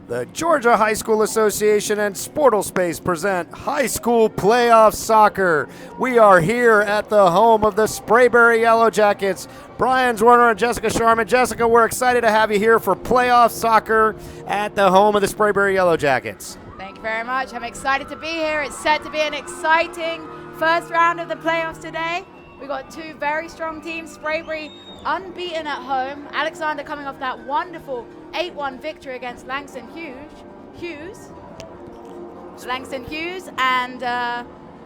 The Georgia High School Association and Sportlespace present High School Playoff Soccer. We are here at the home of the Sprayberry Yellow Jackets. Brian Zwerner and Jessica Sharman. Jessica, we're excited to have you here for playoff soccer at the home of the Sprayberry Yellow Jackets. Thank you very much. I'm excited to be here. It's set to be an exciting first round of the playoffs today. We've got two very strong teams. Sprayberry unbeaten at home. Alexander coming off that wonderful 8-1 victory against Langston Hughes. And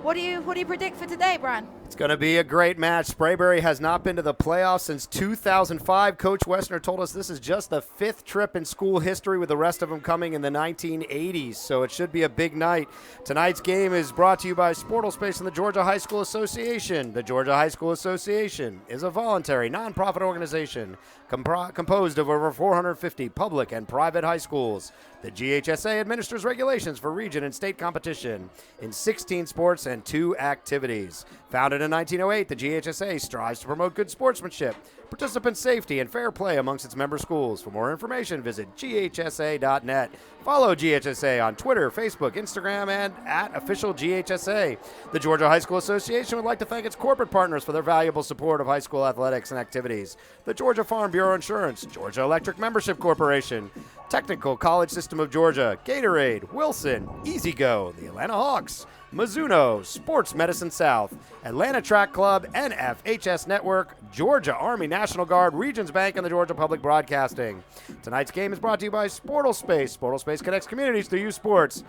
what do you predict for today, Brian? It's going to be a great match. Sprayberry has not been to the playoffs since 2005. Coach Wessner told us this is just the fifth trip in school history, with the rest of them coming in the 1980s. So it should be a big night. Tonight's game is brought to you by Sportlespace and the Georgia High School Association. The Georgia High School Association is a voluntary, nonprofit organization composed of over 450 public and private high schools. The GHSA administers regulations for region and state competition in 16 sports and 2 activities. Founded in 1908, the GHSA strives to promote good sportsmanship, participant safety, and fair play amongst its member schools. For more information, visit ghsa.net. Follow GHSA on Twitter, Facebook, Instagram, and at official GHSA. The Georgia High School Association would like to thank its corporate partners for their valuable support of high school athletics and activities. The Georgia Farm Bureau Insurance, Georgia Electric Membership Corporation, Technical College System of Georgia, Gatorade, Wilson, EasyGo, the Atlanta Hawks, Mizuno, Sports Medicine South, Atlanta Track Club, NFHS Network, Georgia Army National Guard, Regions Bank, and the Georgia Public Broadcasting. Tonight's game is brought to you by Sportlespace. Sportlespace connects communities through youth sports.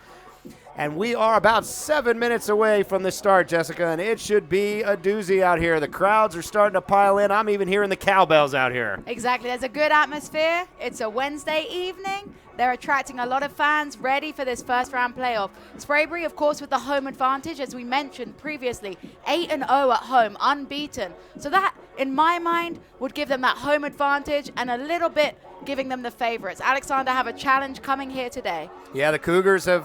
And we are about 7 minutes away from the start, Jessica, and it should be a doozy out here. The crowds are starting to pile in. I'm even hearing the cowbells out here. Exactly. There's a good atmosphere. It's a Wednesday evening. They're attracting a lot of fans ready for this first round playoff. Sprayberry, of course, with the home advantage, as we mentioned previously, 8-0 at home, unbeaten. So that, in my mind, would give them that home advantage and a little bit giving them the favorites. Alexander have a challenge coming here today. Yeah, the Cougars have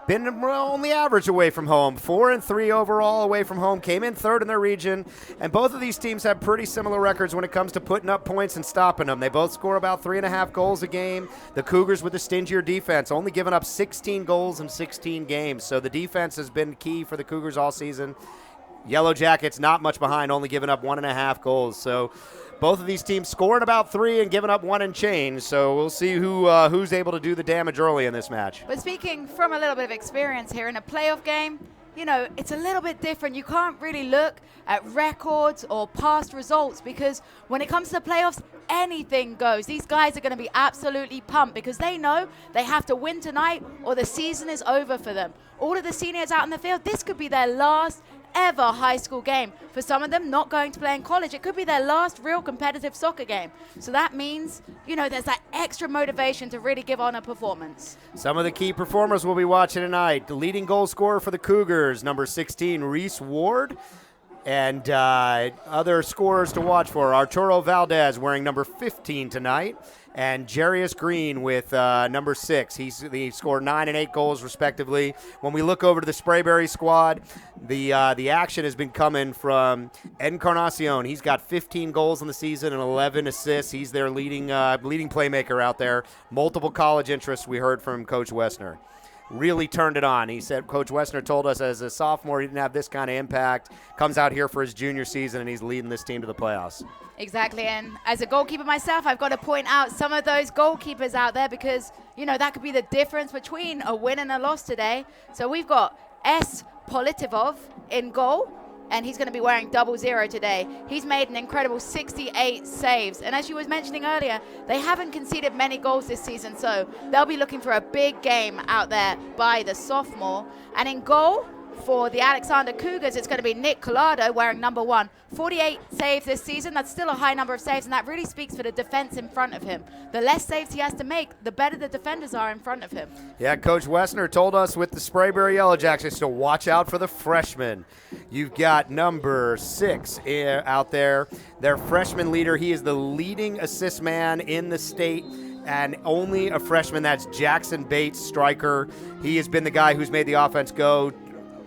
been only average away from home. 4-3 overall away from home. Came in third in their region. And both of these teams have pretty similar records when it comes to putting up points and stopping them. They both score about 3.5 goals a game. The Cougars with a stingier defense, only giving up 16 goals in 16 games. So the defense has been key for the Cougars all season. Yellow Jackets not much behind, only giving up 1.5 goals. So both of these teams scoring about 3 and giving up 1 and change. So we'll see who's able to do the damage early in this match. But speaking from a little bit of experience here, in a playoff game, you know, it's a little bit different. You can't really look at records or past results, because when it comes to the playoffs, anything goes. These guys are going to be absolutely pumped because they know they have to win tonight or the season is over for them. All of the seniors out in the field, this could be their last ever high school game. For some of them not going to play in college, it could be their last real competitive soccer game. So that means, you know, there's that extra motivation to really give on a performance. Some of the key performers we'll be watching tonight. The leading goal scorer for the Cougars, number 16, Reese Ward. And other scorers to watch for, Arturo Valdez wearing number 15 tonight, and Jarius Green with number 6. He scored 9 and 8 goals respectively. When we look over to the Sprayberry squad, the action has been coming from Encarnacion. He's got 15 goals in the season and 11 assists. He's their leading playmaker out there. Multiple college interests, we heard from Coach Wessner. Really turned it on. He said, Coach Wessner told us as a sophomore he didn't have this kind of impact. Comes out here for his junior season, and he's leading this team to the playoffs. Exactly, and as a goalkeeper myself, I've got to point out some of those goalkeepers out there because, you know, that could be the difference between a win and a loss today. So we've got S. Politivov in goal, and he's going to be wearing 00 today. He's made an incredible 68 saves. And as you was mentioning earlier, they haven't conceded many goals this season, so they'll be looking for a big game out there by the sophomore. And in goal for the Alexander Cougars, it's going to be Nick Collado wearing number 1. 48 saves this season. That's still a high number of saves, and that really speaks for the defense in front of him. The less saves he has to make, the better the defenders are in front of him. Yeah, Coach Wessner told us with the Sprayberry Yellow Jackets to watch out for the freshmen. You've got number 6 out there, their freshman leader. He is the leading assist man in the state, and only a freshman. That's Jackson Bates, striker. He has been the guy who's made the offense go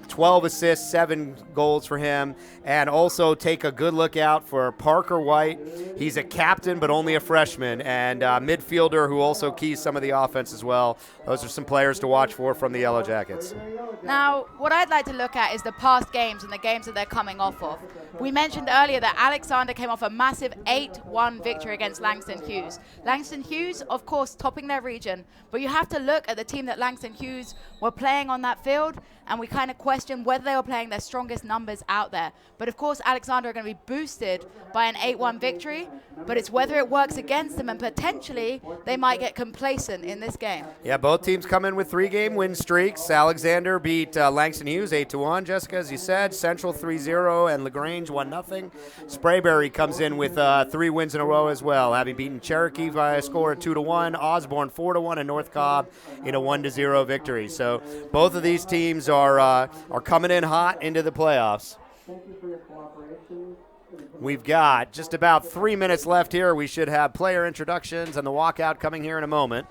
12 assists, 7 goals for him. And also take a good look out for Parker White. He's a captain, but only a freshman, and midfielder who also keys some of the offense as well. Those are some players to watch for from the Yellow Jackets. Now, what I'd like to look at is the past games and the games that they're coming off of. We mentioned earlier that Alexander came off a massive 8-1 victory against Langston Hughes. Langston Hughes, of course, topping their region, but you have to look at the team that Langston Hughes were playing on that field, and we kind of question whether they were playing their strongest numbers out there. But of course, Alexander are going to be boosted by an 8-1 victory, but it's whether it works against them, and potentially they might get complacent in this game. Yeah, both teams come in with 3-game win streaks. Alexander beat Langston Hughes 8-1, Jessica, as you said. Central 3-0 and LaGrange 1-0. Sprayberry comes in with 3 wins in a row as well, having beaten Cherokee by a score of 2-1, Osborne 4-1, and North Cobb in a 1-0 victory. So both of these teams are coming in hot into the playoffs. We've got just about 3 minutes left here. We should have player introductions and the walkout coming here in a moment.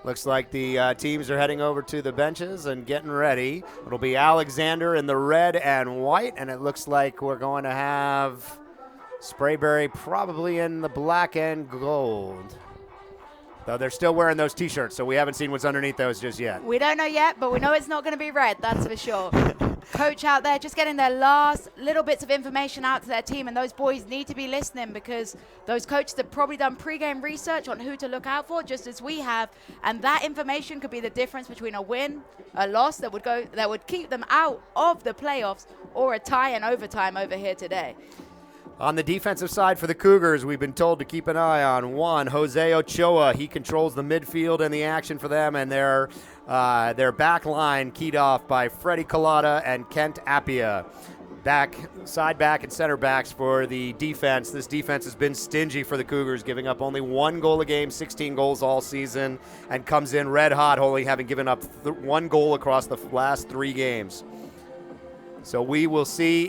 Looks like the teams are heading over to the benches and getting ready. It'll be Alexander in the red and white, and it looks like we're going to have Sprayberry probably in the black and gold. Though they're still wearing those T-shirts, so we haven't seen what's underneath those just yet. We don't know yet, but we know it's not going to be red, that's for sure. Coach out there just getting their last little bits of information out to their team, and those boys need to be listening because those coaches have probably done pre-game research on who to look out for, just as we have, and that information could be the difference between a win, a loss that would keep them out of the playoffs, or a tie in overtime over here today. On the defensive side for the Cougars, we've been told to keep an eye on one, Jose Ochoa. He controls the midfield and the action for them, and their back line keyed off by Freddie Collada and Kent Appia. Side back and center backs for the defense. This defense has been stingy for the Cougars, giving up only 1 goal a game, 16 goals all season, and comes in red hot, only having given up 1 goal across the last 3 games. So we will see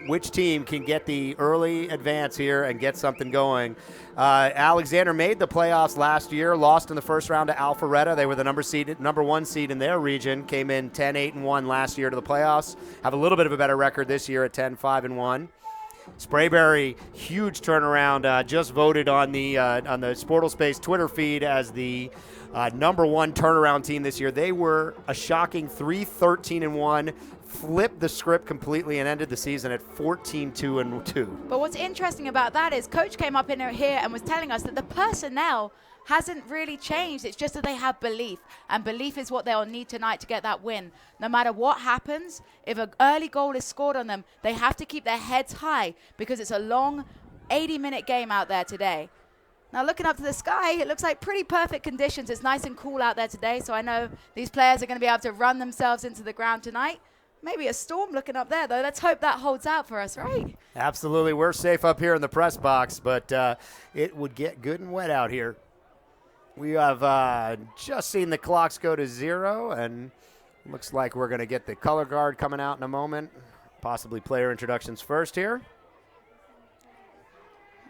which team can get the early advance here and get something going. Alexander made the playoffs last year, lost in the first round to Alpharetta. They were the number 1 seed in their region, came in 10-8-1 last year to the playoffs. Have a little bit of a better record this year at 10-5-1. Sprayberry, huge turnaround, just voted on the Sportal Space Twitter feed as the number 1 turnaround team this year. They were a shocking 3-13-1, flipped the script completely and ended the season at 14-2-2. But what's interesting about that is Coach came up in here and was telling us that the personnel hasn't really changed. It's just that they have belief, and belief is what they'll need tonight to get that win. No matter what happens, if an early goal is scored on them, they have to keep their heads high because it's a long 80-minute game out there today. Now looking up to the sky, it looks like pretty perfect conditions. It's nice and cool out there today, so I know these players are going to be able to run themselves into the ground tonight. Maybe a storm looking up there, though. Let's hope that holds out for us, right? Absolutely. We're safe up here in the press box, but it would get good and wet out here. We have just seen the clocks go to 0, and looks like we're going to get the color guard coming out in a moment. Possibly player introductions first here.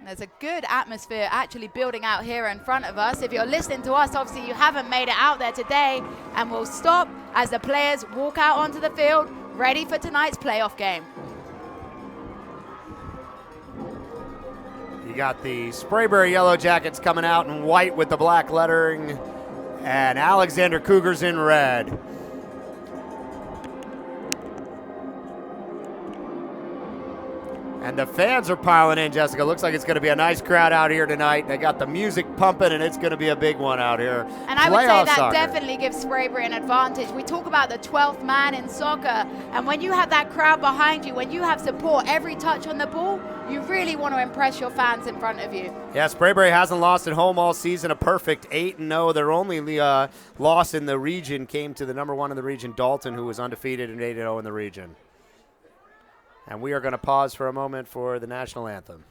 There's a good atmosphere actually building out here in front of us. If you're listening to us, obviously you haven't made it out there today, and we'll stop as the players walk out onto the field, ready for tonight's playoff game. You got the Sprayberry Yellow Jackets coming out in white with the black lettering, and Alexander Cougars in red. And the fans are piling in, Jessica. Looks like it's going to be a nice crowd out here tonight. They got the music pumping, and it's going to be a big one out here. And I would say that soccer definitely gives Sprayberry an advantage. We talk about the 12th man in soccer, and when you have that crowd behind you, when you have support every touch on the ball, you really want to impress your fans in front of you. Yeah, Sprayberry hasn't lost at home all season, a perfect 8-0. Their only loss in the region came to the number 1 in the region, Dalton, who was undefeated and 8-0 in the region. And we are going to pause for a moment for the national anthem.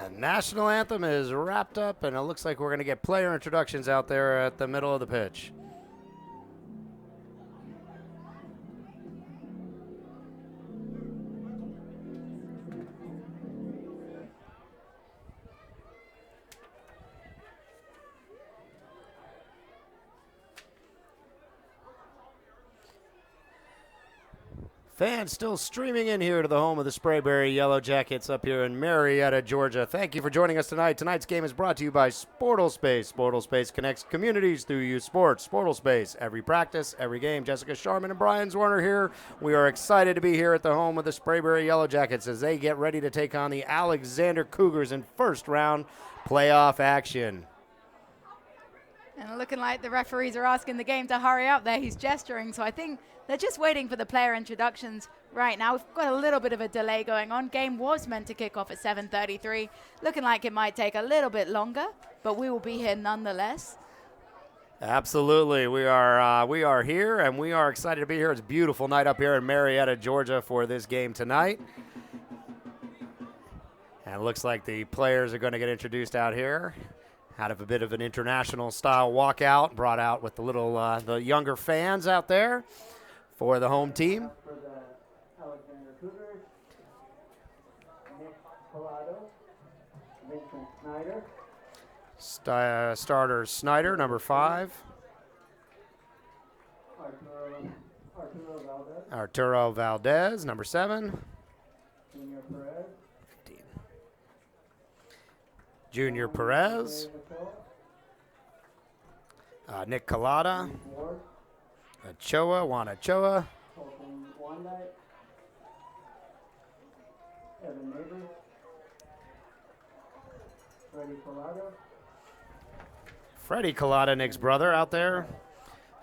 And national anthem is wrapped up, and it looks like we're going to get player introductions out there at the middle of the pitch. Fans still streaming in here to the home of the Sprayberry Yellow Jackets up here in Marietta, Georgia. Thank you for joining us tonight. Tonight's game is brought to you by Sportal Space. Sportal Space connects communities through youth sports. Sportal Space, every practice, every game. Jessica Sharman and Brian Zwerner here. We are excited to be here at the home of the Sprayberry Yellow Jackets as they get ready to take on the Alexander Cougars in first round playoff action. And looking like the referees are asking the game to hurry up there. He's gesturing, so I think they're just waiting for the player introductions right now. We've got a little bit of a delay going on. Game was meant to kick off at 7:33. Looking like it might take a little bit longer, but we will be here nonetheless. Absolutely. We are here, and we are excited to be here. It's a beautiful night up here in Marietta, Georgia for this game tonight. And it looks like the players are going to get introduced out here. Out of a bit of an international style walkout, brought out with the little the younger fans out there for the home team. For the Alexander Cougars, Nick Collado, Vincent Snyder. Starter Snyder, number 5. Arturo Valdez, number 7. Junior Perez. 15. Junior Perez. Nick Collada. Juan Ochoa. Colton Wandite. Evan Neighbors. Freddie Collado. Freddie Collada, Nick's brother, out there.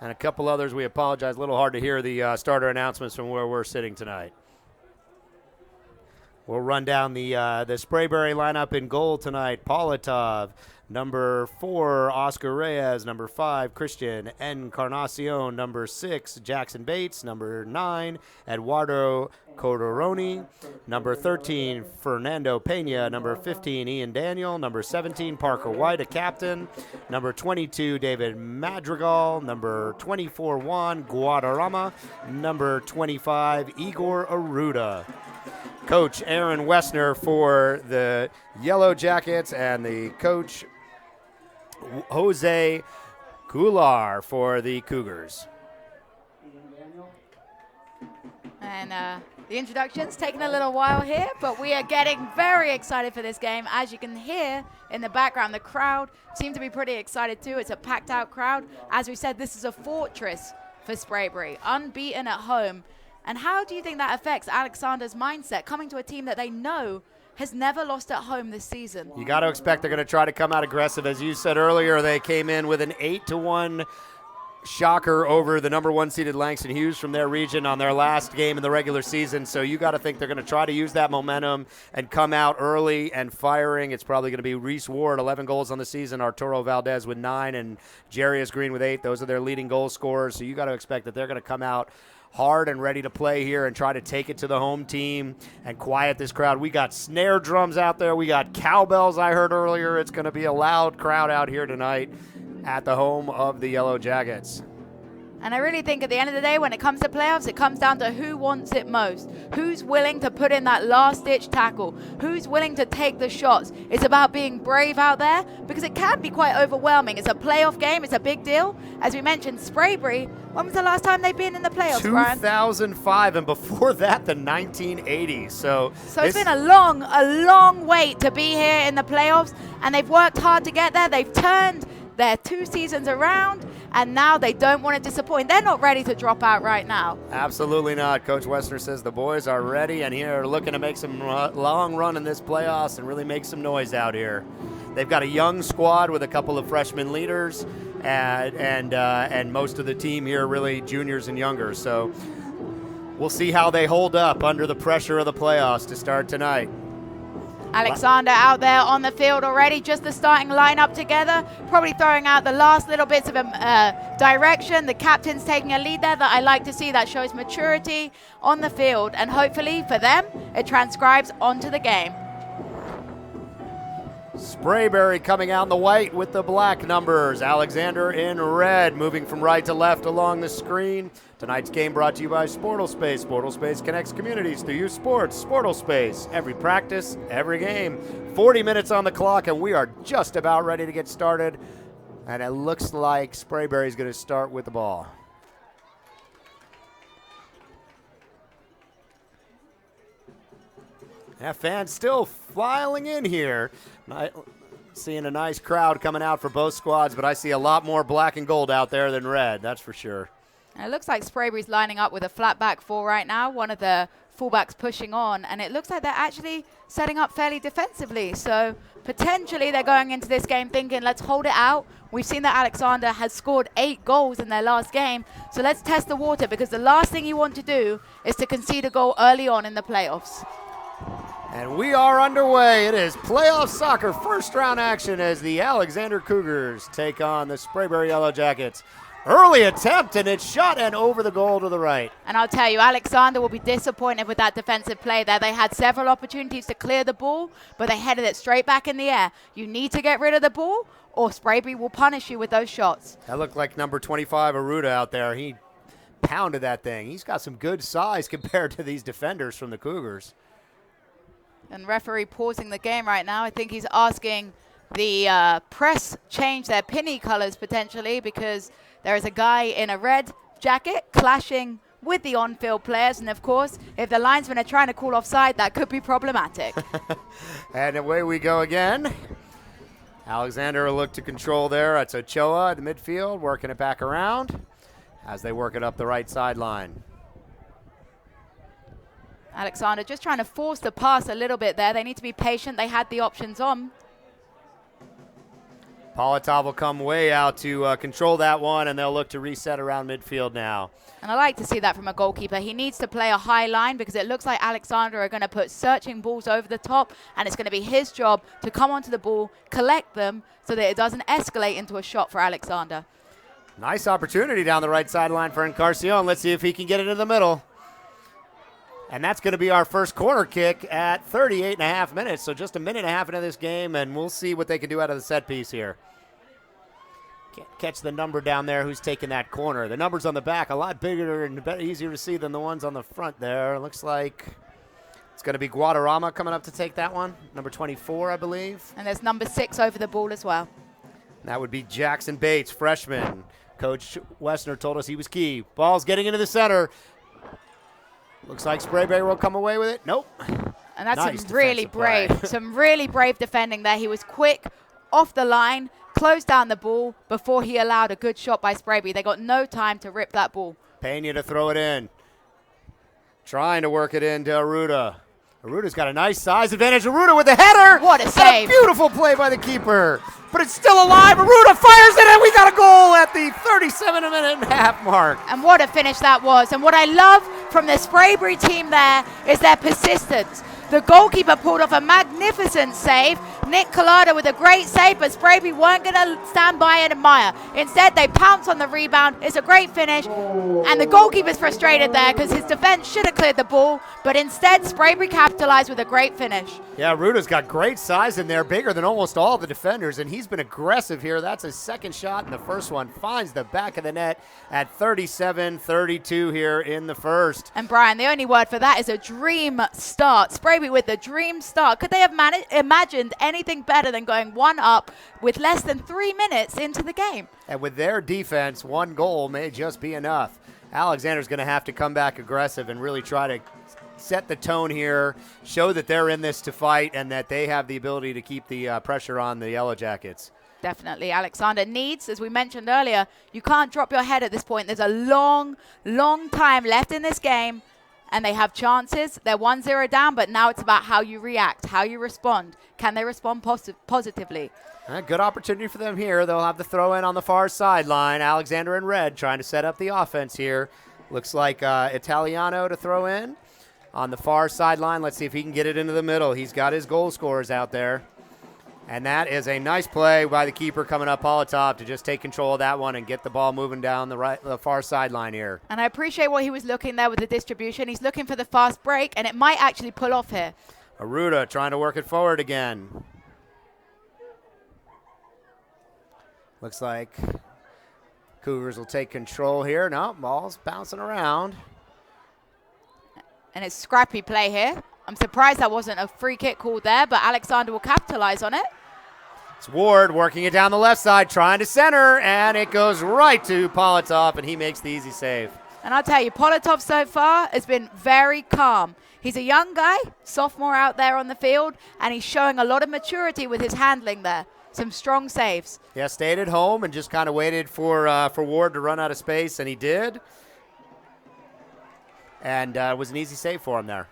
And a couple others. We apologize. A little hard to hear the starter announcements from where we're sitting tonight. We'll run down the Sprayberry lineup in goal tonight. Politov, number 4, Oscar Reyes, number 5, Christian Encarnacion, number 6, Jackson Bates, number 9, Eduardo Codoroni, number 13, Fernando Pena, number 15, Ian Daniel, number 17, Parker White, a captain, number 22, David Madrigal, number 24, Juan Guadarrama, number 25, Igor Aruda. Coach Aaron Wessner for the Yellow Jackets and the coach Jose Goulart for the Cougars. And the introduction's taking a little while here, but we are getting very excited for this game. As you can hear in the background, the crowd seem to be pretty excited too. It's a packed out crowd. As we said, this is a fortress for Sprayberry, unbeaten at home. And how do you think that affects Alexander's mindset, coming to a team that they know has never lost at home this season? You got to expect they're going to try to come out aggressive. As you said earlier, they came in with an 8-1 shocker over the number 1 seeded Langston Hughes from their region on their last game in the regular season. So you got to think they're going to try to use that momentum and come out early and firing. It's probably going to be Reese Ward, 11 goals on the season, Arturo Valdez with 9, and Jarius Green with 8. Those are their leading goal scorers. So you got to expect that they're going to come out hard and ready to play here and try to take it to the home team and quiet this crowd. We got snare drums out there. We got cowbells I heard earlier. It's going to be a loud crowd out here tonight at the home of the Yellow Jackets. And I really think at the end of the day, when it comes to playoffs, it comes down to who wants it most. Who's willing to put in that last-ditch tackle? Who's willing to take the shots? It's about being brave out there because it can be quite overwhelming. It's a playoff game. It's a big deal. As we mentioned, Sprayberry, when was the last time they've been in the playoffs, Brian? 2005, and before that, the 1980s. So it's been a long wait to be here in the playoffs, and they've worked hard to get there. They've turned their 2 seasons around, and now they don't want to disappoint. They're not ready to drop out right now. Absolutely not. Coach Wessner says the boys are ready and here looking to make some long run in this playoffs and really make some noise out here. They've got a young squad with a couple of freshman leaders and most of the team here really juniors and younger. So we'll see how they hold up under the pressure of the playoffs to start tonight. Alexander out there on the field already, just the starting lineup together, probably throwing out the last little bits of direction. The captain's taking a lead there that I like to see. That shows maturity on the field, and hopefully for them, it transcribes onto the game. Sprayberry coming out in the white with the black numbers. Alexander in red, moving from right to left along the screen. Tonight's game brought to you by Sportal Space. Sportal Space connects communities through youth sports. Sportal Space, every practice, every game. 40 minutes on the clock, and we are just about ready to get started. And it looks like Sprayberry's going to start with the ball. Yeah, fans still filing in here. Seeing a nice crowd coming out for both squads, but I see a lot more black and gold out there than red, that's for sure. And it looks like Sprayberry's lining up with a flat back four right now, one of the fullbacks pushing on, and it looks like they're actually setting up fairly defensively. So potentially they're going into this game thinking, let's hold it out. We've seen that Alexander has scored 8 goals in their last game, so let's test the water, because the last thing you want to do is to concede a goal early on in the playoffs. And we are underway. It is playoff soccer first round action as the Alexander Cougars take on the Sprayberry Yellow Jackets. Early attempt, and it's shot and over the goal to the right. And I'll tell you, Alexander will be disappointed with that defensive play there. They had several opportunities to clear the ball, but they headed it straight back in the air. You need to get rid of the ball, or Sprayberry will punish you with those shots. That looked like number 25, Aruda, out there. He pounded that thing. He's got some good size compared to these defenders from the Cougars. And referee pausing the game right now. I think he's asking the press change their penny colors potentially, because there is a guy in a red jacket clashing with the on-field players. And of course, if the linesmen are trying to call offside, that could be problematic. And away we go again. Alexander will look to control there. It's Ochoa at the midfield, working it back around as they work it up the right sideline. Alexander just trying to force the pass a little bit there. They need to be patient. They had the options on. Politov will come way out to control that one, and they'll look to reset around midfield now. And I like to see that from a goalkeeper. He needs to play a high line, because it looks like Alexander are going to put searching balls over the top, and it's going to be his job to come onto the ball, collect them, so that it doesn't escalate into a shot for Alexander. Nice opportunity down the right sideline for Encarnacion. Let's see if he can get it into the middle. And that's going to be our first corner kick at 38.5 minutes. So just a minute and a half into this game, and we'll see what they can do out of the set piece here. Can't catch the number down there who's taking that corner. The numbers on the back a lot bigger and easier to see than the ones on the front there. Looks like it's going to be Guadarrama coming up to take that one. Number 24, I believe. And there's number 6 over the ball as well. That would be Jackson Bates, freshman. Coach Wessner told us he was key. Ball's getting into the center. Looks like Sprayberry will come away with it. Nope. And that's Nice some really defensive brave, play. some really brave defending there. He was quick off the line, closed down the ball before he allowed a good shot by Sprayberry. They got no time to rip that ball. Pena to throw it in. Trying to work it into Aruda. Aruda's got a nice size advantage. Aruda with the header. What a And save. a beautiful play by the keeper. But it's still alive. Aruda fires it, and we got a goal at the 37.5 mark. And what a finish that was. And what I love from the Sprayberry team there is their persistence. The goalkeeper pulled off a magnificent save. Nick Collada with a great save, but Sprayberry weren't going to stand by and admire. Instead, they pounced on the rebound. It's a great finish. And the goalkeeper's frustrated there because his defense should have cleared the ball. But instead, Sprayberry capitalized with a great finish. Yeah, Aruda's got great size in there, bigger than almost all the defenders, and he's been aggressive here. That's his second shot, and the first one finds the back of the net at 37-32 here in the first. And Brian, the only word for that is a dream start. Sprayberry with the dream start. Could they have imagined anything better than going 1-up with less than 3 minutes into the game? And with their defense, 1 goal may just be enough. Alexander's going to have to come back aggressive and really try to set the tone here, show that they're in this to fight and that they have the ability to keep the pressure on the Yellow Jackets. Definitely. Alexander needs, as we mentioned earlier, you can't drop your head at this point. There's a long, long time left in this game, and they have chances. They're 1-0 down, but now it's about how you react, how you respond. Can they respond positively? Good opportunity for them here. They'll have the throw in on the far sideline. Alexander in red trying to set up the offense here. Looks like Italiano to throw in on the far sideline. Let's see if he can get it into the middle. He's got his goal scorers out there. And that is a nice play by the keeper coming up, Politov, to just take control of that one and get the ball moving down the far sideline here. And I appreciate what he was looking there with the distribution. He's looking for the fast break, and it might actually pull off here. Aruda trying to work it forward again. Looks like Cougars will take control here. No, ball's bouncing around. And it's scrappy play here. I'm surprised that wasn't a free kick called there, but Alexander will capitalize on it. It's Ward working it down the left side, trying to center, and it goes right to Politov, and he makes the easy save. And I'll tell you, Politov so far has been very calm. He's a young guy, sophomore out there on the field, and he's showing a lot of maturity with his handling there. Some strong saves. Yeah, stayed at home and just kind of waited for Ward to run out of space, and he did. And it was an easy save for him there.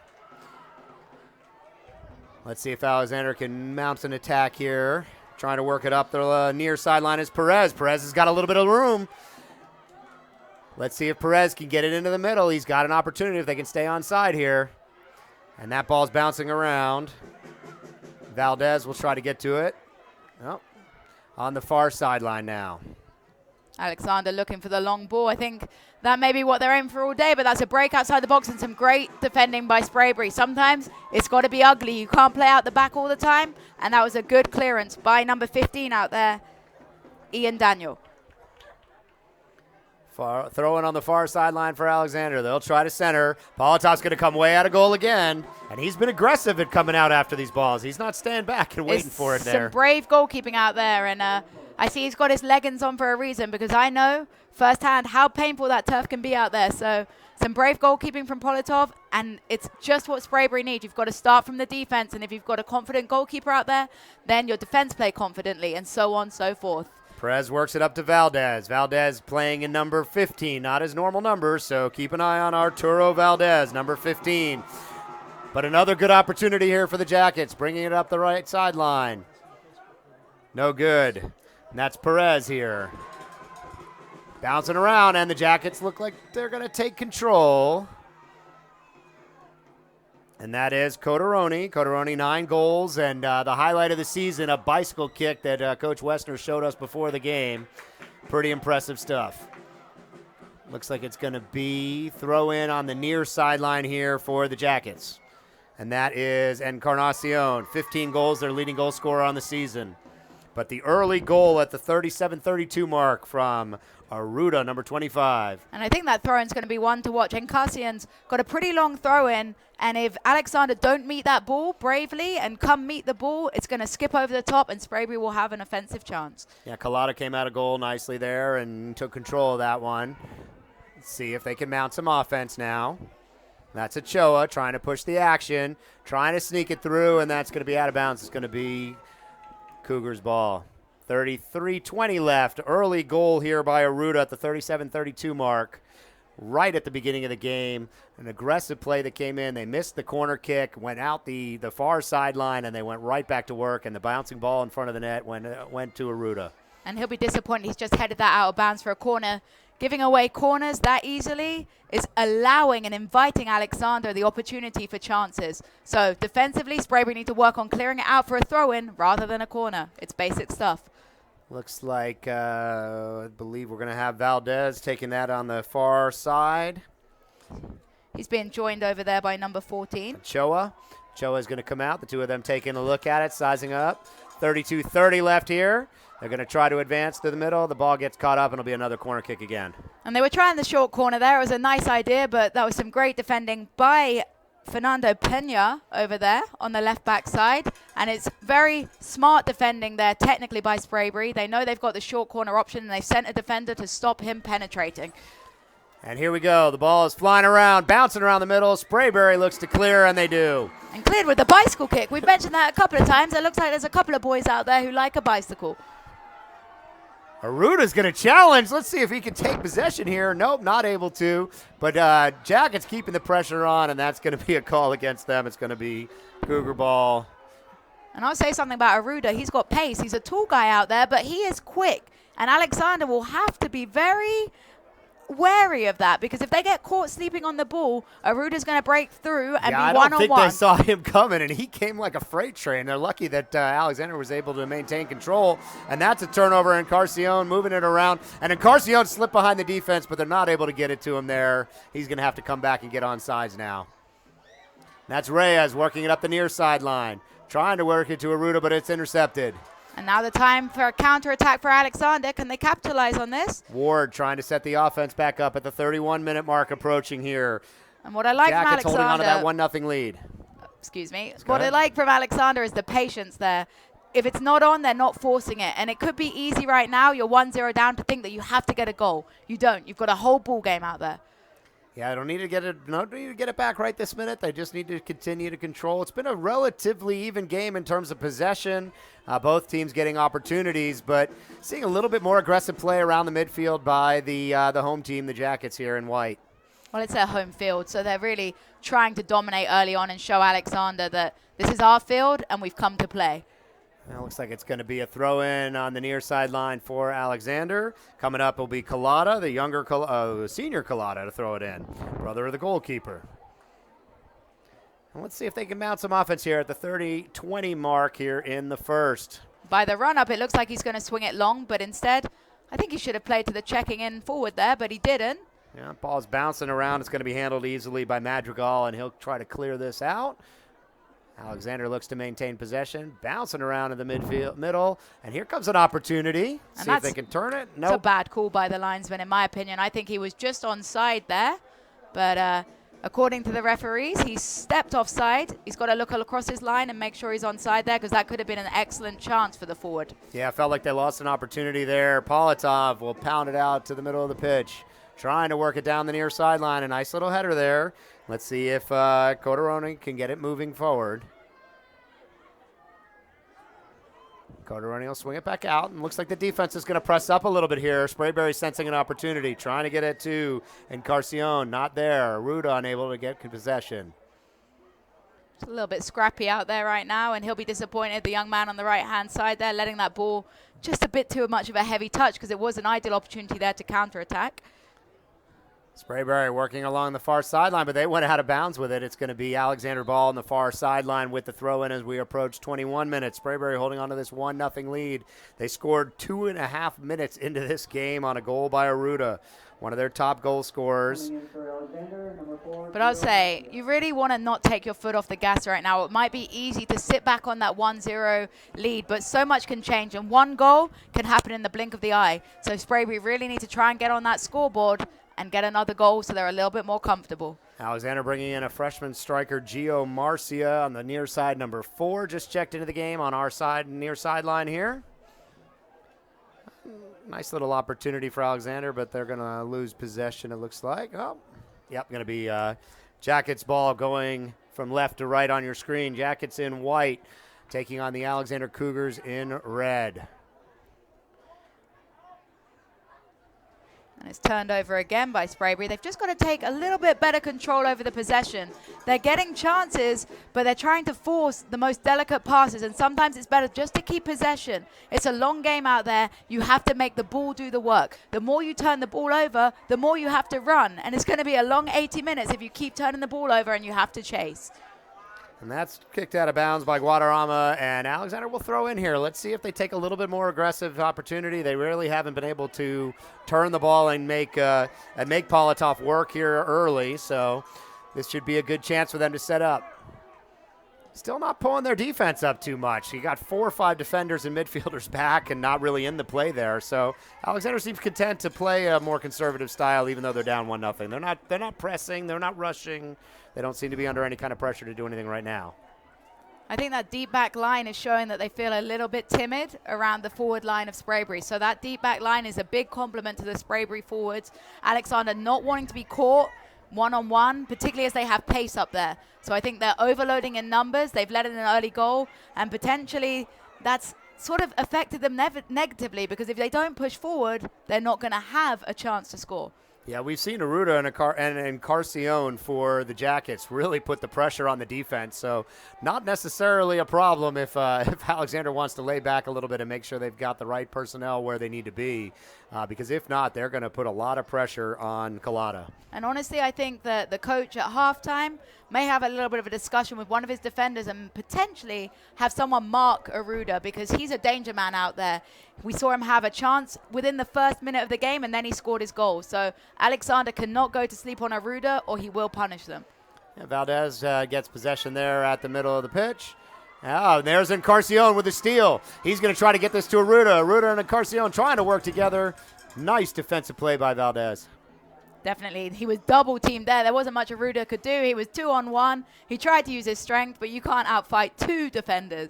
Let's see if Alexander can mount an attack here. Trying to work it up the near sideline is Perez. Perez has got a little bit of room. Let's see if Perez can get it into the middle. He's got an opportunity if they can stay on side here. And that ball's bouncing around. Valdez will try to get to it. Oh, on the far sideline now. Alexander looking for the long ball. I think that may be what they're aiming for all day, but that's a break outside the box and some great defending by Sprayberry. Sometimes it's got to be ugly. You can't play out the back all the time, and that was a good clearance by number 15 out there, Ian Daniel. Throwing on the far sideline for Alexander. They'll try to center. Politov's going to come way out of goal again, and he's been aggressive at coming out after these balls. He's not staying back and waiting for it there. Some brave goalkeeping out there, and I see he's got his leggings on for a reason because I know firsthand how painful that turf can be out there. So some brave goalkeeping from Politov, and it's just what Sprayberry needs. You've got to start from the defense, and if you've got a confident goalkeeper out there, then your defense play confidently, and so on and so forth. Perez works it up to Valdez. Valdez playing in number 15, not his normal number, so keep an eye on Arturo Valdez, number 15. But another good opportunity here for the Jackets, bringing it up the right sideline. No good. And that's Perez here. Bouncing around, and the Jackets look like they're going to take control. And that is Coderoni. Coderoni, 9 goals, and the highlight of the season, a bicycle kick that Coach Wessner showed us before the game. Pretty impressive stuff. Looks like it's going to be throw in on the near sideline here for the Jackets. And that is Encarnacion, 15 goals, their leading goal scorer on the season. But the early goal at the 37-32 mark from Aruda, number 25. And I think that throw-in's going to be one to watch. Encarnacion's got a pretty long throw-in, and if Alexander don't meet that ball bravely and come meet the ball, it's going to skip over the top, and Sprayberry will have an offensive chance. Yeah, Collada came out of goal nicely there and took control of that one. Let's see if they can mount some offense now. That's Ochoa trying to push the action, trying to sneak it through, and that's going to be out of bounds. It's going to be Cougars ball. 33-20 left. Early goal here by Aruda at the 37-32 mark. Right at the beginning of the game. An aggressive play that came in. They missed the corner kick, went out the far sideline, and they went right back to work, and the bouncing ball in front of the net went to Aruda. And he'll be disappointed. He's just headed that out of bounds for a corner. Giving away corners that easily is allowing and inviting Alexander the opportunity for chances. So defensively, Sprayberry need to work on clearing it out for a throw-in rather than a corner. It's basic stuff. Looks like, I believe we're going to have Valdez taking that on the far side. He's being joined over there by number 14. Ochoa. Ochoa is going to come out. The two of them taking a look at it, sizing up. 32-30 left here. They're going to try to advance to the middle. The ball gets caught up, and it'll be another corner kick again. And they were trying the short corner there. It was a nice idea, but that was some great defending by Fernando Pena over there on the left back side. And it's very smart defending there technically by Sprayberry. They know they've got the short corner option, and they've sent a defender to stop him penetrating. And here we go. The ball is flying around, bouncing around the middle. Sprayberry looks to clear, and they do. And cleared with the bicycle kick. We've mentioned that a couple of times. It looks like there's a couple of boys out there who like a bicycle. Aruda's going to challenge. Let's see if he can take possession here. Nope, not able to. But Jackets keeping the pressure on, and that's going to be a call against them. It's going to be Cougar ball. And I'll say something about Aruda. He's got pace. He's a tall guy out there, but he is quick. And Alexander will have to be very wary of that, because if they get caught sleeping on the ball, Aruda's going to break through and be one-on-one. I don't think they saw him coming, and he came like a freight train. They're lucky that Alexander was able to maintain control, and that's a turnover. Encarnacion moving it around, and Encarnacion slipped behind the defense, but they're not able to get it to him there. He's going to have to come back and get on sides now. That's Reyes working it up the near sideline, trying to work it to Aruda, but it's intercepted. And now the time for a counter-attack for Alexander. Can they capitalize on this? Ward trying to set the offense back up at the 31-minute mark approaching here. And what I like from Jackets holding on to that Alexander, 1-0 lead. excuse me, Go what I ahead. like from Alexander is the patience there. If it's not on, they're not forcing it. And it could be easy right now. You're 1-0 down to think that you have to get a goal. You don't. You've got a whole ball game out there. Yeah, don't need to get it back right this minute. They just need to continue to control. It's been a relatively even game in terms of possession. Both teams getting opportunities, but seeing a little bit more aggressive play around the midfield by the home team, the Jackets here in white. Well, it's their home field, so they're really trying to dominate early on and show Alexander that this is our field and we've come to play. Well, looks like it's going to be a throw-in on the near sideline for Alexander. Coming up will be Collada, the younger, senior Collada, to throw it in. Brother of the goalkeeper. And let's see if they can mount some offense here at the 30-20 mark here in the first. By the run-up, it looks like he's going to swing it long, but instead, I think he should have played to the checking in forward there, but he didn't. Yeah, ball's bouncing around. It's going to be handled easily by Madrigal, and he'll try to clear this out. Alexander looks to maintain possession, bouncing around in the middle, and here comes an opportunity. And See if they can turn it. It's a Nope. bad call by the linesman, in my opinion. I think he was just onside there, but according to the referees, he stepped offside. He's got to look across his line and make sure he's onside there, because that could have been an excellent chance for the forward. Yeah, felt like they lost an opportunity there. Politov will pound it out to the middle of the pitch, trying to work it down the near sideline. A nice little header there. Let's see if Coderoni can get it moving forward. Coderoni will swing it back out, and looks like the defense is going to press up a little bit here. Sprayberry sensing an opportunity, trying to get it to Encarnacion. Not there. Ruda unable to get possession. It's a little bit scrappy out there right now, and he'll be disappointed, the young man on the right-hand side there, letting that ball just a bit too much of a heavy touch, because it was an ideal opportunity there to counter-attack. Sprayberry working along the far sideline, but they went out of bounds with it. It's going to be Alexander Ball on the far sideline with the throw-in as we approach 21 minutes. Sprayberry holding on to this 1-0 lead. They scored 2.5 minutes into this game on a goal by Aruda, one of their top goal scorers. Coming in for Alexander, number 4. But I would say you really want to not take your foot off the gas right now. It might be easy to sit back on that 1-0 lead, but so much can change, and one goal can happen in the blink of the eye. So Sprayberry really need to try and get on that scoreboard and get another goal so they're a little bit more comfortable. Alexander bringing in a freshman striker, Gio Marcia, on the near side, number 4. Just checked into the game on our side, near sideline here. Nice little opportunity for Alexander, but they're going to lose possession, it looks like. Oh, yep, going to be Jackets ball going from left to right on your screen. Jackets in white, taking on the Alexander Cougars in red. And it's turned over again by Sprayberry. They've just got to take a little bit better control over the possession. They're getting chances, but they're trying to force the most delicate passes, and sometimes it's better just to keep possession. It's a long game out there. You have to make the ball do the work. The more you turn the ball over, the more you have to run, and it's going to be a long 80 minutes if you keep turning the ball over and you have to chase. And that's kicked out of bounds by Guadarrama, and Alexander will throw in here. Let's see if they take a little bit more aggressive opportunity. They really haven't been able to turn the ball and make Politov work here early, so this should be a good chance for them to set up. Still not pulling their defense up too much. You got 4 or 5 defenders and midfielders back and not really in the play there. So Alexander seems content to play a more conservative style, even though they're down 1-0. They're not pressing. They're not rushing. They don't seem to be under any kind of pressure to do anything right now. I think that deep back line is showing that they feel a little bit timid around the forward line of Sprayberry. So that deep back line is a big compliment to the Sprayberry forwards. Alexander not wanting to be caught one-on-one, particularly as they have pace up there. So I think they're overloading in numbers. They've let in an early goal, and potentially that's sort of affected them negatively, because if they don't push forward, they're not going to have a chance to score. Yeah, we've seen Aruda and Encarnacion for the Jackets really put the pressure on the defense. So not necessarily a problem if Alexander wants to lay back a little bit and make sure they've got the right personnel where they need to be. Because if not, they're going to put a lot of pressure on Collada. And honestly, I think that the coach at halftime may have a little bit of a discussion with one of his defenders and potentially have someone mark Aruda, because he's a danger man out there. We saw him have a chance within the first minute of the game, and then he scored his goal. So Alexander cannot go to sleep on Aruda, or he will punish them. Yeah, Valdez gets possession there at the middle of the pitch. Oh, there's Encarnacion with the steal. He's going to try to get this to Arruda. Arruda and Encarnacion trying to work together. Nice defensive play by Valdez. Definitely. He was double teamed there. There wasn't much Arruda could do. He was 2-on-1. He tried to use his strength, but you can't outfight two defenders.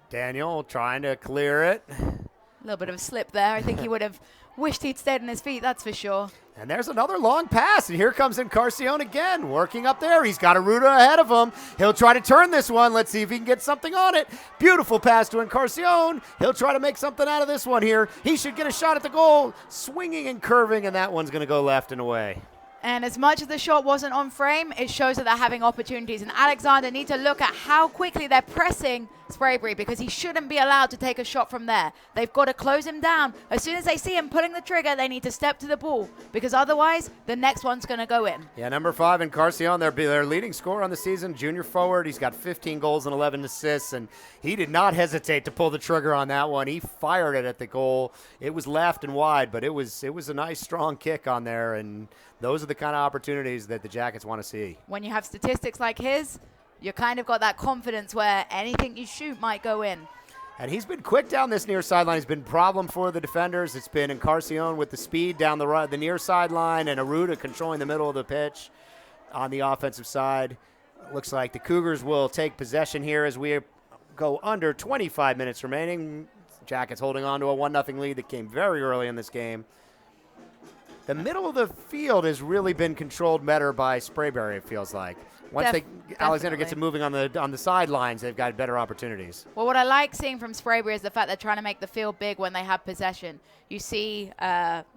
Daniel trying to clear it. A little bit of a slip there. I think he would have wished he'd stayed on his feet, that's for sure. And there's another long pass, and here comes Encarnacion again, working up there. He's got Arruda ahead of him. He'll try to turn this one. Let's see if he can get something on it. Beautiful pass to Encarnacion. He'll try to make something out of this one here. He should get a shot at the goal, swinging and curving, and that one's going to go left and away. And as much as the shot wasn't on frame, it shows that they're having opportunities. And Alexander needs to look at how quickly they're pressing Sprayberry, because he shouldn't be allowed to take a shot from there. They've got to close him down. As soon as they see him pulling the trigger, they need to step to the ball, because otherwise the next one's going to go in. Yeah, number 5, Encarnacion, their leading scorer on the season, junior forward. He's got 15 goals and 11 assists, and he did not hesitate to pull the trigger on that one. He fired it at the goal. It was left and wide, but it was a nice, strong kick on there, and those are the kind of opportunities that the Jackets want to see. When you have statistics like his, you kind of got that confidence where anything you shoot might go in. And he's been quick down this near sideline. He's been a problem for the defenders. It's been Encarnacion with the speed down the near sideline, and Arruda controlling the middle of the pitch on the offensive side. Looks like the Cougars will take possession here as we go under 25 minutes remaining. Jackets holding on to a 1-0 lead that came very early in this game. The middle of the field has really been controlled better by Sprayberry, it feels like. Once Alexander gets it moving on the sidelines, they've got better opportunities. Well, what I like seeing from Sprayberry is the fact they're trying to make the field big when they have possession. You see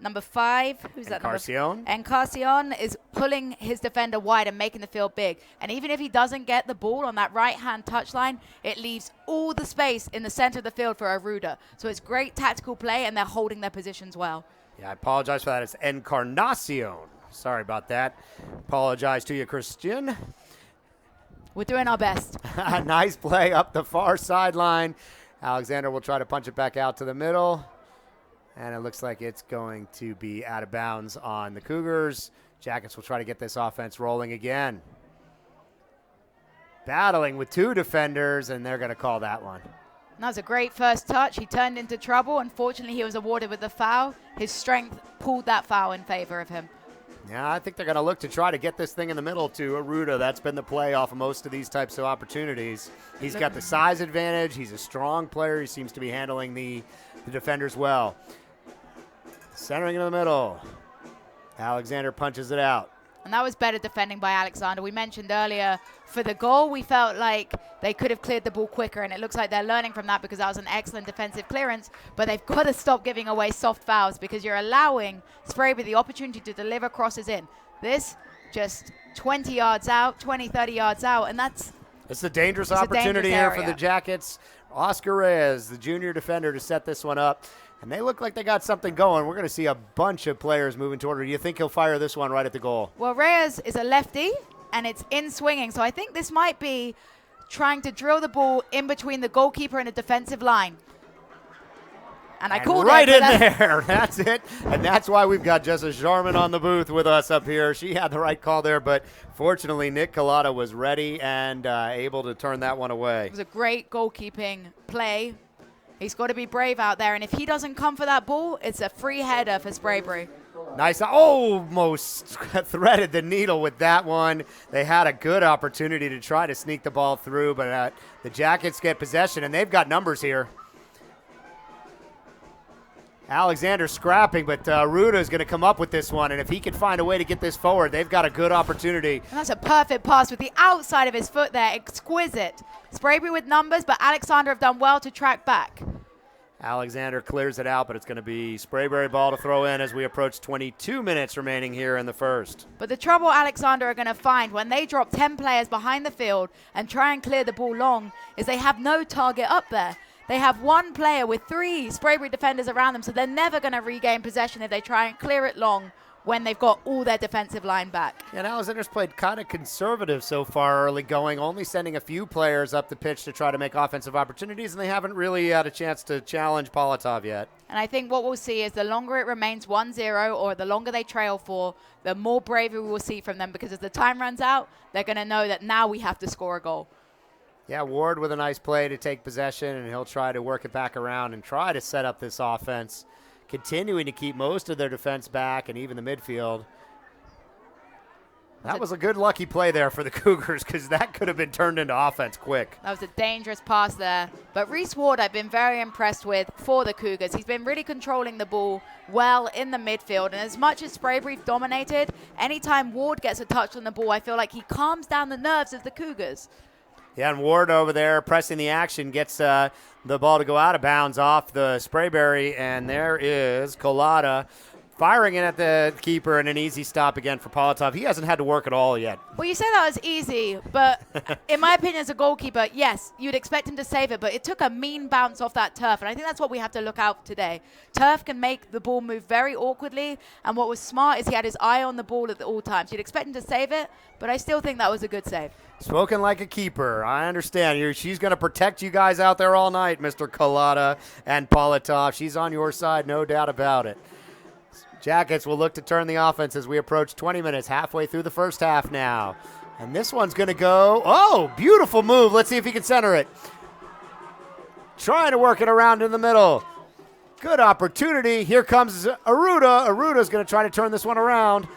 number 5, who's that number? Encarnacion. Encarnacion is pulling his defender wide and making the field big. And even if he doesn't get the ball on that right-hand touchline, it leaves all the space in the center of the field for Arruda. So it's great tactical play, and they're holding their positions well. Yeah, I apologize for that. It's Encarnacion. Sorry about that. Apologize to you, Christian. We're doing our best. Nice play up the far sideline. Alexander will try to punch it back out to the middle. And it looks like it's going to be out of bounds on the Cougars. Jackets will try to get this offense rolling again. Battling with 2 defenders, and they're going to call that one. That was a great first touch. He turned into trouble. Unfortunately, he was awarded with the foul. His strength pulled that foul in favor of him. Yeah, I think they're going to look to try to get this thing in the middle to Arruda. That's been the play off of most of these types of opportunities. He's got the size advantage. He's a strong player. He seems to be handling the defenders well. Centering in the middle. Alexander punches it out. And that was better defending by Alexander. We mentioned earlier for the goal, we felt like they could have cleared the ball quicker, and it looks like they're learning from that because that was an excellent defensive clearance. But they've got to stop giving away soft fouls because you're allowing Sprayberry the opportunity to deliver crosses in. This just 20 yards out, 20, 30 yards out, and it's a dangerous opportunity here for the Jackets. Oscar Reyes, the junior defender, to set this one up. And they look like they got something going. We're going to see a bunch of players moving toward it. Do you think he'll fire this one right at the goal? Well, Reyes is a lefty, and it's in swinging. So I think this might be trying to drill the ball in between the goalkeeper and the defensive line. And I called right it. Right in there. That's it. And that's why we've got Jessa Jarman on the booth with us up here. She had the right call there, but fortunately Nick Collada was ready and able to turn that one away. It was a great goalkeeping play. He's got to be brave out there, and if he doesn't come for that ball, it's a free header for Sprayberry. Nice. Almost threaded the needle with that one. They had a good opportunity to try to sneak the ball through, but the Jackets get possession, and they've got numbers here. Alexander scrapping, but Arruda is going to come up with this one, and if he can find a way to get this forward, they've got a good opportunity. And that's a perfect pass with the outside of his foot there. Exquisite. Sprayberry with numbers, but Alexander have done well to track back. Alexander clears it out, but it's going to be Sprayberry ball to throw in as we approach 22 minutes remaining here in the first. But the trouble Alexander are going to find when they drop 10 players behind the field and try and clear the ball long is they have no target up there. They have one player with 3 Sprayberry defenders around them, so they're never going to regain possession if they try and clear it long when they've got all their defensive line back. And Alexander's played kind of conservative so far early going, only sending a few players up the pitch to try to make offensive opportunities, and they haven't really had a chance to challenge Politov yet. And I think what we'll see is the longer it remains 1-0 or the longer they trail for, the more bravery we will see from them, because as the time runs out, they're going to know that now we have to score a goal. Yeah, Ward with a nice play to take possession, and he'll try to work it back around and try to set up this offense, continuing to keep most of their defense back and even the midfield. That was a good lucky play there for the Cougars because that could have been turned into offense quick. That was a dangerous pass there. But Reese Ward I've been very impressed with for the Cougars. He's been really controlling the ball well in the midfield. And as much as Sprayberry dominated, anytime Ward gets a touch on the ball, I feel like he calms down the nerves of the Cougars. Yeah, and Ward over there pressing the action gets the ball to go out of bounds off the Sprayberry. And there is Colada firing in at the keeper, and an easy stop again for Politov. He hasn't had to work at all yet. Well, you say that was easy, but in my opinion as a goalkeeper, yes, you'd expect him to save it, but it took a mean bounce off that turf, and I think that's what we have to look out today. Turf can make the ball move very awkwardly, and what was smart is he had his eye on the ball at all times. You'd expect him to save it, but I still think that was a good save. Spoken like a keeper. I understand. She's going to protect you guys out there all night, Mr. Colada and Politov. She's on your side, no doubt about it. Jackets will look to turn the offense as we approach 20 minutes, halfway through the first half now. And this one's going to go, oh, beautiful move. Let's see if he can center it. Trying to work it around in the middle. Good opportunity. Here comes Aruda. Aruda's going to try to turn this one around.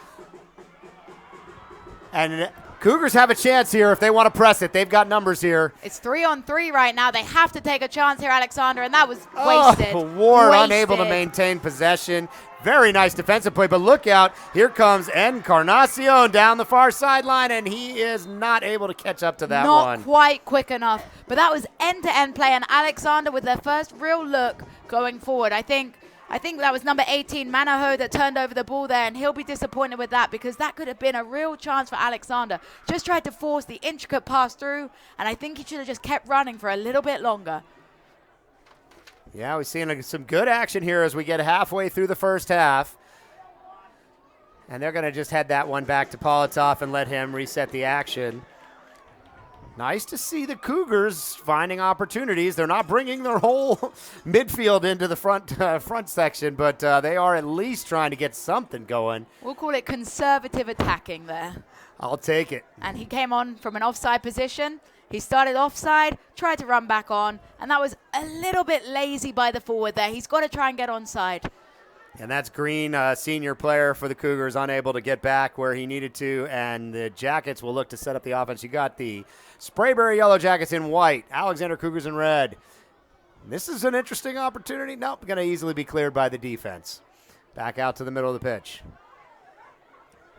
And Cougars have a chance here if they want to press it. They've got numbers here. It's 3-on-3 right now. They have to take a chance here, Alexander, and that was wasted. Ward unable to maintain possession. Very nice defensive play, but look out. Here comes Encarnacion down the far sideline, and he is not able to catch up to that one. Not quite quick enough, but that was end-to-end play, and Alexander with their first real look going forward. I think that was number 18, Manaho, that turned over the ball there, and he'll be disappointed with that because that could have been a real chance for Alexander. Just tried to force the intricate pass through, and I think he should have just kept running for a little bit longer. Yeah, we're seeing some good action here as we get halfway through the first half. And they're going to just head that one back to Politov and let him reset the action. Nice to see the Cougars finding opportunities. They're not bringing their whole midfield into the front section, but they are at least trying to get something going. We'll call it conservative attacking there. I'll take it. And he came on from an offside position. He started offside, tried to run back on, and that was a little bit lazy by the forward there. He's got to try and get onside. And that's Green, senior player for the Cougars, unable to get back where he needed to, and the Jackets will look to set up the offense. You got the Sprayberry Yellow Jackets in white, Alexander Cougars in red. This is an interesting opportunity. Nope, going to easily be cleared by the defense. Back out to the middle of the pitch.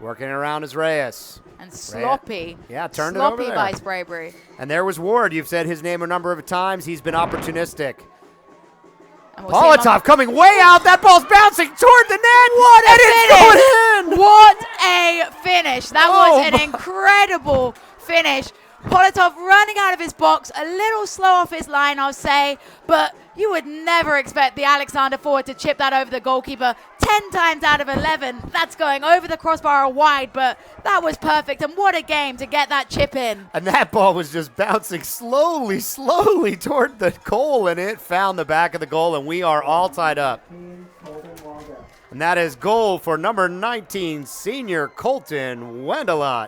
Working around is Reyes. And sloppy. Yeah, turned it over there. Sloppy by Sprayberry. And there was Ward. You've said his name a number of times. He's been opportunistic. Politov coming way out. That ball's bouncing toward the net. What a finish! Going in. What a finish. That was an incredible finish. Politov running out of his box, a little slow off his line, I'll say, but you would never expect the Alexander forward to chip that over the goalkeeper. 10 times out of 11, that's going over the crossbar or wide, but that was perfect, and what a game to get that chip in. And that ball was just bouncing slowly toward the goal, and it found the back of the goal, and we are all tied up. And that is goal for number 19, senior Colton Wendelot.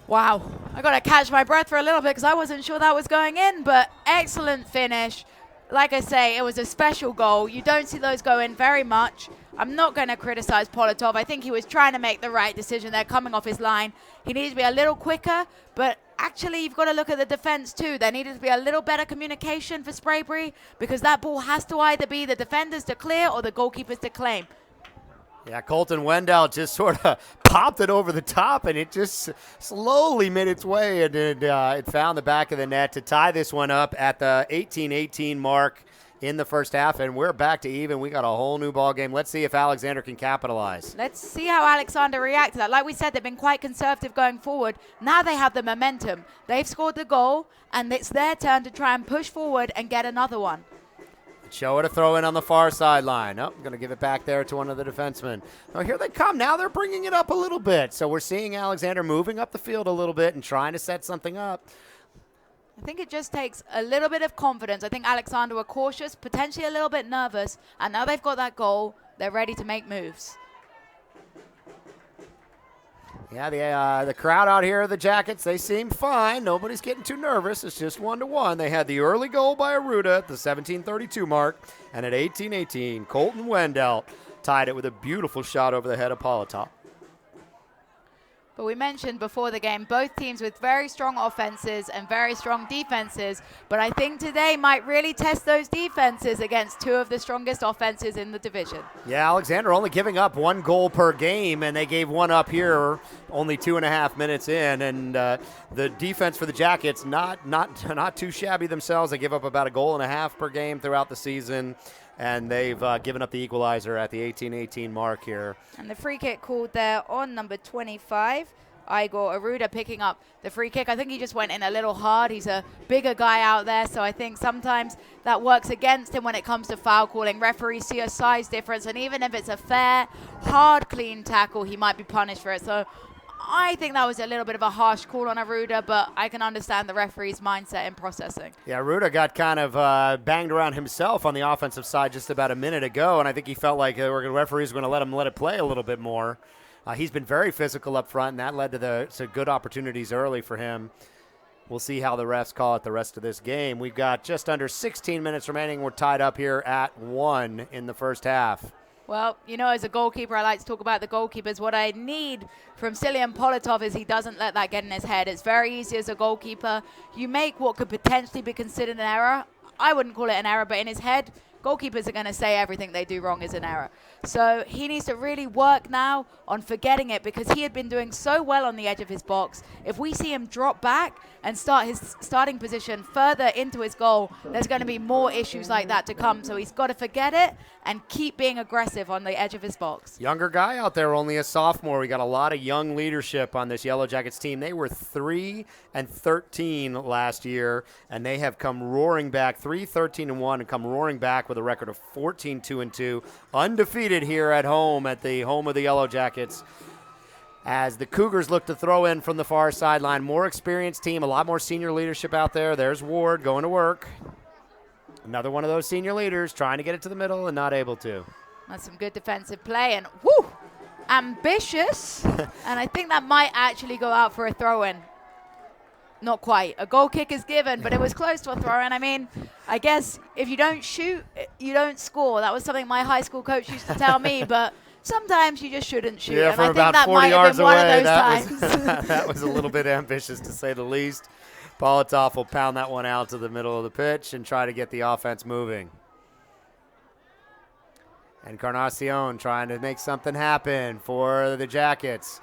Wow, I got to catch my breath for a little bit because I wasn't sure that was going in, but excellent finish. Like I say, it was a special goal. You don't see those go in very much. I'm not going to criticize Politov. I think he was trying to make the right decision there coming off his line. He needed to be a little quicker, but actually you've got to look at the defense too. There needed to be a little better communication for Sprayberry because that ball has to either be the defenders to clear or the goalkeepers to claim. Yeah, Colton Wendell just sort of popped it over the top, and it just slowly made its way, and it found the back of the net to tie this one up at the 18-18 mark in the first half, and we're back to even. We got a whole new ball game. Let's see if Alexander can capitalize. Let's see how Alexander reacts to that. Like we said, they've been quite conservative going forward. Now they have the momentum. They've scored the goal, and it's their turn to try and push forward and get another one. Show it a throw in on the far sideline. Oh, going to give it back there to one of the defensemen. Oh, here they come. Now they're bringing it up a little bit. So we're seeing Alexander moving up the field a little bit and trying to set something up. I think it just takes a little bit of confidence. I think Alexander were cautious, potentially a little bit nervous, and now they've got that goal. They're ready to make moves. Yeah, the crowd out here, the Jackets, they seem fine. Nobody's getting too nervous. It's just 1-1. They had the early goal by Aruda at the 17:32 mark, and at 18:18, Colton Wendell tied it with a beautiful shot over the head of Politov. But we mentioned before the game, both teams with very strong offenses and very strong defenses. But I think today might really test those defenses against two of the strongest offenses in the division. Yeah, Alexander only giving up 1 goal per game, and they gave one up here only 2.5 minutes in. And the defense for the Jackets, not too shabby themselves. They give up about 1.5 goals per game throughout the season. And they've given up the equalizer at the 18:18 mark here. And the free kick called there on number 25. Igor Aruda picking up the free kick. I think he just went in a little hard. He's a bigger guy out there, so I think sometimes that works against him when it comes to foul calling. Referees see a size difference, and even if it's a fair, hard, clean tackle, he might be punished for it. So I think that was a little bit of a harsh call on Aruda, but I can understand the referee's mindset in processing. Yeah, Aruda got kind of banged around himself on the offensive side just about a minute ago, and I think he felt like the referees were going to let it play a little bit more. He's been very physical up front, and that led to good opportunities early for him. We'll see how the refs call it the rest of this game. We've got just under 16 minutes remaining. We're tied up here at 1 in the first half. Well, you know, as a goalkeeper, I like to talk about the goalkeepers. What I need from Silian Politov is he doesn't let that get in his head. It's very easy as a goalkeeper. You make what could potentially be considered an error. I wouldn't call it an error, but in his head, goalkeepers are going to say everything they do wrong is an error. So he needs to really work now on forgetting it, because he had been doing so well on the edge of his box. If we see him drop back and start his starting position further into his goal, there's going to be more issues like that to come. So he's got to forget it and keep being aggressive on the edge of his box. Younger guy out there, only a sophomore. We got a lot of young leadership on this Yellow Jackets team. They were 3-13 last year, and they have come roaring back, 3-13-1, and come roaring back with a record of 14-2-2, undefeated here at home, at the home of the Yellow Jackets, as the Cougars look to throw in from the far sideline. More experienced team, a lot more senior leadership out there. There's Ward going to work. Another one of those senior leaders trying to get it to the middle and not able to. That's some good defensive play, and whoo, ambitious. And I think that might actually go out for a throw-in. Not quite. A goal kick is given, but it was close to a throw-in. I mean, I guess if you don't shoot, you don't score. That was something my high school coach used to tell me, but sometimes you just shouldn't shoot. Yeah, and from I think about that 40 might have yards been one away, of those times. that was a little bit ambitious, to say the least. Politov will pound that one out to the middle of the pitch and try to get the offense moving. Encarnacion trying to make something happen for the Jackets.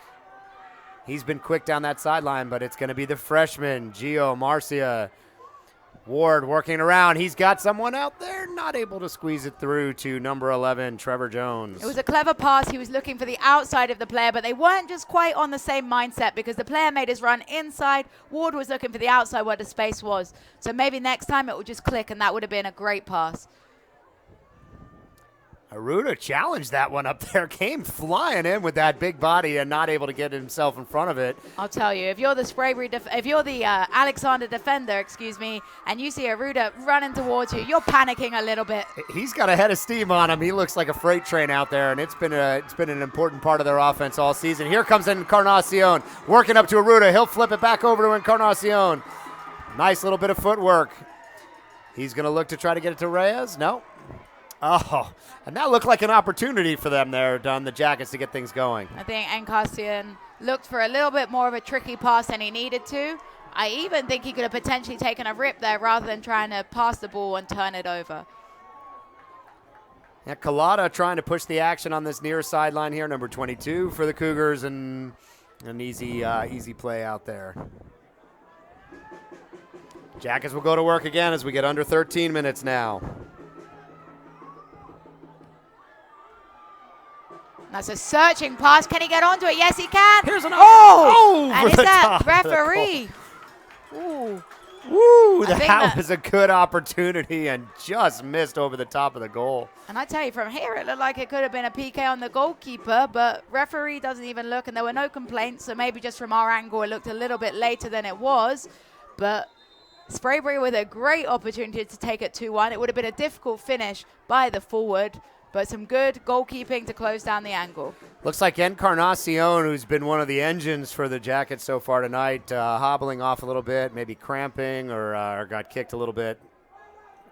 He's been quick down that sideline, but it's going to be the freshman, Gio Marcia. Ward working around. He's got someone out there, not able to squeeze it through to number 11, Trevor Jones. It was a clever pass. He was looking for the outside of the player, but they weren't just quite on the same mindset, because the player made his run inside. Ward was looking for the outside where the space was. So maybe next time it would just click, and that would have been a great pass. Aruda challenged that one up there, came flying in with that big body and not able to get himself in front of it. I'll tell you, if you're the Sprayberry, if you're the Alexander defender, and you see Aruda running towards you, you're panicking a little bit. He's got a head of steam on him. He looks like a freight train out there, and it's been an important part of their offense all season. Here comes Encarnacion, working up to Aruda. He'll flip it back over to Encarnacion. Nice little bit of footwork. He's going to look to try to get it to Reyes. No. Oh, and that looked like an opportunity for them there, on the Jackets, to get things going. I think Encarnacion looked for a little bit more of a tricky pass than he needed to. I even think he could have potentially taken a rip there rather than trying to pass the ball and turn it over. Yeah, Collada trying to push the action on this near sideline here, number 22 for the Cougars, and an easy play out there. Jackets will go to work again as we get under 13 minutes now. That's a searching pass. Can he get onto it? Yes, he can. Here's an and is that referee? Ooh. Woo, that was a good opportunity and just missed over the top of the goal. And I tell you, from here, it looked like it could have been a PK on the goalkeeper, but referee doesn't even look, and there were no complaints, so maybe just from our angle, it looked a little bit later than it was. But Sprayberry with a great opportunity to take it 2-1. It would have been a difficult finish by the forward, but some good goalkeeping to close down the angle. Looks like Encarnacion, who's been one of the engines for the Jackets so far tonight, hobbling off a little bit, maybe cramping or got kicked a little bit.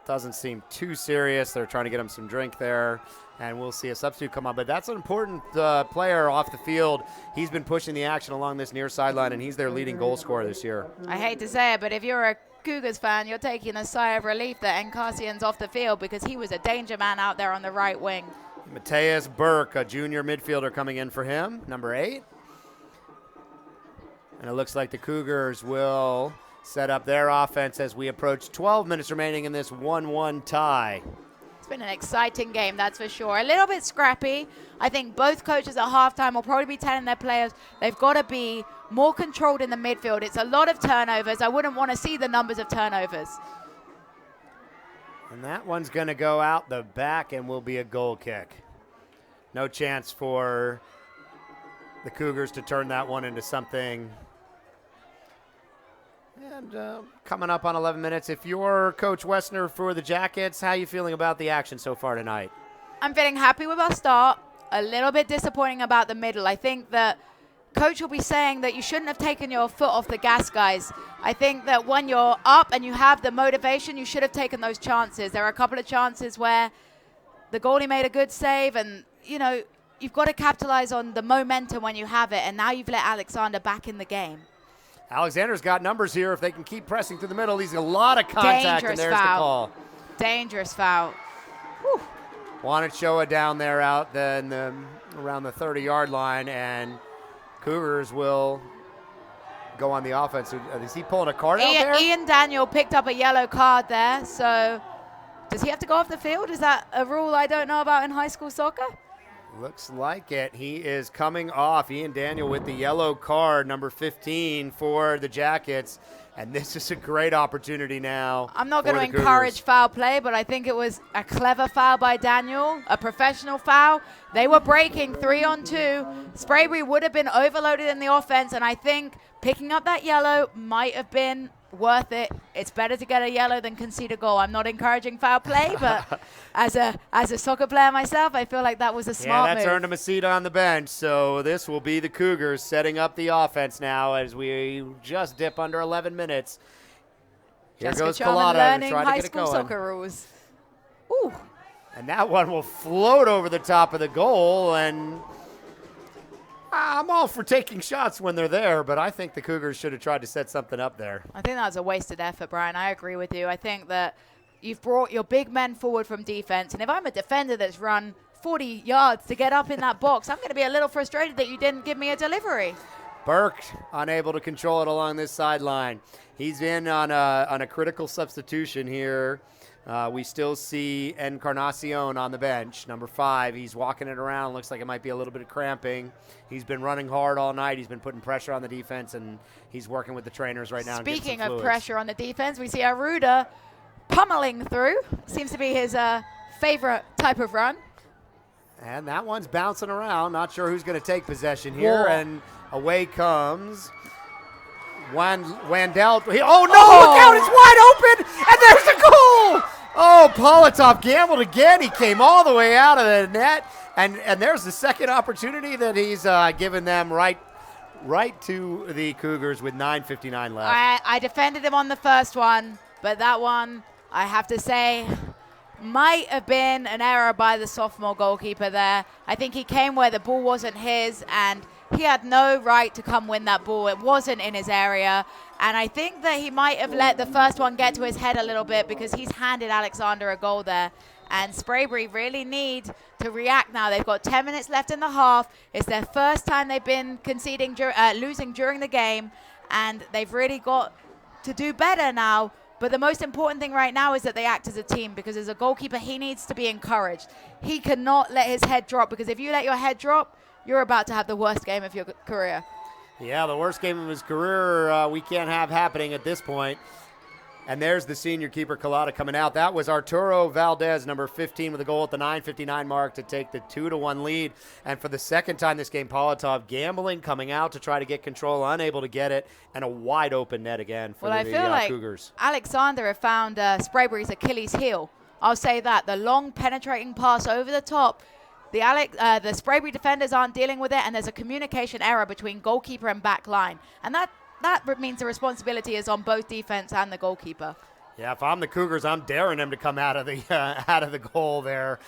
Doesn't seem too serious. They're trying to get him some drink there, and we'll see a substitute come on. But that's an important player off the field. He's been pushing the action along this near sideline, and he's their leading goal scorer this year. I hate to say it, but if you're a Cougars fan, you're taking a sigh of relief that Encarnacion's off the field because he was a danger man out there on the right wing. Mateus Burke, a junior midfielder, coming in for him, number 8. And it looks like the Cougars will set up their offense as we approach 12 minutes remaining in this 1-1 tie. It's been an exciting game, that's for sure. A little bit scrappy. I think both coaches at halftime will probably be telling their players they've got to be more controlled in the midfield. It's a lot of turnovers. I wouldn't want to see the numbers of turnovers. And that one's going to go out the back and will be a goal kick. No chance for the Cougars to turn that one into something. And coming up on 11 minutes, if you're Coach Wessner for the Jackets, how are you feeling about the action so far tonight? I'm feeling happy with our start. A little bit disappointing about the middle. I think that Coach will be saying that you shouldn't have taken your foot off the gas, guys. I think that when you're up and you have the motivation, you should have taken those chances. There are a couple of chances where the goalie made a good save, and, you know, you've got to capitalize on the momentum when you have it, and now you've let Alexander back in the game. Alexander's got numbers here. If they can keep pressing through the middle, he's a lot of contact, Dangerous and there's foul. the call. Dangerous foul. Whew. Wanted Shoa down there out then around the 30-yard line, and Cougars will go on the offense. Is he pulling a card out there? Ian Daniel picked up a yellow card there, so does he have to go off the field? Is that a rule I don't know about in high school soccer? Looks like it. He is coming off. Ian Daniel with the yellow card, number 15 for the Jackets. And this is a great opportunity now. I'm not for going to the encourage Cougars. foul play, but I think it was a clever foul by Daniel, a professional foul. They were breaking 3-on-2. Sprayberry would have been overloaded in the offense, and I think picking up that yellow might have been worth it. It's better to get a yellow than concede a goal. I'm not encouraging foul play, but as a soccer player myself, I feel like that was a smart Yeah, that's move. earned him a seat on the bench. So this will be the Cougars setting up the offense now as we just dip under 11 minutes. Here Jessica goes Charman Collada learning trying to high get it school going. soccer rules. Ooh. And that one will float over the top of the goal, and I'm all for taking shots when they're there, but I think the Cougars should have tried to set something up there. I think that was a wasted effort, Brian. I agree with you. I think that you've brought your big men forward from defense, and if I'm a defender that's run 40 yards to get up in that box, I'm going to be a little frustrated that you didn't give me a delivery. Burke unable to control it along this sideline. He's in on a critical substitution here. We still see Encarnacion on the bench, number 5. He's walking it around. Looks like it might be a little bit of cramping. He's been running hard all night. He's been putting pressure on the defense, and he's working with the trainers right now. Speaking of fluids. pressure on the defense, we see Aruda pummeling through. Seems to be his favorite type of run. And that one's bouncing around. Not sure who's going to take possession here. Whoa. And away comes Wandell. Oh, no, look out. It's wide open. And there's the goal. Oh, Politov gambled again. He came all the way out of the net. And there's the second opportunity that he's given them right to the Cougars with 9:59 left. I defended him on the first one, but that one, I have to say, might have been an error by the sophomore goalkeeper there. I think he came where the ball wasn't his, and he had no right to come win that ball. It wasn't in his area. And I think that he might have let the first one get to his head a little bit because he's handed Alexander a goal there. And Sprayberry really need to react now. They've got 10 minutes left in the half. It's their first time they've been losing during the game. And they've really got to do better now. But the most important thing right now is that they act as a team, because as a goalkeeper, he needs to be encouraged. He cannot let his head drop, because if you let your head drop, you're about to have the worst game of your career. Yeah, the worst game of his career we can't have happening at this point. And there's the senior keeper, Collada, coming out. That was Arturo Valdez, number 15, with a goal at the 9:59 mark to take the 2-1 lead. And for the second time this game, Politov gambling, coming out to try to get control, unable to get it, and a wide open net again for Well, I the feel like Cougars. Alexander have found Sprayberry's Achilles heel I'll say that. The long penetrating pass over the top. The Sprayberry defenders aren't dealing with it, and there's a communication error between goalkeeper and back line. And that means the responsibility is on both defense and the goalkeeper. Yeah, if I'm the Cougars, I'm daring him to come out of the goal there.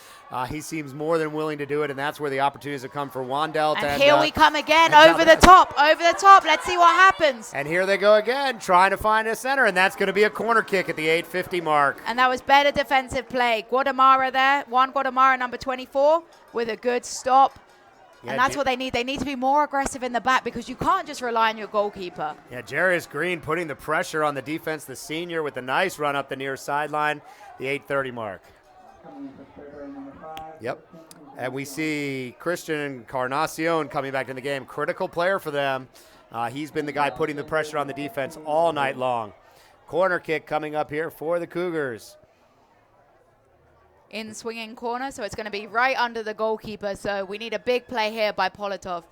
He seems more than willing to do it, and that's where the opportunities have come for Wandelt. And here we come again, over the top. Let's see what happens. And here they go again, trying to find a center, and that's going to be a corner kick at the 8:50 mark. And that was better defensive play. Guatemala there, Juan Guatemala, number 24, with a good stop. Yeah, and that's what they need. They need to be more aggressive in the back because you can't just rely on your goalkeeper. Yeah, Jarius Green putting the pressure on the defense, the senior, with a nice run up the near sideline, the 8:30 mark. Yep. And we see Christian Encarnacion coming back in the game. Critical player for them. He's been the guy putting the pressure on the defense all night long. Corner kick coming up here for the Cougars. In swinging corner, so it's going to be right under the goalkeeper. So we need a big play here by Politov.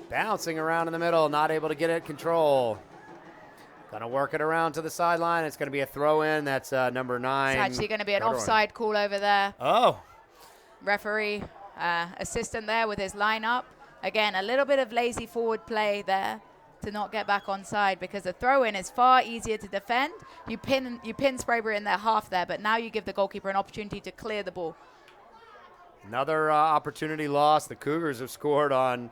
Bouncing around in the middle, not able to get it control. Gonna work it around to the sideline. It's gonna be a throw in. That's number 9. It's actually going to be an offside call over there. Oh. Referee, assistant there with his lineup. Again, a little bit of lazy forward play there to not get back on side, because the throw-in is far easier to defend. You pin Sprayberry in their half there, but now you give the goalkeeper an opportunity to clear the ball. Another opportunity lost. The Cougars have scored on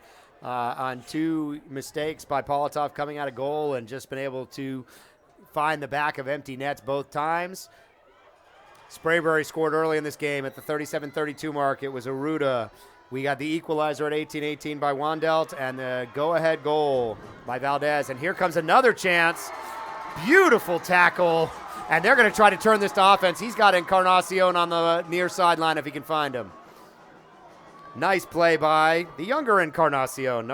2 mistakes by Politov coming out of goal and just been able to find the back of empty nets both times. Sprayberry scored early in this game at the 37-32 mark. It was Aruda. We got the equalizer at 18-18 by Wandelt and the go-ahead goal by Valdez. And here comes another chance. Beautiful tackle. And they're going to try to turn this to offense. He's got Encarnacion on the near sideline if he can find him. Nice play by the younger Encarnacion,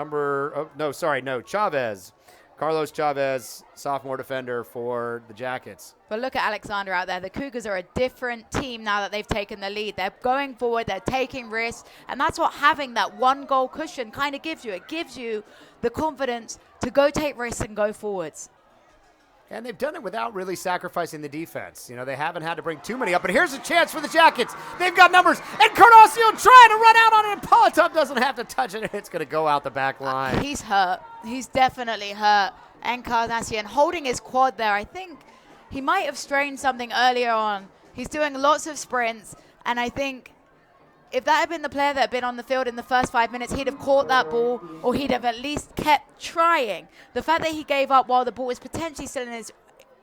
Chavez. Carlos Chavez, sophomore defender for the Jackets. But look at Alexander out there. The Cougars are a different team now that they've taken the lead. They're going forward, they're taking risks, and that's what having that 1-goal cushion kind of gives you. It gives you the confidence to go take risks and go forwards. And they've done it without really sacrificing the defense. You know, they haven't had to bring too many up. But here's a chance for the Jackets. They've got numbers. Encarnacion trying to run out on it, and Politov doesn't have to touch it. It's going to go out the back line. He's hurt. He's definitely hurt. Encarnacion holding his quad there. I think he might have strained something earlier on. He's doing lots of sprints, and I think if that had been the player that had been on the field in the first 5 minutes, he'd have caught that ball, or he'd have at least kept trying. The fact that he gave up while the ball was potentially still in his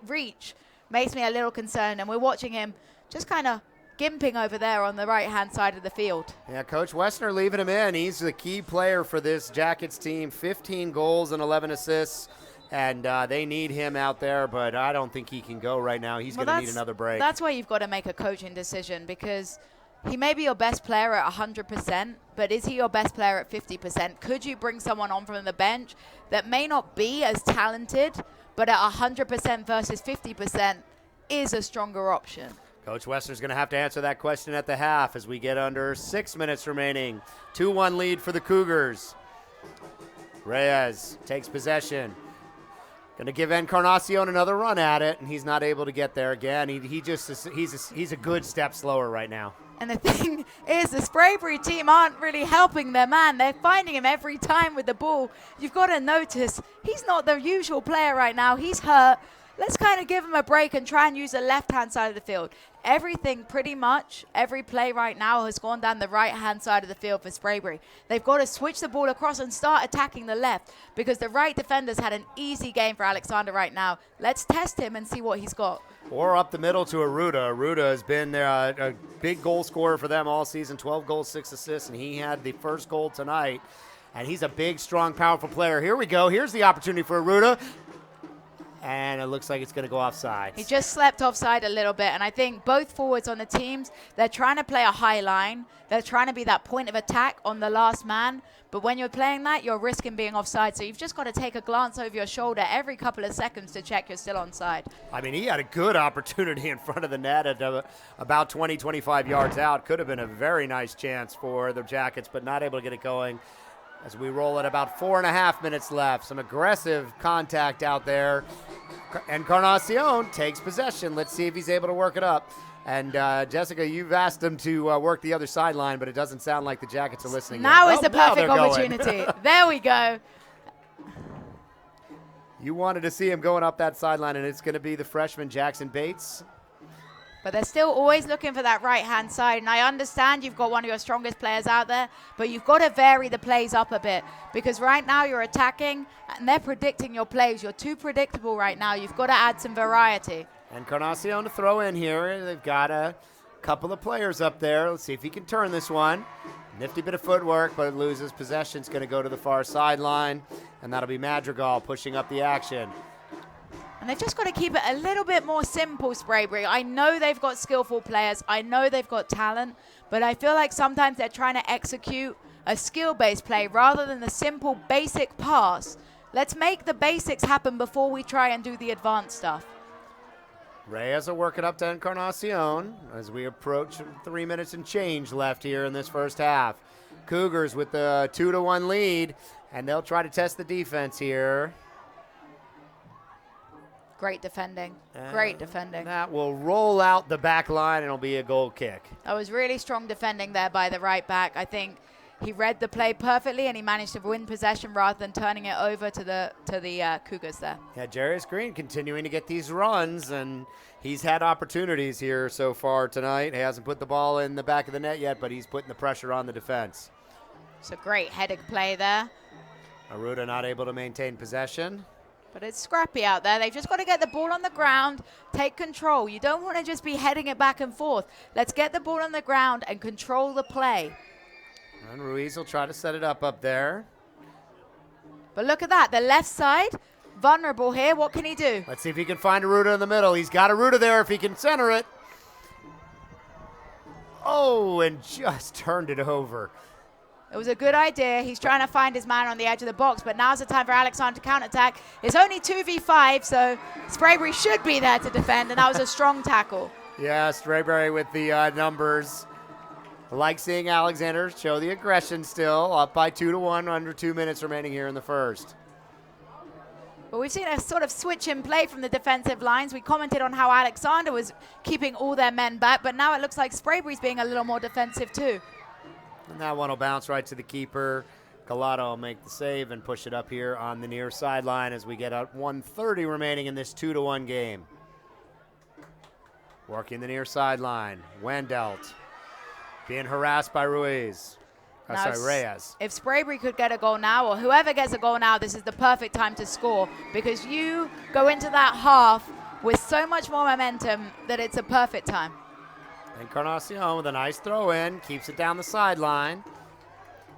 reach makes me a little concerned, and we're watching him just kind of gimping over there on the right-hand side of the field. Yeah, Coach Wessner leaving him in. He's the key player for this Jackets team. 15 goals and 11 assists, and they need him out there, but I don't think he can go right now. He's going to need another break. That's why you've got to make a coaching decision, because he may be your best player at 100%, but is he your best player at 50%? Could you bring someone on from the bench that may not be as talented, but at 100% versus 50% is a stronger option? Coach Wessner's going to have to answer that question at the half as we get under 6 minutes remaining. 2-1 lead for the Cougars. Reyes takes possession. Going to give Encarnacion another run at it, and he's not able to get there again. He's a good step slower right now. And the thing is, the Sprayberry team aren't really helping their man. They're finding him every time with the ball. You've got to notice he's not the usual player right now. He's hurt. Let's kind of give him a break and try and use the left-hand side of the field. Everything, pretty much, every play right now has gone down the right-hand side of the field for Sprayberry. They've got to switch the ball across and start attacking the left, because the right defenders had an easy game for Alexander right now. Let's test him and see what he's got. Or up the middle to Aruda. Aruda has been a big goal scorer for them all season, 12 goals, 6 assists, and he had the first goal tonight. And he's a big, strong, powerful player. Here we go. Here's the opportunity for Aruda. And it looks like it's going to go offside. He just slept offside a little bit, and I think both forwards on the teams, they're trying to play a high line. They're trying to be that point of attack on the last man, but when you're playing that, you're risking being offside, so you've just got to take a glance over your shoulder every couple of seconds to check you're still onside. I mean, he had a good opportunity in front of the net at about 20, 25 yards out. Could have been a very nice chance for the Jackets, but not able to get it going. As we roll at about 4.5 minutes left. Some aggressive contact out there. Encarnacion takes possession. Let's see if he's able to work it up. And Jessica, you've asked them to work the other sideline, but it doesn't sound like the Jackets are listening Now yet. is the Now perfect they're going. opportunity. There we go. You wanted to see him going up that sideline, and it's going to be the freshman Jackson Bates. But they're still always looking for that right-hand side. And I understand you've got one of your strongest players out there, but you've got to vary the plays up a bit. Because right now you're attacking, and they're predicting your plays. You're too predictable right now. You've got to add some variety. Encarnacion to throw in here. They've got a couple of players up there. Let's see if he can turn this one. Nifty bit of footwork, but it loses possession. It's going to go to the far sideline, and that'll be Madrigal pushing up the action. And they've just got to keep it a little bit more simple, Sprayberry. I know they've got skillful players. I know they've got talent. But I feel like sometimes they're trying to execute a skill-based play rather than the simple, basic pass. Let's make the basics happen before we try and do the advanced stuff. Reyes are working up to Encarnacion as we approach 3 minutes and change left here in this first half. Cougars with the 2-1 lead, and they'll try to test the defense here. Great defending. Great defending. That will roll out the back line, and it'll be a goal kick. That was really strong defending there by the right back. I think he read the play perfectly, and he managed to win possession rather than turning it over to the Cougars there. Yeah, Jarius Green continuing to get these runs, and he's had opportunities here so far tonight. He hasn't put the ball in the back of the net yet, but he's putting the pressure on the defense. It's a great headed play there. Aruda not able to maintain possession. But it's scrappy out there. They've just got to get the ball on the ground, take control. You don't want to just be heading it back and forth. Let's get the ball on the ground and control the play. And Ruiz will try to set it up there. But look at that. The left side, vulnerable here. What can he do? Let's see if he can find Aruda in the middle. He's got Aruda there if he can center it. Oh, and just turned it over. It was a good idea. He's trying to find his man on the edge of the box, but now's the time for Alexander to counterattack. It's only 2v5, so Sprayberry should be there to defend, and that was a strong tackle. Yeah, Sprayberry with the numbers. I like seeing Alexander show the aggression still, up by 2-1, under 2 minutes remaining here in the first. But we've seen a sort of switch in play from the defensive lines. We commented on how Alexander was keeping all their men back, but now it looks like Sprayberry's being a little more defensive too. And that one will bounce right to the keeper. Gallardo will make the save and push it up here on the near sideline as we get out 1:30 remaining in this 2-1 game. Working the near sideline. Wendelt being harassed by Ruiz. Reyes. If Sprayberry could get a goal now, or whoever gets a goal now, this is the perfect time to score because you go into that half with so much more momentum that it's a perfect time. Encarnacion with a nice throw in, keeps it down the sideline.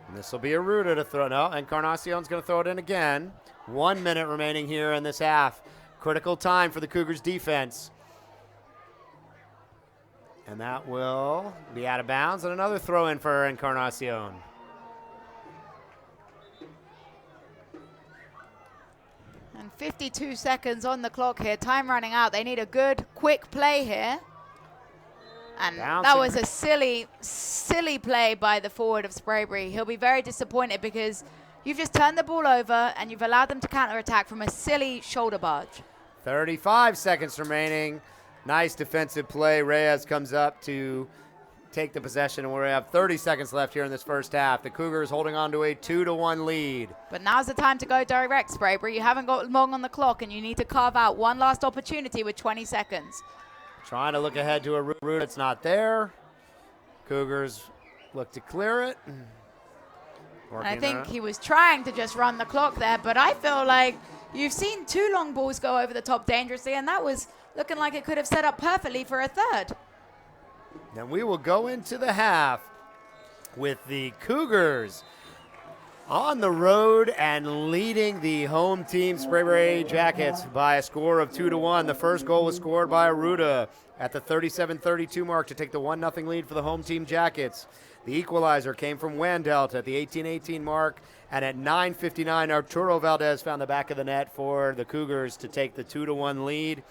And this will be Aruda to throw. No, Encarnacion's going to throw it in again. 1 minute remaining here in this half. Critical time for the Cougars defense. And that will be out of bounds, and another throw in for Encarnacion. And 52 seconds on the clock here. Time running out. They need a good, quick play here. And that was a silly, silly play by the forward of Sprayberry. He'll be very disappointed because you've just turned the ball over and you've allowed them to counterattack from a silly shoulder barge. 35 seconds remaining. Nice defensive play. Reyes comes up to take the possession, and we have 30 seconds left here in this first half. The Cougars holding on to a 2-1 lead. But now's the time to go direct, Sprayberry. You haven't got long on the clock, and you need to carve out one last opportunity with 20 seconds. Trying to look ahead to a route. It's not there. Cougars look to clear it. I think he was trying to just run the clock there, but I feel like you've seen two long balls go over the top dangerously, and that was looking like it could have set up perfectly for a third. Then we will go into the half with the Cougars on the road and leading the home team, Sprayberry Jackets, by a score of 2-1. The first goal was scored by Aruda at the 37-32 mark to take the 1-0 lead for the home team Jackets. The equalizer came from Wendelt at the 18-18 mark, and at 9:59, Arturo Valdez found the back of the net for the Cougars to take the 2-1 lead.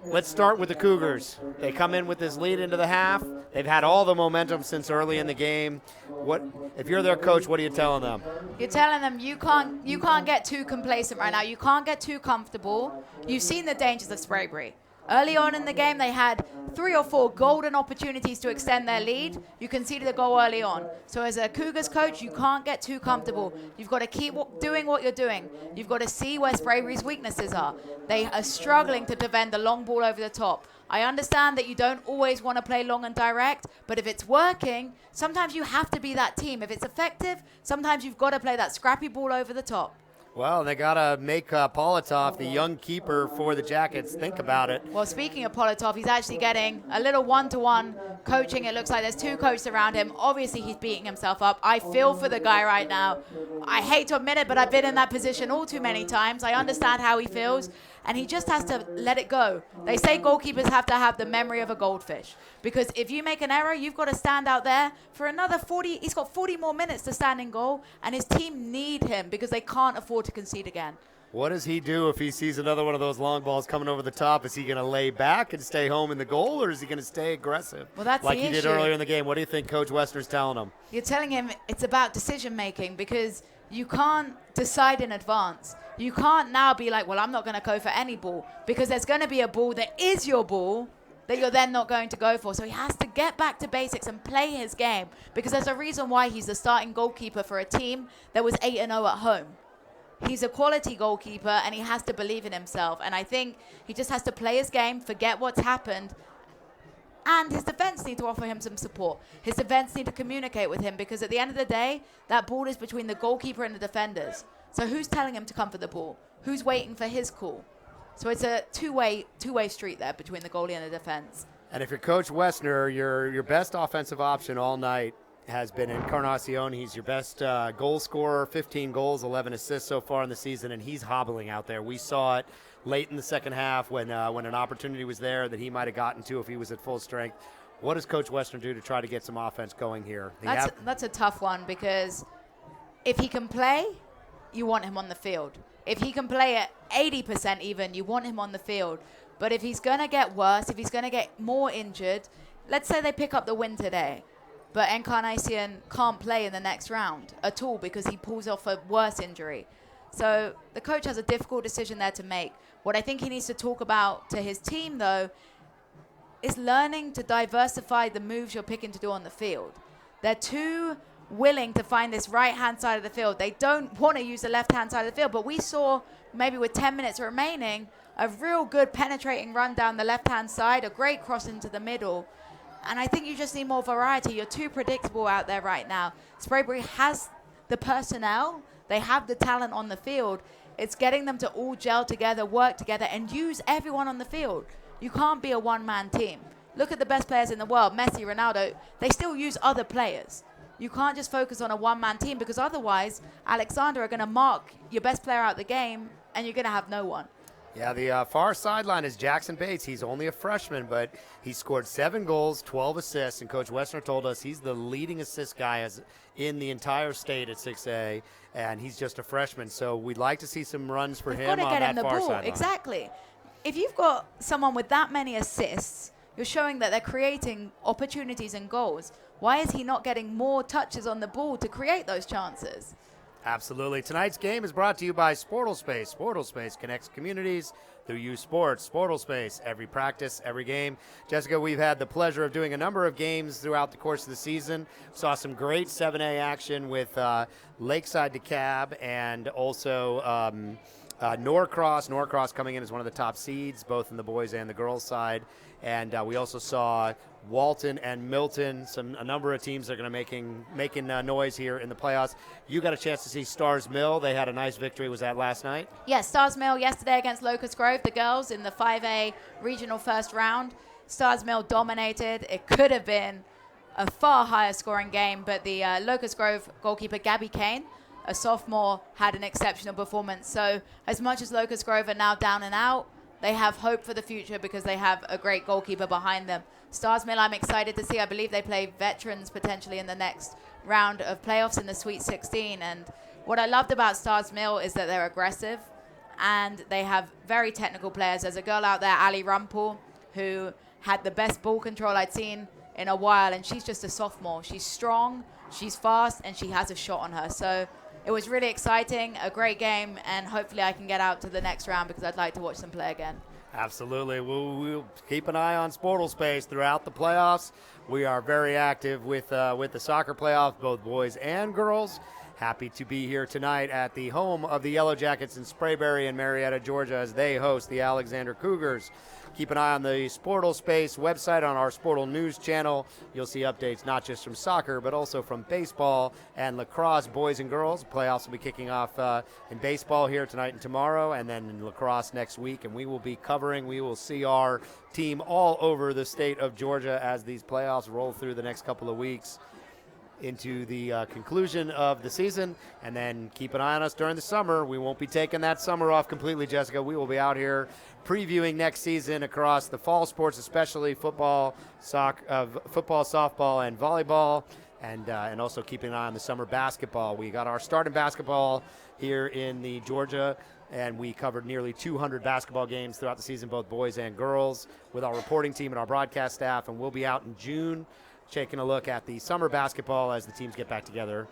Let's start with the Cougars. They come in with this lead into the half. They've had all the momentum since early in the game. What if you're their coach, what are you telling them? You're telling them you can't get too complacent right now. You can't get too comfortable. You've seen the dangers of Sprayberry. Early on in the game, they had 3 or 4 golden opportunities to extend their lead. You conceded a goal early on. So as a Cougars coach, you can't get too comfortable. You've got to keep doing what you're doing. You've got to see where Sprayberry's weaknesses are. They are struggling to defend the long ball over the top. I understand that you don't always want to play long and direct, but if it's working, sometimes you have to be that team. If it's effective, sometimes you've got to play that scrappy ball over the top. Well, they got to make Politov, the young keeper for the Jackets, think about it. Well, speaking of Politov, he's actually getting a little one-to-one coaching. It looks like there's 2 coaches around him. Obviously, he's beating himself up. I feel for the guy right now. I hate to admit it, but I've been in that position all too many times. I understand how he feels, and he just has to let it go. They say goalkeepers have to have the memory of a goldfish, because if you make an error, you've got to stand out there for another 40. He's got 40 more minutes to stand in goal, and his team need him because they can't afford to concede again. What does he do if he sees another one of those long balls coming over the top? Is he going to lay back and stay home in the goal, or is he going to stay aggressive? Well, that's like the he did issue. earlier in the game. What do you think Coach Westner's telling him? You're telling him it's about decision making, because you can't decide in advance. You can't now be like, well, I'm not going to go for any ball, because there's going to be a ball that is your ball that you're then not going to go for. So he has to get back to basics and play his game, because there's a reason why he's the starting goalkeeper for a team that was 8-0 at home. He's a quality goalkeeper, and he has to believe in himself. And I think he just has to play his game, forget what's happened, and his defense need to offer him some support. His defense need to communicate with him, because at the end of the day, that ball is between the goalkeeper and the defenders. So who's telling him to come for the ball? Who's waiting for his call? So it's a two-way street there between the goalie and the defense. And if you're Coach Westner, your best offensive option all night has been Encarnacion. He's your best goal scorer, 15 goals, 11 assists so far in the season, and he's hobbling out there. We saw it late in the second half when an opportunity was there that he might have gotten to if he was at full strength. What does Coach Westner do to try to get some offense going here? That's a tough one, because if he can play, you want him on the field. If he can play at 80% even, you want him on the field. But if he's going to get worse, if he's going to get more injured, let's say they pick up the win today, but Encarnacion can't play in the next round at all because he pulls off a worse injury. So the coach has a difficult decision there to make. What I think he needs to talk about to his team, though, is learning to diversify the moves you're picking to do on the field. They're too willing to find this right-hand side of the field. They don't want to use the left-hand side of the field, but we saw, maybe with 10 minutes remaining, a real good penetrating run down the left-hand side, a great cross into the middle. And I think you just need more variety. You're too predictable out there right now. Sprayberry has the personnel. They have the talent on the field. It's getting them to all gel together, work together, and use everyone on the field. You can't be a one-man team. Look at the best players in the world, Messi, Ronaldo. They still use other players. You can't just focus on a one-man team, because otherwise Alexander are going to mark your best player out the game, and you're going to have no one. Yeah, the far sideline is Jackson Bates. He's only a freshman, but he scored 7 goals, 12 assists, and Coach Westner told us he's the leading assist guy in the entire state at 6A, and he's just a freshman. So we'd like to see some runs for him on that far sideline. Exactly. If you've got someone with that many assists, you're showing that they're creating opportunities and goals. Why is he not getting more touches on the ball to create those chances? Absolutely. Tonight's game is brought to you by Sportlespace. Sportlespace connects communities through youth sports. Sportlespace, every practice, every game. Jessica, we've had the pleasure of doing a number of games throughout the course of the season. Saw some great 7A action with Lakeside DeKalb and also Norcross. Norcross coming in as one of the top seeds, both in the boys and the girls side. And we also saw Walton and Milton, a number of teams that are going to making noise here in the playoffs. You got a chance to see Stars Mill. They had a nice victory. Was that last night? Yes, Stars Mill yesterday against Locust Grove, the girls in the 5A regional first round. Stars Mill dominated. It could have been a far higher scoring game, but the Locust Grove goalkeeper Gabby Kane, a sophomore, had an exceptional performance. So as much as Locust Grove are now down and out, they have hope for the future because they have a great goalkeeper behind them. Stars Mill, I'm excited to see. I believe they play veterans potentially in the next round of playoffs in the Sweet 16. And what I loved about Stars Mill is that they're aggressive and they have very technical players. There's a girl out there, Ali Rumpel, who had the best ball control I'd seen in a while, and she's just a sophomore. She's strong, she's fast, and she has a shot on her. So it was really exciting, a great game, and hopefully I can get out to the next round because I'd like to watch them play again. Absolutely. We'll keep an eye on Sportal Space throughout the playoffs. We are very active with the soccer playoffs, both boys and girls. Happy to be here tonight at the home of the Yellow Jackets in Sprayberry and Marietta, Georgia, as they host the Alexander Cougars. Keep an eye on the Sportal Space website on our Sportal News channel. You'll see updates not just from soccer, but also from baseball and lacrosse, boys and girls. The playoffs will be kicking off in baseball here tonight and tomorrow, and then in lacrosse next week. And we will see our team all over the state of Georgia as these playoffs roll through the next couple of weeks into the conclusion of the season. And then keep an eye on us during the summer. We won't be taking that summer off completely, Jessica. We will be out here previewing next season across the fall sports, especially football, softball, and volleyball, and also keeping an eye on the summer basketball. We got our start in basketball here in the Georgia, and we covered nearly 200 basketball games throughout the season, both boys and girls, with our reporting team and our broadcast staff. And we'll be out in June taking a look at the summer basketball as the teams get back together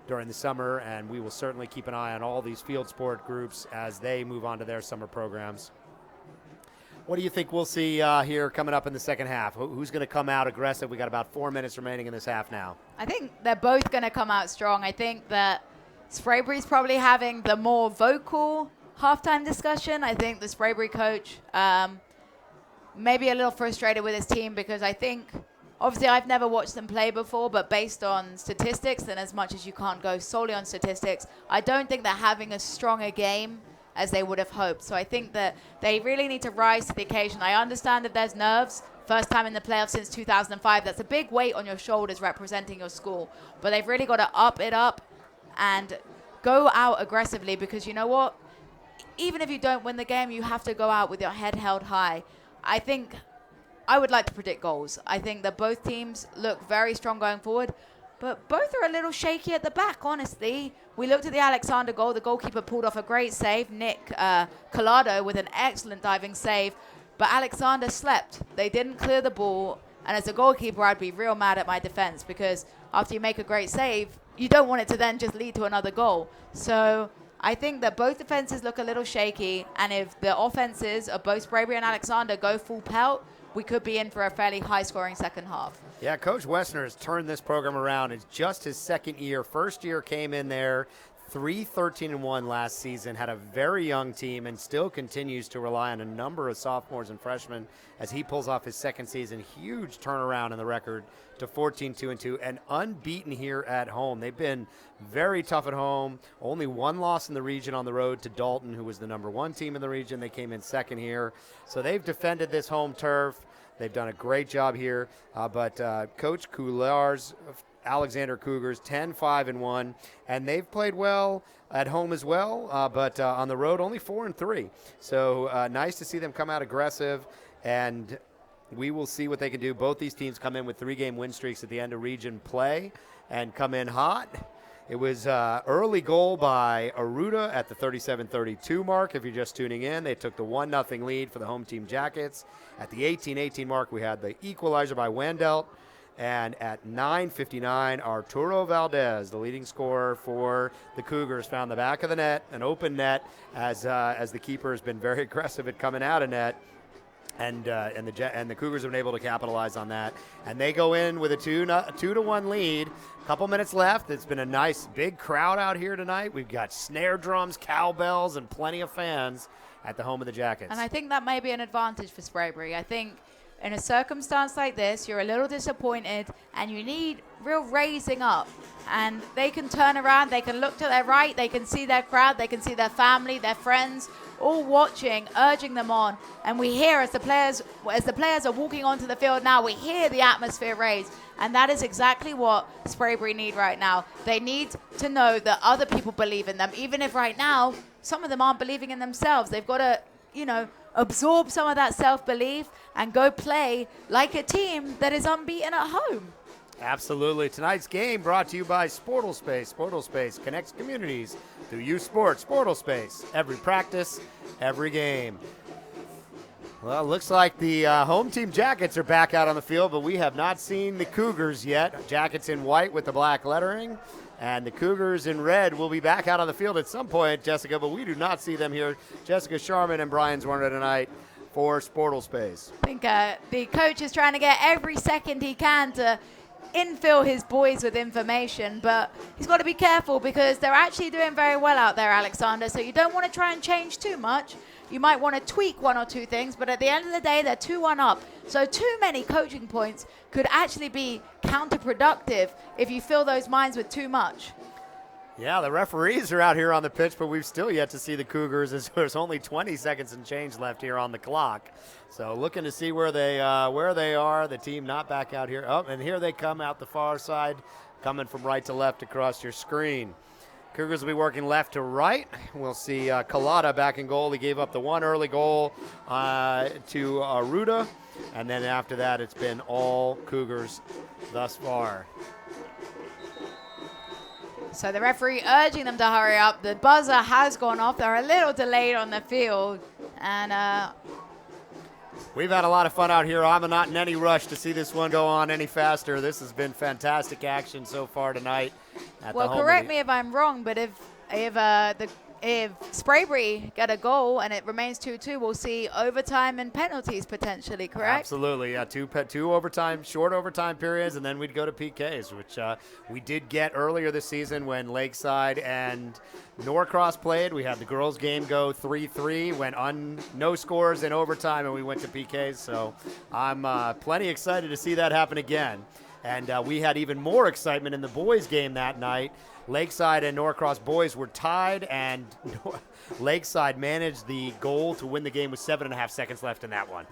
during the summer, and we will certainly keep an eye on all these field sport groups as they move on to their summer programs. What do you think we'll see here coming up in the second half? Who's going to come out aggressive? We got about 4 minutes remaining in this half now. I think they're both going to come out strong. I think that Sprayberry's probably having the more vocal halftime discussion. I think the Sprayberry coach may be a little frustrated with his team because I think, obviously, I've never watched them play before, but based on statistics, and as much as you can't go solely on statistics, I don't think they're having as strong a game as they would have hoped. So I think that they really need to rise to the occasion. I understand that there's nerves. First time in the playoffs since 2005. That's a big weight on your shoulders representing your school. But they've really got to up it up and go out aggressively because you know what? Even if you don't win the game, you have to go out with your head held high. I think I would like to predict goals. I think that both teams look very strong going forward, but both are a little shaky at the back, honestly. We looked at the Alexander goal. The goalkeeper pulled off a great save, Nick Collado, with an excellent diving save, but Alexander slept. They didn't clear the ball, and as a goalkeeper, I'd be real mad at my defense because after you make a great save, you don't want it to then just lead to another goal. So I think that both defenses look a little shaky, and if the offenses of both Sprayberry and Alexander go full pelt, we could be in for a fairly high-scoring second half. Yeah, Coach Wessner has turned this program around. It's just his second year. First year came in there 3-13-1 last season, had a very young team, and still continues to rely on a number of sophomores and freshmen as he pulls off his second season. Huge turnaround in the record to 14-2-2 and unbeaten here at home. They've been very tough at home. Only one loss in the region on the road to Dalton, who was the number one team in the region. They came in second here. So they've defended this home turf. They've done a great job here. But Coach Coular's Alexander Cougars 10-5-1, and they've played well at home as well, but on the road only 4-3. So nice to see them come out aggressive, and we will see what they can do. Both these teams come in with 3-game win streaks at the end of region play and come in hot. It was early goal by Aruda at the 37-32 mark. If you're just tuning in, they took the 1-0 lead for the home team Jackets. At the 18-18 mark, we had the equalizer by Wendelt. And at 9:59, Arturo Valdez, the leading scorer for the Cougars, found the back of the net, an open net, as the keeper has been very aggressive at coming out of net. And the Cougars have been able to capitalize on that. And they go in with a 2-1 lead. A couple minutes left. It's been a nice big crowd out here tonight. We've got snare drums, cowbells, and plenty of fans at the home of the Jackets. And I think that may be an advantage for Sprayberry. I think in a circumstance like this, you're a little disappointed and you need real raising up. And they can turn around, they can look to their right, they can see their crowd, they can see their family, their friends, all watching, urging them on. And we hear as the players are walking onto the field now, we hear the atmosphere raise. And that is exactly what Sprayberry need right now. They need to know that other people believe in them, even if right now some of them aren't believing in themselves. They've got to, absorb some of that self-belief and go play like a team that is unbeaten at home. Absolutely. Tonight's game brought to you by Sportal Space. Sportal Space connects communities through youth sports. Sportal Space, every practice, every game. Well, it looks like the home team Jackets are back out on the field, but we have not seen the Cougars yet. Jackets in white with the black lettering, and the Cougars in red will be back out on the field at some point, Jessica, but we do not see them here. Jessica Sharman and Brian Zwerner tonight for Sportle Space. I think the coach is trying to get every second he can to infill his boys with information, but he's got to be careful because they're actually doing very well out there, Alexander, so you don't want to try and change too much. You might want to tweak one or two things, but at the end of the day, they're 2-1 up. So too many coaching points could actually be counterproductive if you fill those minds with too much. Yeah, the referees are out here on the pitch, but we've still yet to see the Cougars as there's only 20 seconds and change left here on the clock. So looking to see where they are. The team not back out here. Oh, and here they come out the far side, coming from right to left across your screen. Cougars will be working left to right. We'll see Collada back in goal. He gave up the one early goal to Ruda, and then after that, it's been all Cougars thus far. So the referee urging them to hurry up. The buzzer has gone off. They're a little delayed on the field. And we've had a lot of fun out here. I'm not in any rush to see this one go on any faster. This has been fantastic action so far tonight. Well, correct me if I'm wrong, but if Sprayberry get a goal and it remains 2-2, we'll see overtime and penalties potentially, correct? Absolutely, yeah. Two short overtime periods, and then we'd go to PKs, which we did get earlier this season when Lakeside and Norcross played. We had the girls' game go 3-3, went no scores in overtime, and we went to PKs. So I'm plenty excited to see that happen again. And we had even more excitement in the boys' game that night. Lakeside and Norcross boys were tied, and Lakeside managed the goal to win the game with 7.5 seconds left in that one.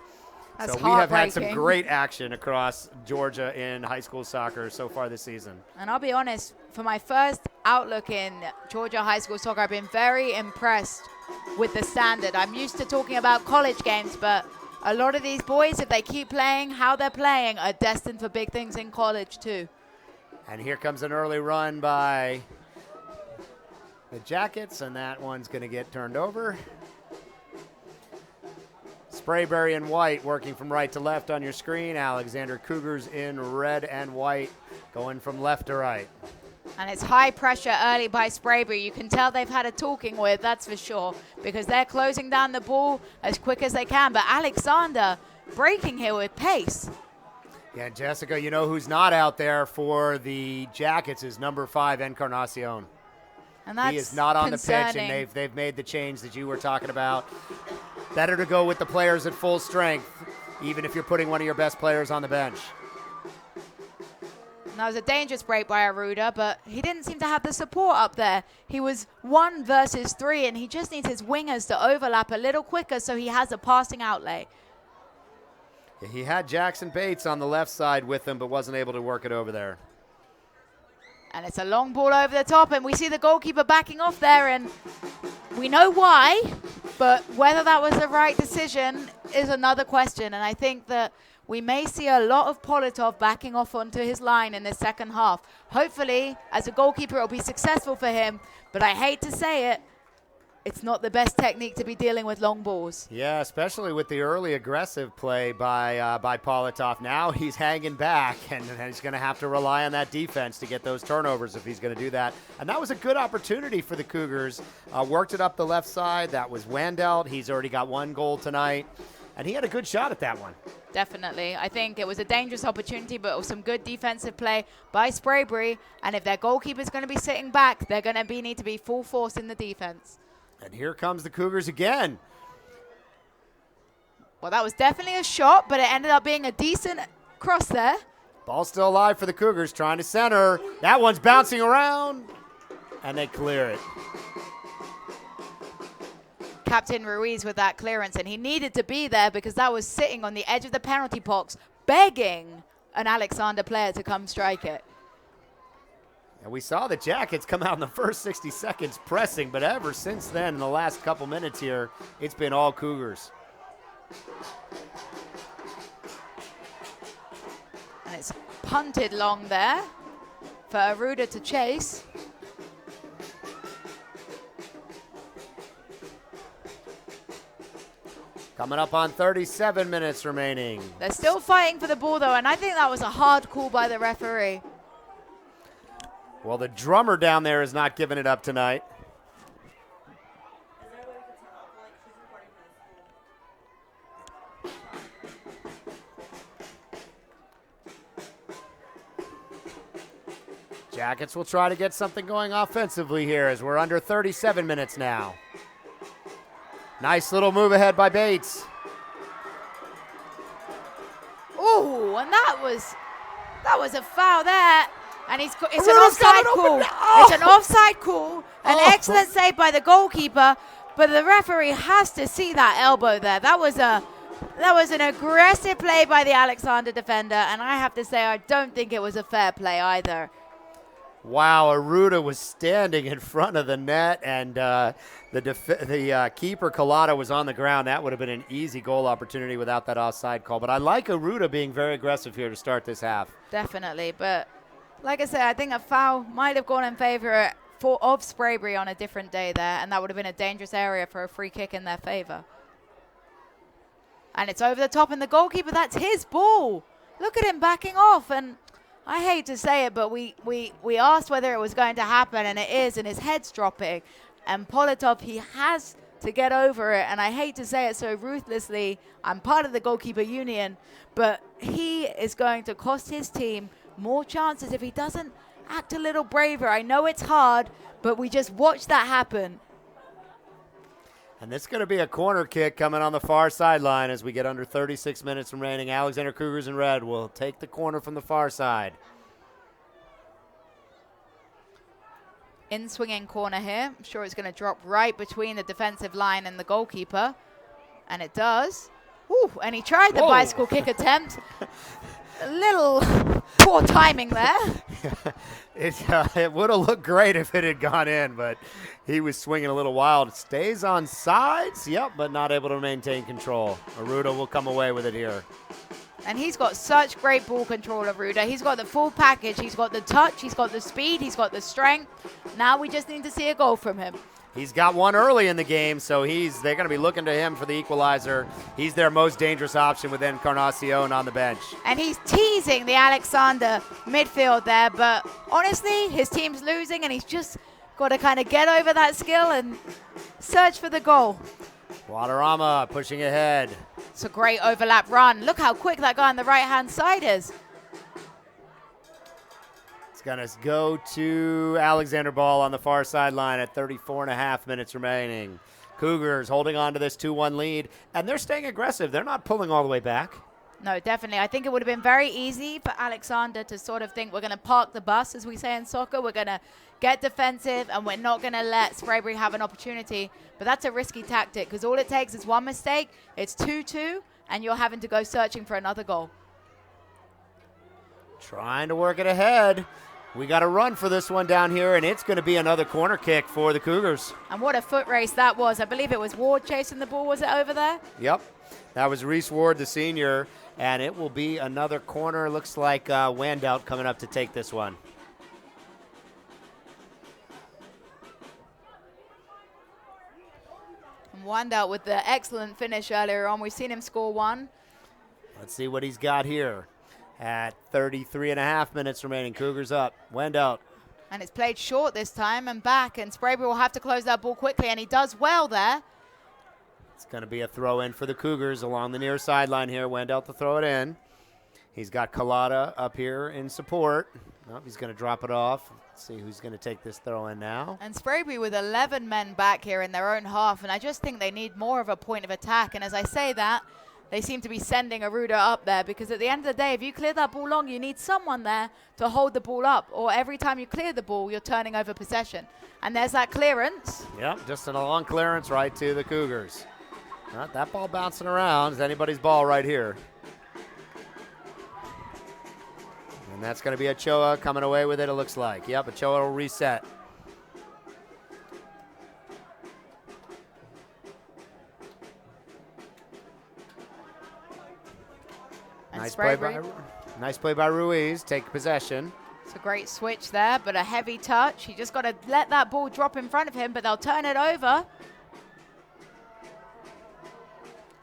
That's so we have had some heartbreaking. great action across Georgia in high school soccer so far this season. And I'll be honest, for my first outlook in Georgia high school soccer, I've been very impressed with the standard. I'm used to talking about college games, but a lot of these boys, if they keep playing how they're playing, are destined for big things in college too. And here comes an early run by the Jackets, and that one's going to get turned over. Sprayberry in white working from right to left on your screen. Alexander Cougars in red and white going from left to right. And it's high pressure early by Sprayberry. You can tell they've had a talking with, that's for sure, because they're closing down the ball as quick as they can. But Alexander breaking here with pace. Yeah, Jessica, you know who's not out there for the Jackets is number 5, Encarnacion. And that's he is not on concerning. the pitch, and they've made the change that you were talking about. Better to go with the players at full strength, even if you're putting one of your best players on the bench. And that was a dangerous break by Aruda, but he didn't seem to have the support up there. He was 1 versus 3, and he just needs his wingers to overlap a little quicker so he has a passing outlay. He had Jackson Bates on the left side with him, but wasn't able to work it over there. And it's a long ball over the top, and we see the goalkeeper backing off there, and we know why, but whether that was the right decision is another question. And I think that we may see a lot of Politov backing off onto his line in the second half. Hopefully, as a goalkeeper, it'll be successful for him, but I hate to say it, it's not the best technique to be dealing with long balls. Yeah, especially with the early aggressive play by Politov. Now he's hanging back, and he's going to have to rely on that defense to get those turnovers if he's going to do that. And that was a good opportunity for the Cougars. Worked it up the left side. That was Wandelt. He's already got 1 goal tonight, and he had a good shot at that one. Definitely. I think it was a dangerous opportunity, but it was some good defensive play by Sprayberry. And if their goalkeeper's going to be sitting back, they're going to need to be full force in the defense. And here comes the Cougars again. Well, that was definitely a shot, but it ended up being a decent cross there. Ball still alive for the Cougars, trying to center. That one's bouncing around, and they clear it. Captain Ruiz with that clearance, and he needed to be there because that was sitting on the edge of the penalty box, begging an Alexander player to come strike it. And we saw the Jackets come out in the first 60 seconds pressing, but ever since then, in the last couple minutes here, it's been all Cougars. And it's punted long there for Aruda to chase. Coming up on 37 minutes remaining. They're still fighting for the ball, though, and I think that was a hard call by the referee. Well, the drummer down there is not giving it up tonight. Jackets will try to get something going offensively here as we're under 37 minutes now. Nice little move ahead by Bates. Ooh, and that was a foul there. And it's an Ruda's got offside it open call. now. Oh. It's an offside call. An Oh. excellent save by the goalkeeper, but the referee has to see that elbow there. That was an aggressive play by the Alexander defender, and I have to say I don't think it was a fair play either. Wow, Aruda was standing in front of the net, and the keeper, Collada, was on the ground. That would have been an easy goal opportunity without that offside call. But I like Aruda being very aggressive here to start this half. Definitely, but like I said, I think a foul might have gone in favor of Sprayberry on a different day there, and that would have been a dangerous area for a free kick in their favor. And it's over the top, and the goalkeeper, that's his ball. Look at him backing off, and I hate to say it, but we asked whether it was going to happen, and it is, and his head's dropping. And Politov, he has to get over it, and I hate to say it so ruthlessly. I'm part of the goalkeeper union, but he is going to cost his team more chances if he doesn't act a little braver. I know it's hard, but we just watched that happen. And this is going to be a corner kick coming on the far sideline as we get under 36 minutes remaining. Alexander Cougars in red will take the corner from the far side. In swinging corner here. I'm sure it's going to drop right between the defensive line and the goalkeeper. And it does. Ooh, and he tried the bicycle kick attempt. A little poor timing there. It would have looked great if it had gone in, but he was swinging a little wild. It stays on sides, yep, but not able to maintain control. Aruda will come away with it here. And he's got such great ball control, Aruda. He's got the full package. He's got the touch. He's got the speed. He's got the strength. Now we just need to see a goal from him. He's got one early in the game, so they're going to be looking to him for the equalizer. He's their most dangerous option with Encarnacion on the bench. And he's teasing the Alexander midfield there, but honestly, his team's losing, and he's just got to kind of get over that skill and search for the goal. Guadarrama pushing ahead. It's a great overlap run. Look how quick that guy on the right-hand side is. It's going to go to Alexander Ball on the far sideline at 34.5 minutes remaining. Cougars holding on to this 2-1 lead, and they're staying aggressive. They're not pulling all the way back. No, definitely. I think it would have been very easy for Alexander to sort of think we're going to park the bus, as we say in soccer. We're going to get defensive, and we're not going to let Sprayberry have an opportunity. But that's a risky tactic because all it takes is one mistake. It's 2-2, and you're having to go searching for another goal. Trying to work it ahead. We got a run for this one down here, and it's going to be another corner kick for the Cougars. And what a foot race that was. I believe it was Ward chasing the ball. Was it over there? Yep. That was Reese Ward, the senior, and it will be another corner. Looks like Wandout coming up to take this one. And Wandout with the excellent finish earlier on. We've seen him score one. Let's see what he's got here. At 33.5 minutes remaining, Cougars up. Wandout. And it's played short this time and back, and Sprayberry will have to close that ball quickly, and he does well there. It's going to be a throw in for the Cougars along the near sideline here. Wandout to throw it in. He's got Collada up here in support. Nope, he's going to drop it off. Let's see who's going to take this throw in now. And Sprayberry with 11 men back here in their own half, and I just think they need more of a point of attack. And as I say that, they seem to be sending Aruda up there because at the end of the day, if you clear that ball long, you need someone there to hold the ball up. Or every time you clear the ball, you're turning over possession. And there's that clearance. Yep, just a long clearance right to the Cougars. Not that ball bouncing around. It's anybody's ball right here. And that's going to be Ochoa coming away with it, it looks like. Yep, Ochoa will reset. Nice play by Ruiz. Take possession. It's a great switch there, but a heavy touch. He just got to let that ball drop in front of him, but they'll turn it over.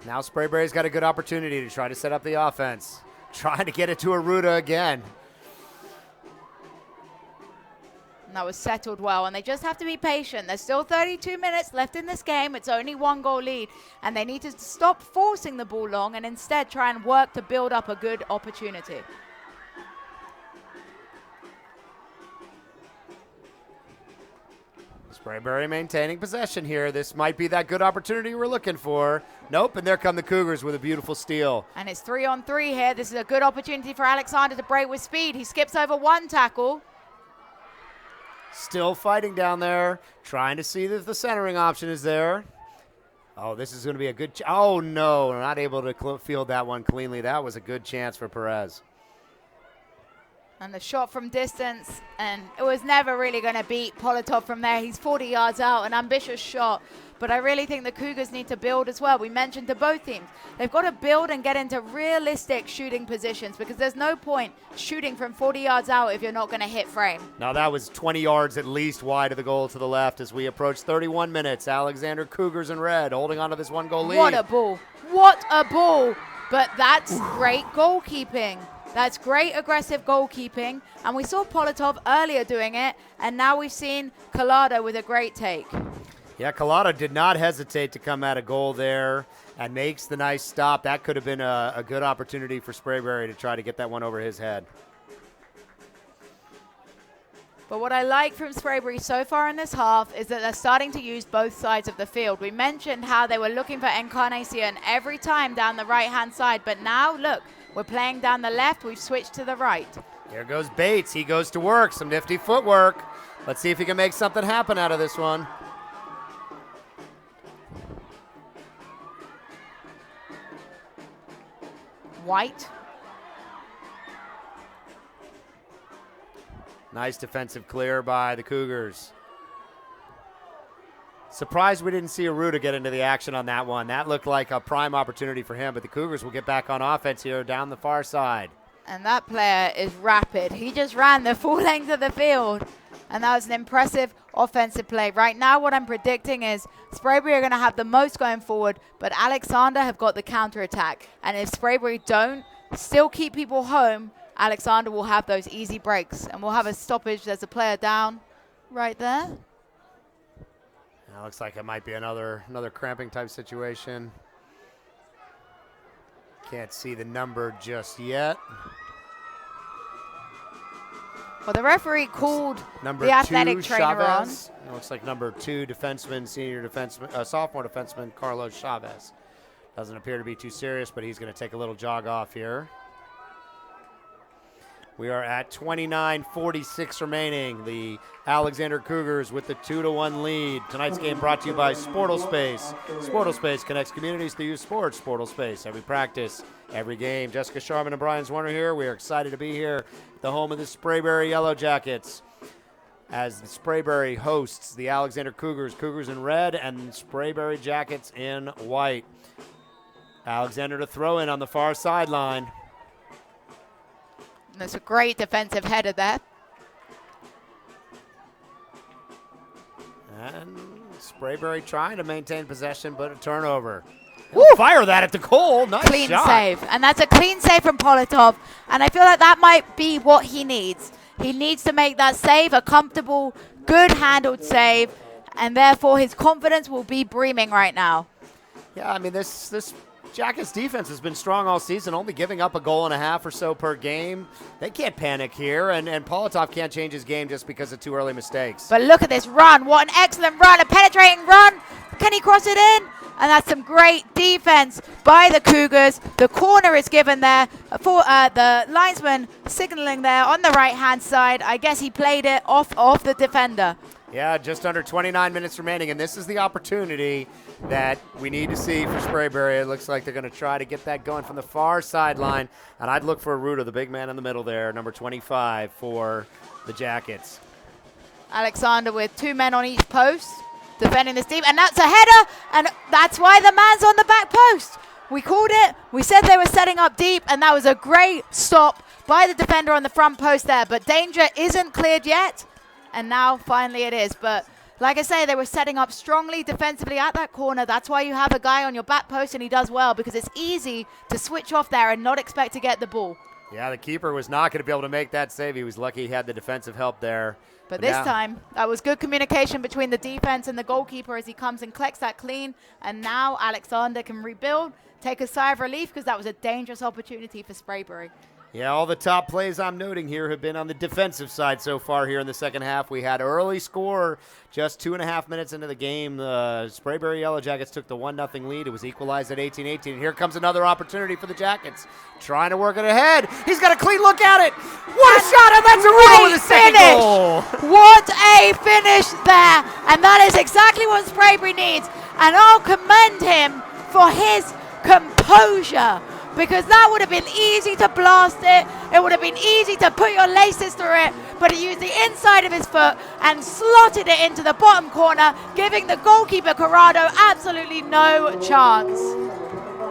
Now Sprayberry's got a good opportunity to try to set up the offense. Trying to get it to Aruda again. And that was settled well, and they just have to be patient. There's still 32 minutes left in this game. It's only 1-goal lead, and they need to stop forcing the ball long and instead try and work to build up a good opportunity. Sprayberry maintaining possession here. This might be that good opportunity we're looking for. Nope, and there come the Cougars with a beautiful steal. And it's 3-on-3 here. This is a good opportunity for Alexander to break with speed. He skips over one tackle. Still fighting down there, trying to see if the centering option is there. Oh, this is going to be a good oh, no, not able to field that one cleanly. That was a good chance for Perez. And the shot from distance, and it was never really going to beat Politov from there. He's 40 yards out, an ambitious shot. But I really think the Cougars need to build as well. We mentioned to both teams, they've got to build and get into realistic shooting positions because there's no point shooting from 40 yards out if you're not going to hit frame. Now that was 20 yards at least wide of the goal to the left as we approach 31 minutes. Alexander Cougars in red holding on to this 1-goal lead. What a ball. What a ball. But that's great goalkeeping. That's great aggressive goalkeeping. And we saw Politov earlier doing it, and now we've seen Collado with a great take. Yeah, Collado did not hesitate to come at a goal there and makes the nice stop. That could have been a good opportunity for Sprayberry to try to get that one over his head. But what I like from Sprayberry so far in this half is that they're starting to use both sides of the field. We mentioned how they were looking for Encarnacion every time down the right-hand side, but now, look, we're playing down the left. We've switched to the right. Here goes Bates. He goes to work. Some nifty footwork. Let's see if he can make something happen out of this one. White. Nice defensive clear by the Cougars. Surprised we didn't see Aruda get into the action on that one. That looked like a prime opportunity for him, but the Cougars will get back on offense here down the far side. And that player is rapid. He just ran the full length of the field. And that was an impressive offensive play. Right now, what I'm predicting is Sprayberry are going to have the most going forward, but Alexander have got the counterattack. And if Sprayberry don't still keep people home, Alexander will have those easy breaks. And we'll have a stoppage. There's a player down right there. That looks like it might be another cramping type situation. Can't see the number just yet. Well, the referee called number the athletic 2, trainer Chavez. on. It looks like number 2 defenseman, sophomore defenseman, Carlos Chavez. Doesn't appear to be too serious, but he's going to take a little jog off here. We are at 29:46 remaining. The Alexander Cougars with the 2-1 lead. Tonight's game brought to you by Sportal Space. Sportal Space connects communities through youth sports. Sportal Space, every practice, every game. Jessica Sharman and Brian Zwerner here. We are excited to be here at the home of the Sprayberry Yellow Jackets as the Sprayberry hosts the Alexander Cougars. Cougars in red and Sprayberry Jackets in white. Alexander to throw in on the far sideline. There's a great defensive header there. And Sprayberry trying to maintain possession, but a turnover. Woo! Fire that at the goal. Nice Clean shot. save. And that's a clean save from Politov. And I feel like that might be what he needs. He needs to make that save a comfortable, good handled save. And therefore his confidence will be breaming right now. Yeah, I mean, this Jackets defense has been strong all season, only giving up a goal and a half or so per game. They can't panic here, and Politov can't change his game just because of 2 early mistakes. But look at this run. What an excellent run. A penetrating run. Can he cross it in? And that's some great defense by the Cougars. The corner is given there for the linesman signaling there on the right-hand side. I guess he played it off the defender. Yeah, just under 29 minutes remaining, and this is the opportunity that we need to see for Sprayberry. It looks like they're going to try to get that going from the far sideline, and I'd look for Aruda, the big man in the middle there, number 25 for the Jackets. Alexander with 2 men on each post, defending this deep, and that's a header, and that's why the man's on the back post. We called it. We said they were setting up deep, and that was a great stop by the defender on the front post there, but danger isn't cleared yet. And now finally it is. But like I say, they were setting up strongly defensively at that corner. That's why you have a guy on your back post, and he does well because it's easy to switch off there and not expect to get the ball. Yeah, the keeper was not going to be able to make that save. He was lucky he had the defensive help there. But this time, that was good communication between the defense and the goalkeeper as he comes and collects that clean. And now Alexander can rebuild, take a sigh of relief because that was a dangerous opportunity for Sprayberry. Yeah, all the top plays I'm noting here have been on the defensive side so far here in the second half. We had early score just 2.5 minutes into the game. The Sprayberry Yellow Jackets took the 1-0 lead. It was equalized at 18-18. And here comes another opportunity for the Jackets. Trying to work it ahead. He's got a clean look at it. What a shot, and that's a Aruda with a second goal. What a finish there. And that is exactly what Sprayberry needs. And I'll commend him for his composure, because that would have been easy to blast it. It would have been easy to put your laces through it, but he used the inside of his foot and slotted it into the bottom corner, giving the goalkeeper Corrado absolutely no chance.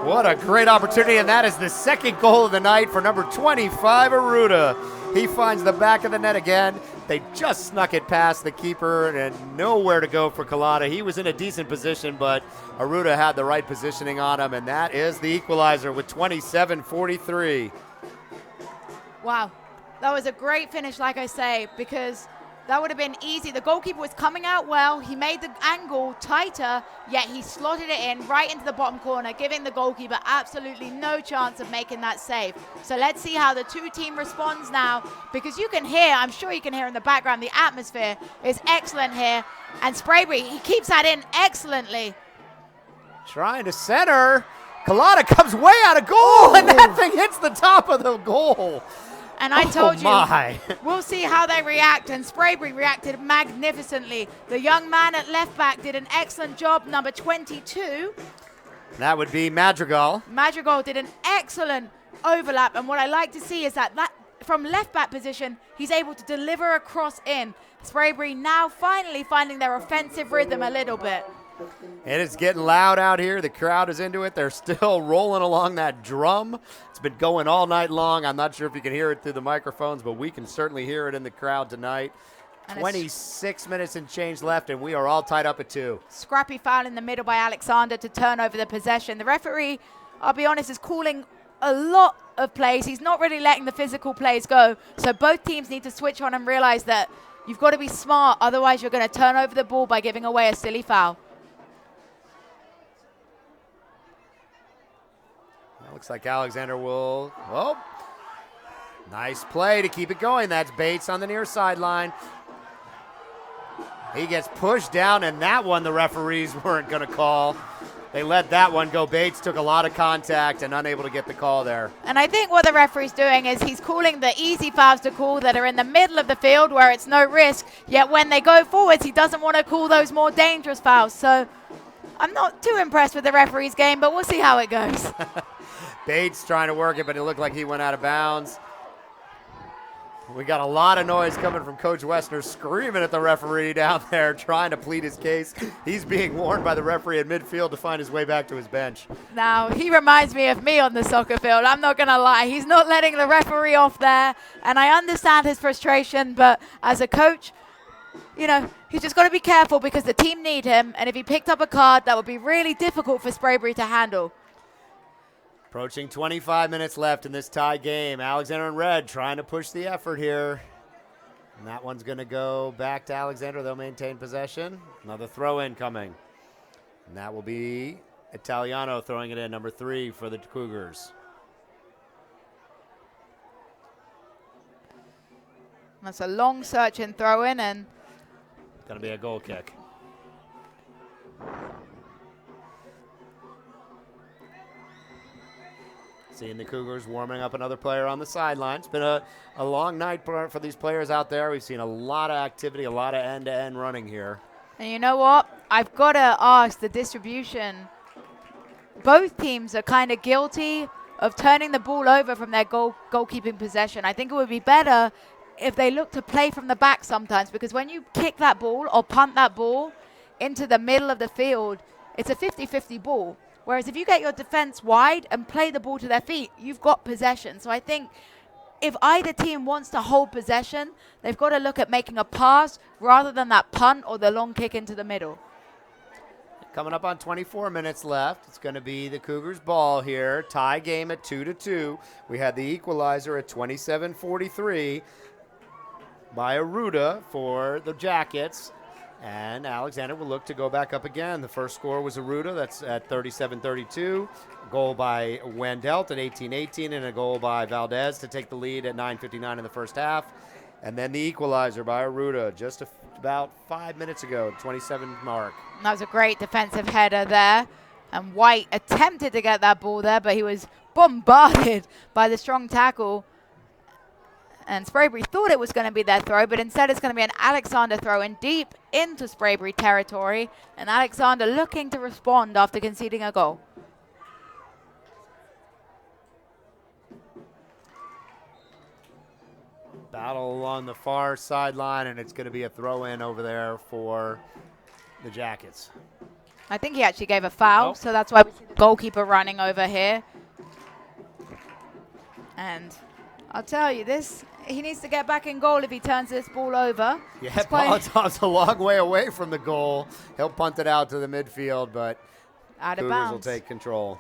What a great opportunity, and that is the second goal of the night for number 25, Aruda. He finds the back of the net again. They just snuck it past the keeper and nowhere to go for Collada. He was in a decent position, but Aruda had the right positioning on him, and that is the equalizer with 27-43. Wow, that was a great finish, like I say, because that would have been easy. The goalkeeper was coming out well. He made the angle tighter, yet he slotted it in right into the bottom corner, giving the goalkeeper absolutely no chance of making that save. So let's see how the two-team responds now, because you can hear, I'm sure you can hear in the background, the atmosphere is excellent here. And Sprayberry, he keeps that in excellently. Trying to center. Collada comes way out of goal, and that thing hits the top of the goal. And I told you, we'll see how they react, and Sprayberry reacted magnificently. The young man at left back did an excellent job, number 22. That would be Madrigal. Madrigal did an excellent overlap, and what I like to see is that from left back position, he's able to deliver a cross in. Sprayberry now finally finding their offensive rhythm a little bit. And it's getting loud out here. The crowd is into it. They're still rolling along that drum. It's been going all night long. I'm not sure if you can hear it through the microphones, but we can certainly hear it in the crowd tonight. And 26 minutes and change left, and we are all tied up at 2. Scrappy foul in the middle by Alexander to turn over the possession. The referee, I'll be honest, is calling a lot of plays. He's not really letting the physical plays go. So both teams need to switch on and realize that you've got to be smart. Otherwise, you're going to turn over the ball by giving away a silly foul. Looks like Alexander will, nice play to keep it going. That's Bates on the near sideline. He gets pushed down, and that one the referees weren't going to call. They let that one go. Bates took a lot of contact and unable to get the call there. And I think what the referee's doing is he's calling the easy fouls to call that are in the middle of the field where it's no risk, yet when they go forwards, he doesn't want to call those more dangerous fouls. So I'm not too impressed with the referee's game, but we'll see how it goes. Bates trying to work it, but it looked like he went out of bounds. We got a lot of noise coming from Coach Wessner screaming at the referee down there, trying to plead his case. He's being warned by the referee at midfield to find his way back to his bench. Now, he reminds me of me on the soccer field. I'm not going to lie. He's not letting the referee off there, and I understand his frustration, but as a coach, you know, he's just got to be careful because the team need him, and if he picked up a card, that would be really difficult for Sprayberry to handle. Approaching 25 minutes left in this tie game. Alexander in red trying to push the effort here. And that one's going to go back to Alexander. They'll maintain possession. Another throw in coming. And that will be Italiano throwing it in, number 3 for the Cougars. That's a long search and throw in, and Going to be a goal kick. Seeing the Cougars warming up another player on the sideline. It's been a long night for these players out there. We've seen a lot of activity, a lot of end-to-end running here. And you know what? I've got to ask the distribution. Both teams are kind of guilty of turning the ball over from their goalkeeping possession. I think it would be better if they look to play from the back sometimes, because when you kick that ball or punt that ball into the middle of the field, it's a 50-50 ball. Whereas if you get your defense wide and play the ball to their feet, you've got possession. So I think if either team wants to hold possession, they've got to look at making a pass rather than that punt or the long kick into the middle. Coming up on 24 minutes left, it's going to be the Cougars' ball here. Tie game at 2-2. We had the equalizer at 27-43 by Aruda for the Jackets. And Alexander will look to go back up again. The first score was Aruda. That's at 37-32. A goal by Wendelt at 18-18, and a goal by Valdez to take the lead at 9:59 in the first half. And then the equalizer by Aruda just about 5 minutes ago, 27 mark. That was a great defensive header there. And White attempted to get that ball there, but he was bombarded by the strong tackle. And Sprayberry thought it was going to be their throw, but instead it's going to be an Alexander throw in deep into Sprayberry territory. And Alexander looking to respond after conceding a goal. Battle along the far sideline, and it's going to be a throw-in over there for the Jackets. I think he actually gave a foul, so that's why we see the goalkeeper running over here. And I'll tell you this, he needs to get back in goal if he turns this ball over. Yeah, Polotov's a long way away from the goal. He'll punt it out to the midfield, but out of Cougars bounds. will take control.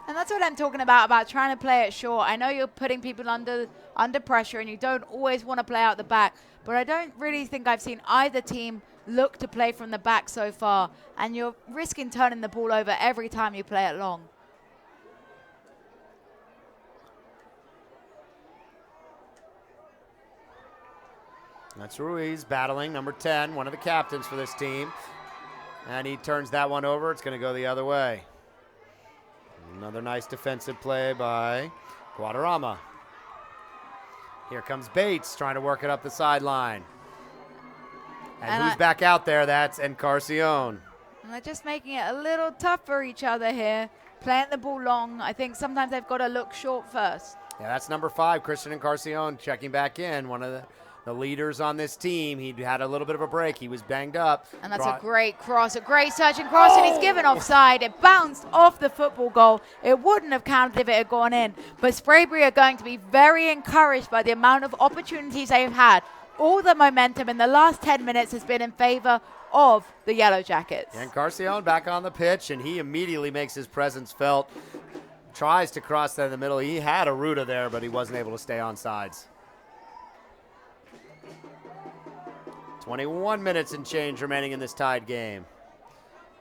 And that's what I'm talking about trying to play it short. I know you're putting people under pressure and you don't always want to play out the back, but I don't really think I've seen either team look to play from the back so far, and you're risking turning the ball over every time you play it long. That's Ruiz battling, number 10, one of the captains for this team. And he turns that one over. It's going to go the other way. Another nice defensive play by Guadarrama. Here comes Bates trying to work it up the sideline. And who's back out there? That's Encarnacion. And they're just making it a little tough for each other here, playing the ball long. I think sometimes they've got to look short first. Yeah, that's number 5, Christian Encarnacion, checking back in. One of the leaders on this team. He had a little bit of a break. He was banged up. And that's a great cross, a great searching cross, and he's given offside. It bounced off the football goal. It wouldn't have counted if it had gone in. But Sprayberry are going to be very encouraged by the amount of opportunities they've had. All the momentum in the last 10 minutes has been in favor of the Yellow Jackets. And Encarnacion back on the pitch, and he immediately makes his presence felt. Tries to cross that in the middle. He had Aruda there, but he wasn't able to stay on sides. 21 minutes and change remaining in this tied game.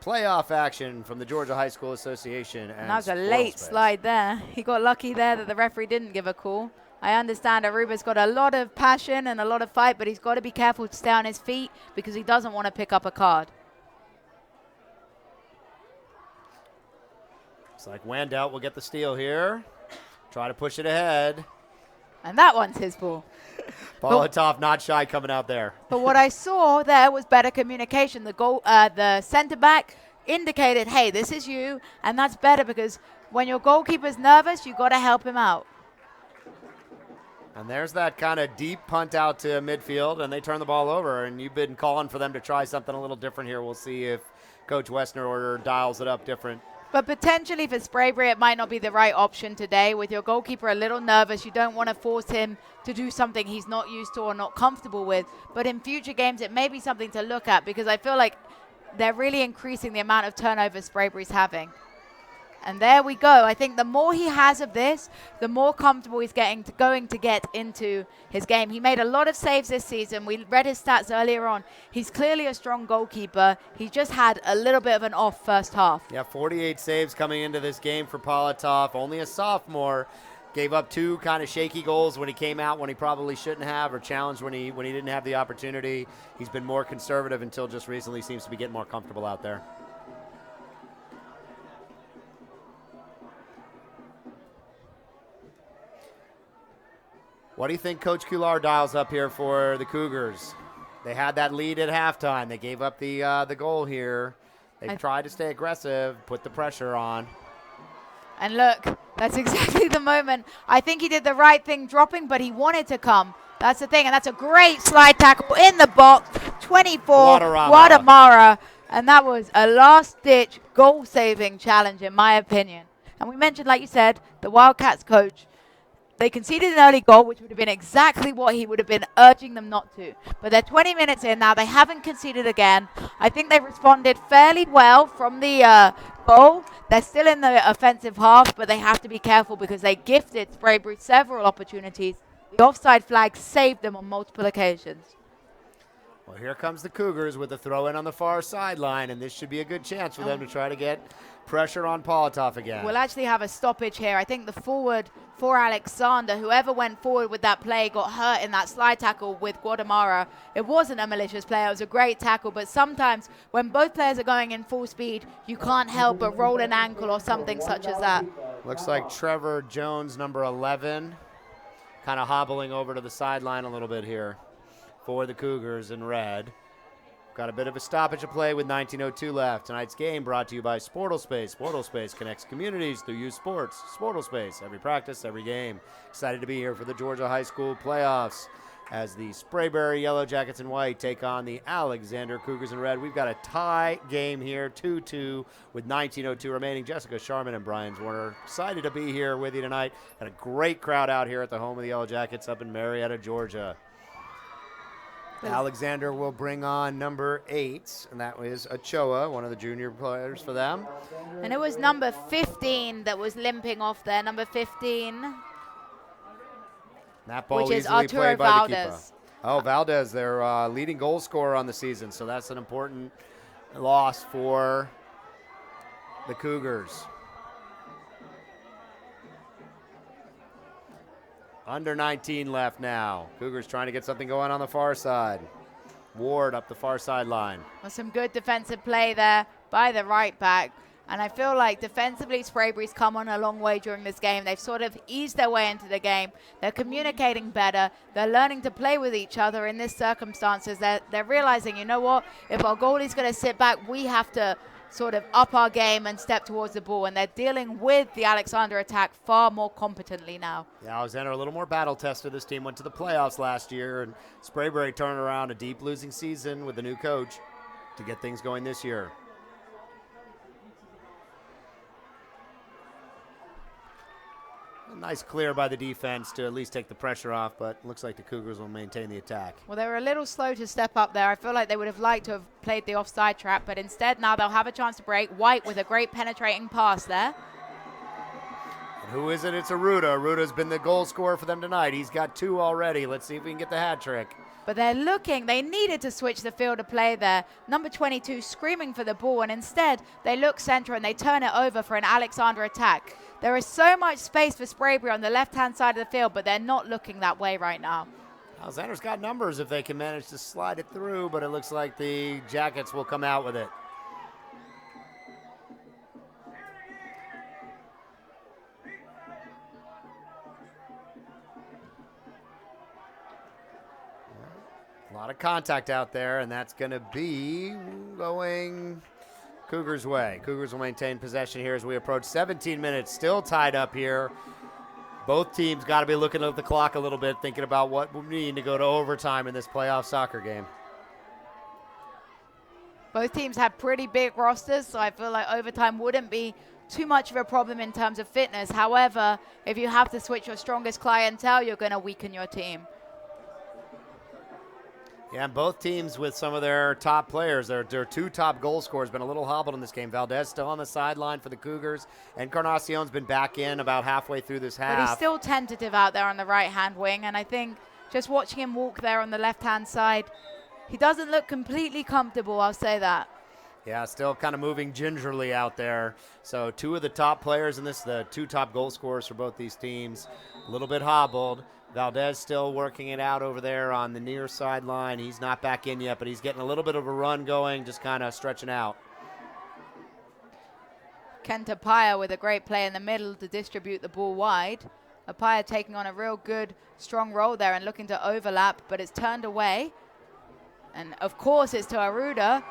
Playoff action from the Georgia High School Association. And that was a late slide there. He got lucky there that the referee didn't give a call. I understand Aruba's got a lot of passion and a lot of fight, but he's got to be careful to stay on his feet because he doesn't want to pick up a card. Looks like Wendelt will get the steal here. Try to push it ahead. And that one's his ball. Politov not shy coming out there. But what I saw there was better communication. The center back indicated, hey, this is you, and that's better because when your goalkeeper's nervous, you got to help him out. And there's that kind of deep punt out to midfield, and they turn the ball over, and you've been calling for them to try something a little different here. We'll see if Coach Westner dials it up different. But potentially for Sprayberry, it might not be the right option today. With your goalkeeper a little nervous, you don't want to force him to do something he's not used to or not comfortable with. But in future games, it may be something to look at because I feel like they're really increasing the amount of turnovers Sprayberry's having. And there we go. I think the more he has of this, the more comfortable he's going to get into his game. He made a lot of saves this season. We read his stats earlier on. He's clearly a strong goalkeeper. He just had a little bit of an off first half. Yeah, 48 saves coming into this game for Politov. Only a sophomore. Gave up 2 kind of shaky goals when he came out when he probably shouldn't have, or challenged when he didn't have the opportunity. He's been more conservative until just recently seems to be getting more comfortable out there. What do you think Coach Kular dials up here for the Cougars? They had that lead at halftime. They gave up the goal here. They've tried to stay aggressive, put the pressure on. And look, that's exactly the moment. I think he did the right thing dropping, but he wanted to come. That's the thing, and that's a great slide tackle in the box. 24, Guadarrama. And that was a last-ditch goal-saving challenge, in my opinion. And we mentioned, like you said, the Wildcats coach. They conceded an early goal, which would have been exactly what he would have been urging them not to. But they're 20 minutes in now. They haven't conceded again. I think they responded fairly well from the goal. They're still in the offensive half, but they have to be careful because they gifted Sprayberry several opportunities. The offside flag saved them on multiple occasions. Well, here comes the Cougars with the throw in on the far sideline, and this should be a good chance for them to try to get pressure on Politoff again. We'll actually have a stoppage here. I think the forward for Alexander, whoever went forward with that play, got hurt in that slide tackle with Guatemala. It wasn't a malicious play. It was a great tackle, but sometimes when both players are going in full speed, you can't help but roll an ankle or something such as that. Looks like Trevor Jones, number 11, kind of hobbling over to the sideline a little bit here for the Cougars in red. Got a bit of a stoppage of play with 19:02 left. Tonight's game brought to you by Sportal Space. Sportal Space connects communities through youth sports. Sportal Space, every practice, every game. Excited to be here for the Georgia High School playoffs as the Sprayberry Yellow Jackets in white take on the Alexander Cougars in red. We've got a tie game here, 2-2 with 19:02 remaining. Jessica Sharman and Brian Warner excited to be here with you tonight. Got a great crowd out here at the home of the Yellow Jackets up in Marietta, Georgia. Alexander will bring on number 8, and that was Ochoa, one of the junior players for them. And it was number 15 that was limping off there, number 15. That ball Which is easily Arturo played by the keeper. Valdez. Oh, Valdez, their leading goal scorer on the season, so that's an important loss for the Cougars. Under 19 left now. Cougars trying to get something going on the far side. Ward up the far sideline. Well, some good defensive play there by the right back. And I feel like defensively, Sprayberry's come on a long way during this game. They've sort of eased their way into the game. They're communicating better. They're learning to play with each other in this circumstances. They're realizing, you know what, if our goalie's going to sit back, we have to sort of up our game and step towards the ball. And they're dealing with the Alexander attack far more competently now. Yeah, Alexander a little more battle-tested. This team went to the playoffs last year, and Sprayberry turned around a deep losing season with a new coach to get things going this year. A nice clear by the defense to at least take the pressure off, but looks like the Cougars will maintain the attack. Well, they were a little slow to step up there. I feel like they would have liked to have played the offside trap, but instead now they'll have a chance to break. White with a great penetrating pass there. And who is it? It's Aruda. Aruda's been the goal scorer for them tonight. He's got 2 already. Let's see if we can get the hat trick. But they're looking, they needed to switch the field of play there. Number 22 screaming for the ball, and instead they look center and they turn it over for an Alexander attack. There is so much space for Sprayberry on the left-hand side of the field, but they're not looking that way right now. Alexander's got numbers if they can manage to slide it through, but it looks like the Jackets will come out with it. A lot of contact out there, and that's going to be going Cougars' way. Cougars will maintain possession here as we approach 17 minutes, still tied up here. Both teams got to be looking at the clock a little bit, thinking about what we need to go to overtime in this playoff soccer game. Both teams have pretty big rosters, so I feel like overtime wouldn't be too much of a problem in terms of fitness. However, if you have to switch your strongest clientele, you're going to weaken your team. Yeah, and both teams with some of their top players, their 2 top goal scorers, been a little hobbled in this game. Valdez still on the sideline for the Cougars, and Encarnacion's been back in about halfway through this half. But he's still tentative out there on the right-hand wing, and I think just watching him walk there on the left-hand side, he doesn't look completely comfortable, I'll say that. Yeah, still kind of moving gingerly out there. So 2 of the top players in this, the 2 top goal scorers for both these teams, a little bit hobbled. Valdez still working it out over there on the near sideline. He's not back in yet, but he's getting a little bit of a run going, just kind of stretching out. Kent Apaya with a great play in the middle to distribute the ball wide. Apaya taking on a real good, strong role there and looking to overlap, but it's turned away. And, of course, it's to Aruda.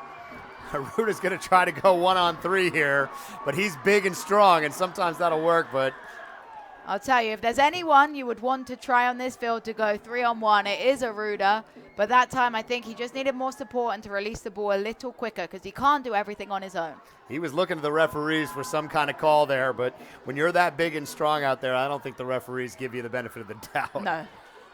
Aruda's going to try to go 1-on-3 here, but he's big and strong, and sometimes that'll work, but I'll tell you, if there's anyone you would want to try on this field to go 3-on-1, it is Aruda. But that time, I think he just needed more support and to release the ball a little quicker because he can't do everything on his own. He was looking to the referees for some kind of call there, but when you're that big and strong out there, I don't think the referees give you the benefit of the doubt. No,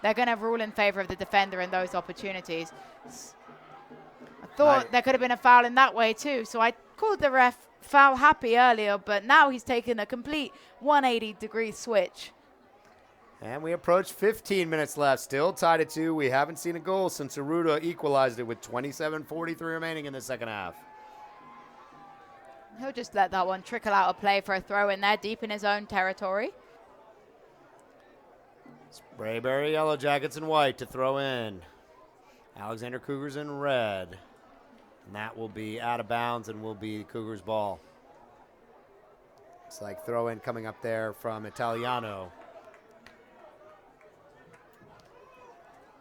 they're going to rule in favor of the defender in those opportunities. I thought there could have been a foul in that way too, so I called the ref foul happy earlier, but now he's taken a complete 180-degree switch. And we approach 15 minutes left. Still tied at 2. We haven't seen a goal since Aruda equalized it with 27:43 remaining in the second half. He'll just let that one trickle out of play for a throw in there deep in his own territory. Sprayberry Yellow Jackets in white to throw in. Alexander Cougars in red. And that will be out of bounds and will be Cougars ball. It's like throw in coming up there from Italiano.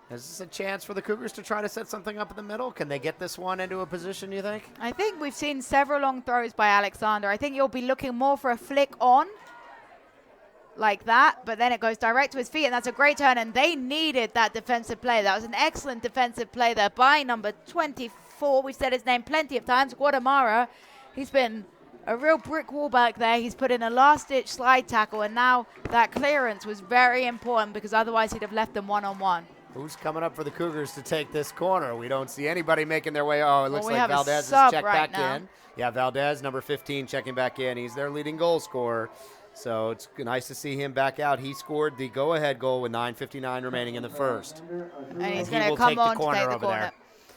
Is this a chance for the Cougars to try to set something up in the middle? Can they get this one into a position, you think? I think we've seen several long throws by Alexander. I think you'll be looking more for a flick on like that, but then it goes direct to his feet, and that's a great turn, and they needed that defensive play. That was an excellent defensive play there by number 24. We've said his name plenty of times, Guatemala. He's been a real brick wall back there. He's put in a last-ditch slide tackle, and now that clearance was very important because otherwise he'd have left them one-on-one. Who's coming up for the Cougars to take this corner? We don't see anybody making their way. Oh, it looks like Valdez is checked back in. Yeah, Valdez, number 15, checking back in. He's their leading goal scorer. So it's nice to see him back out. He scored the go-ahead goal with 9:59 remaining in the first. And he's going to come on to take the corner.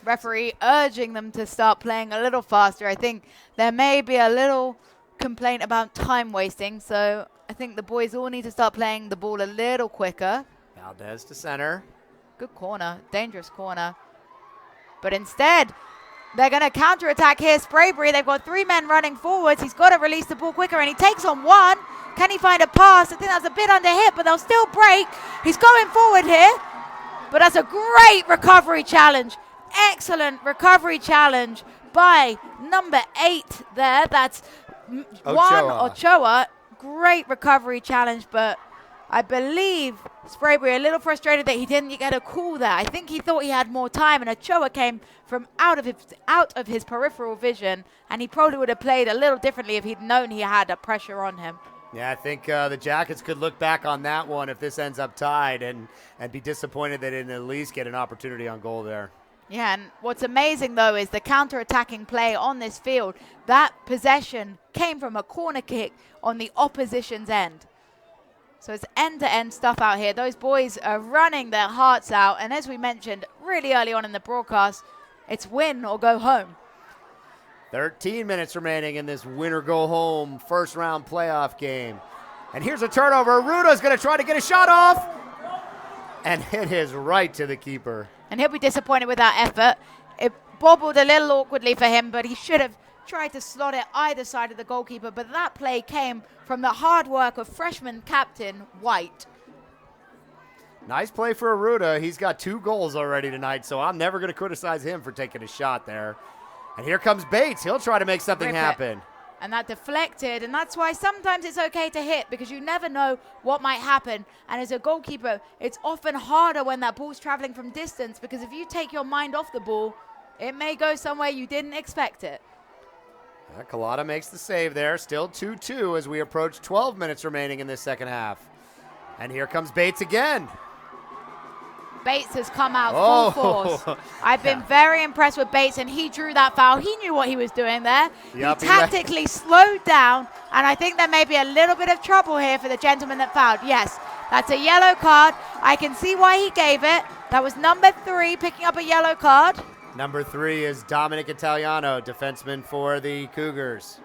Referee urging them to start playing a little faster. I think there may be a little complaint about time wasting. So I think the boys all need to start playing the ball a little quicker. Valdez to center. Good corner, dangerous corner. But instead, they're going to counterattack here. Sprayberry, they've got 3 men running forwards. He's got to release the ball quicker, and he takes on 1. Can he find a pass? I think that's a bit under hit, but they'll still break. He's going forward here, but that's a great recovery challenge. Excellent recovery challenge by number 8 there. That's Juan Ochoa. Great recovery challenge, but I believe Sprayberry a little frustrated that he didn't get a call there. I think he thought he had more time, and Ochoa came from out of his peripheral vision, and he probably would have played a little differently if he'd known he had a pressure on him. Yeah, I think the Jackets could look back on that one if this ends up tied and be disappointed they didn't at least get an opportunity on goal there. Yeah, and what's amazing, though, is the counter-attacking play on this field. That possession came from a corner kick on the opposition's end. So it's end-to-end stuff out here. Those boys are running their hearts out. And as we mentioned really early on in the broadcast, it's win or go home. 13 minutes remaining in this win-or-go-home first-round playoff game. And here's a turnover. Aruda's going to try to get a shot off. And it is right to the keeper. And he'll be disappointed with that effort. It bobbled a little awkwardly for him, but he should have tried to slot it either side of the goalkeeper. But that play came from the hard work of freshman captain White. Nice play for Aruda. He's got 2 goals already tonight, so I'm never going to criticize him for taking a shot there. And here comes Bates. He'll try to make something happen. And that deflected, and that's why sometimes it's okay to hit because you never know what might happen. And as a goalkeeper, it's often harder when that ball's traveling from distance because if you take your mind off the ball, it may go somewhere you didn't expect it. Collada makes the save there. Still 2-2 as we approach 12 minutes remaining in this second half. And here comes Bates again. Bates has come out full force. I've been very impressed with Bates, and he drew that foul. He knew what he was doing there. Yep, he tactically slowed down, and I think there may be a little bit of trouble here for the gentleman that fouled. Yes, that's a yellow card. I can see why he gave it. That was number 3 picking up a yellow card. Number 3 is Dominic Italiano, defenseman for the Cougars.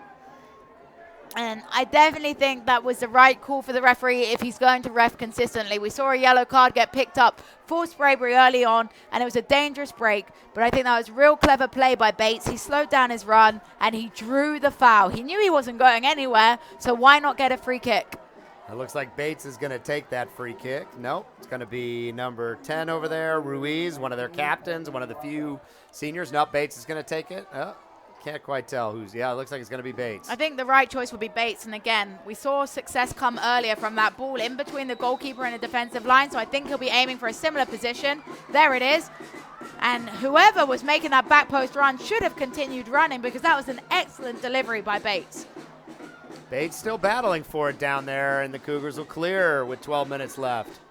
And I definitely think that was the right call for the referee if he's going to ref consistently. We saw a yellow card get picked up for Sprayberry early on, and it was a dangerous break. But I think that was real clever play by Bates. He slowed down his run, and he drew the foul. He knew he wasn't going anywhere, so why not get a free kick? It looks like Bates is going to take that free kick. Nope, it's going to be number 10 over there, Ruiz, one of their captains, one of the few seniors. Nope, Bates is going to take it. Oh. Can't quite tell who's. Yeah, it looks like it's going to be Bates. I think the right choice would be Bates. And again, we saw success come earlier from that ball in between the goalkeeper and the defensive line. So I think he'll be aiming for a similar position. There it is. And whoever was making that back post run should have continued running because that was an excellent delivery by Bates. Bates still battling for it down there, and the Cougars will clear with 12 minutes left.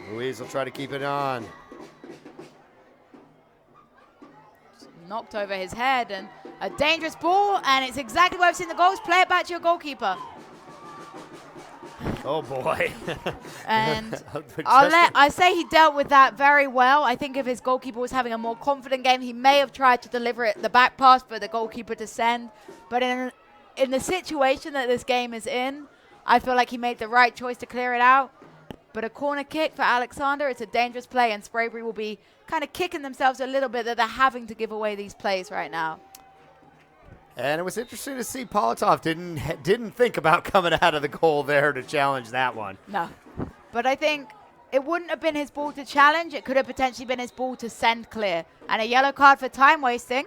Ruiz will try to keep it on. Knocked over his head, and a dangerous ball, and it's exactly where I've seen the goals. Play it back to your goalkeeper. Oh, boy. And I say he dealt with that very well. I think if his goalkeeper was having a more confident game, he may have tried to deliver it the back pass for the goalkeeper to send. But in the situation that this game is in, I feel like he made the right choice to clear it out. But a corner kick for Alexander, it's a dangerous play, and Sprayberry will be kind of kicking themselves a little bit that they're having to give away these plays right now. And it was interesting to see Politov didn't think about coming out of the goal there to challenge that one. No. But I think it wouldn't have been his ball to challenge. It could have potentially been his ball to send clear. And a yellow card for time wasting.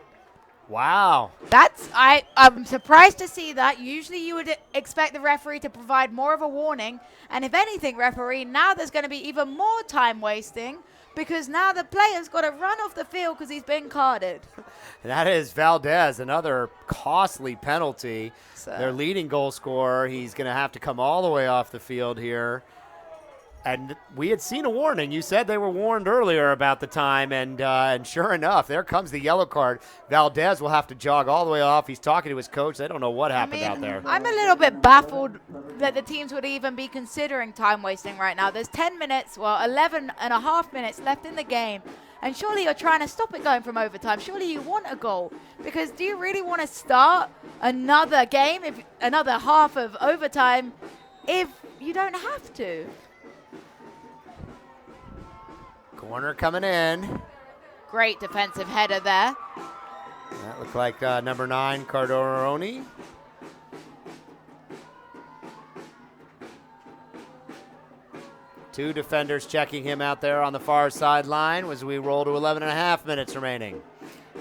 Wow. I'm surprised to see that. Usually you would expect the referee to provide more of a warning. And if anything, referee, now there's going to be even more time wasting because now the player's got to run off the field because he's been carded. That is Valdez, another costly penalty. Their leading goal scorer. He's going to have to come all the way off the field here. And we had seen a warning. You said they were warned earlier about the time, and sure enough, there comes the yellow card. Valdez will have to jog all the way off. He's talking to his coach. They don't know what happened out there. I'm a little bit baffled that the teams would even be considering time wasting right now. There's 10 minutes, 11 and a half minutes left in the game. And surely you're trying to stop it going from overtime. Surely you want a goal. Because do you really want to start another game, another half of overtime, if you don't have to? Corner coming in. Great defensive header there. That looked like number 9, Cardoroni. Two defenders checking him out there on the far sideline as we roll to 11 and a half minutes remaining.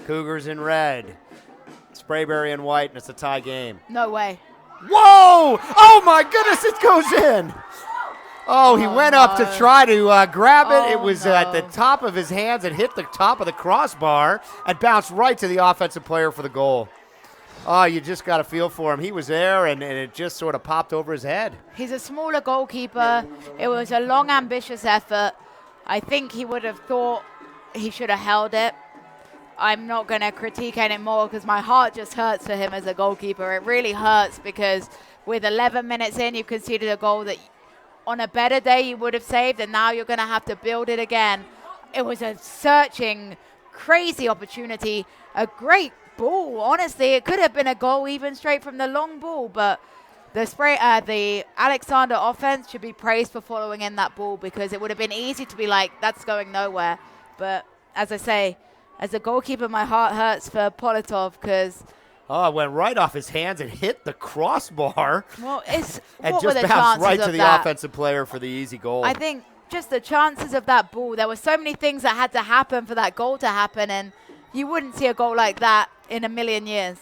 Cougars in red. Sprayberry in white, and it's a tie game. No way. Whoa! Oh, my goodness, it goes in. Oh, he went up to try to grab it. It was at the top of his hands. It hit the top of the crossbar and bounced right to the offensive player for the goal. Oh, you just got to feel for him. He was there, and it just sort of popped over his head. He's a smaller goalkeeper. It was a long, ambitious effort. I think he would have thought he should have held it. I'm not going to critique anymore because my heart just hurts for him as a goalkeeper. It really hurts because with 11 minutes in, you conceded a goal that on a better day you would have saved, and now you're going to have to build it again. It was a searching, crazy opportunity. A great ball, honestly. It could have been a goal even straight from the long ball, but the Alexander offense should be praised for following in that ball because it would have been easy to be like, that's going nowhere. But as I say, as a goalkeeper, my heart hurts for Politov because oh, it went right off his hands and hit the crossbar. Well, and just bounced right to the offensive player for the easy goal. I think just the chances of that ball, there were so many things that had to happen for that goal to happen, and you wouldn't see a goal like that in a million years.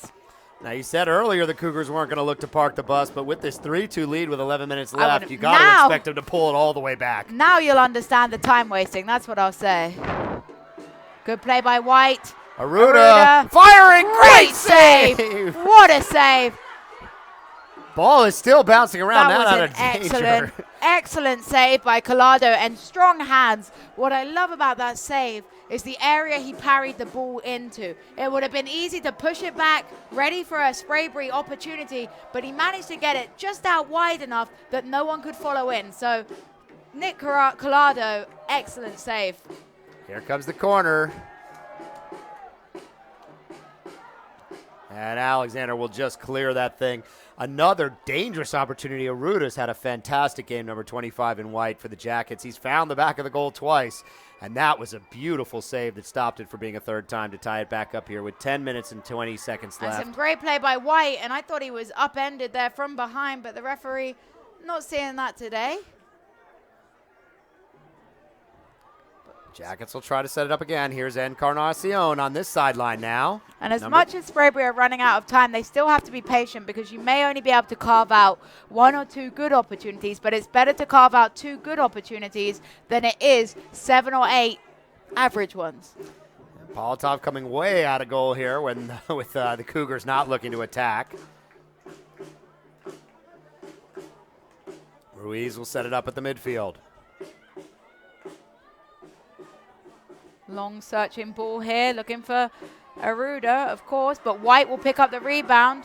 Now, you said earlier the Cougars weren't going to look to park the bus, but with this 3-2 lead with 11 minutes left, you got to expect them to pull it all the way back. Now you'll understand the time wasting. That's what I'll say. Good play by White. Aruda firing, great save! What a save! Ball is still bouncing around. That was an excellent save by Collado and strong hands. What I love about that save is the area he parried the ball into. It would have been easy to push it back, ready for a Sprayberry opportunity, but he managed to get it just out wide enough that no one could follow in. So Nick Collado, excellent save. Here comes the corner. And Alexander will just clear that thing. Another dangerous opportunity. Aruda's had a fantastic game, number 25 in white for the Jackets. He's found the back of the goal twice, and that was a beautiful save that stopped it from being a third time to tie it back up here with 10 minutes and 20 seconds left. And some great play by White, and I thought he was upended there from behind, but the referee not seeing that today. Jackets will try to set it up again. Here's Encarnacion on this sideline now. And as much as Sprayberry are running out of time, they still have to be patient because you may only be able to carve out 1 or 2 good opportunities, but it's better to carve out 2 good opportunities than it is 7 or 8 average ones. Politov coming way out of goal here when with the Cougars not looking to attack. Ruiz will set it up at the midfield. Long searching ball here, looking for Aruda, of course, but White will pick up the rebound.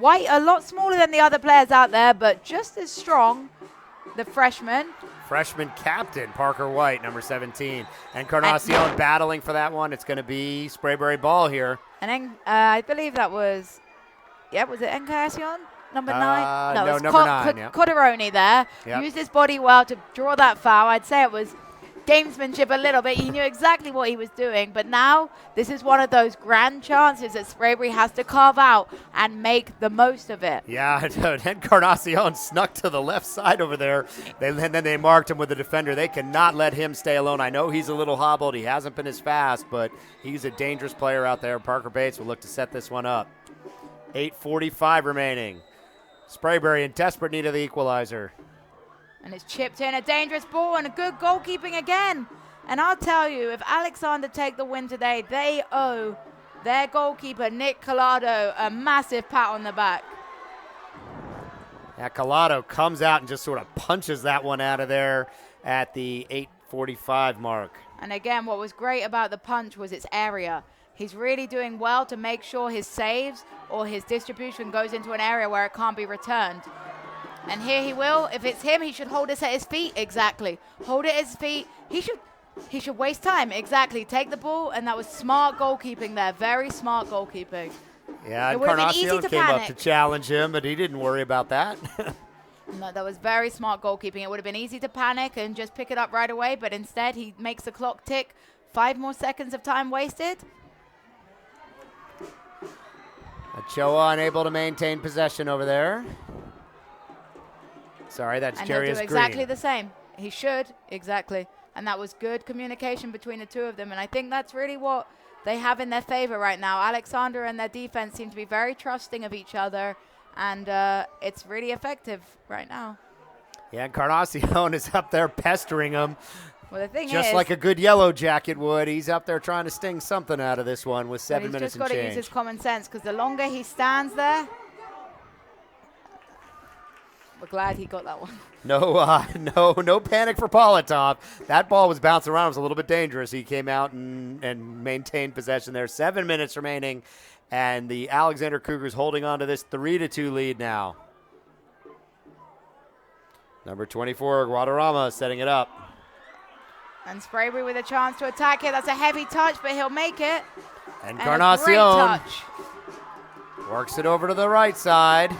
White a lot smaller than the other players out there, but just as strong. the freshman. Freshman captain, Parker White, number 17. And Encarnacion battling for that one. It's going to be Sprayberry ball here. And then I believe that was, was it Encarnacion? Number 9? No, it's number 9. Yep. Coderoni there. Yep. Used his body well to draw that foul. I'd say it was gamesmanship a little bit. He knew exactly what he was doing. But now this is one of those grand chances that Sprayberry has to carve out and make the most of it. Yeah, Encarnacion snuck to the left side over there. And then they marked him with the defender. They cannot let him stay alone. I know he's a little hobbled. He hasn't been as fast, but he's a dangerous player out there. Parker Bates will look to set this one up. 8:45 remaining. Sprayberry in desperate need of the equalizer. And it's chipped in, a dangerous ball and a good goalkeeping again. And I'll tell you, if Alexander take the win today, they owe their goalkeeper, Nick Collado, a massive pat on the back. Yeah, Collado comes out and just sort of punches that one out of there at the 8:45 mark. And again, what was great about the punch was its area. He's really doing well to make sure his saves or his distribution goes into an area where it can't be returned. And here he will. If it's him, he should hold it at his feet. Exactly. Hold it at his feet. He should waste time. Exactly. Take the ball, and that was smart goalkeeping there. Very smart goalkeeping. Yeah, Encarnacion came up to challenge him, but he didn't worry about that. No, that was very smart goalkeeping. It would have been easy to panic and just pick it up right away, but instead he makes the clock tick. 5 more seconds of time wasted. Ochoa unable to maintain possession over there. Sorry, that's Jarius Green. And he'll do exactly the same. He should, exactly. And that was good communication between the two of them. And I think that's really what they have in their favor right now. Alexander and their defense seem to be very trusting of each other. And it's really effective right now. Yeah, Encarnacion is up there pestering him. Well, the thing is, just like a good yellow jacket would, he's up there trying to sting something out of this one with 7 minutes and change. He's just got to use his common sense, because the longer he stands there, we're glad he got that one. No panic for Politov. That ball was bouncing around. It was a little bit dangerous. He came out and maintained possession there. 7 minutes remaining, and the Alexander Cougars holding on to this 3-2 lead now. Number 24, Guadarrama setting it up. And Sprayberry with a chance to attack it. That's a heavy touch, but he'll make it. Encarnacion works it over to the right side.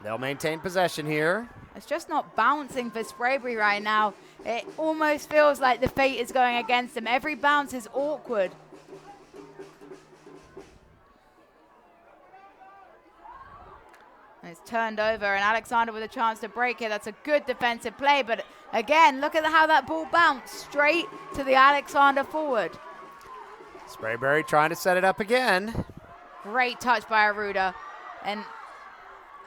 They'll maintain possession here. It's just not bouncing for Sprayberry right now. It almost feels like the fate is going against him. Every bounce is awkward. And it's turned over, and Alexander with a chance to break it. That's a good defensive play, but again, look at how that ball bounced straight to the Alexander forward. Sprayberry trying to set it up again. Great touch by Aruda. And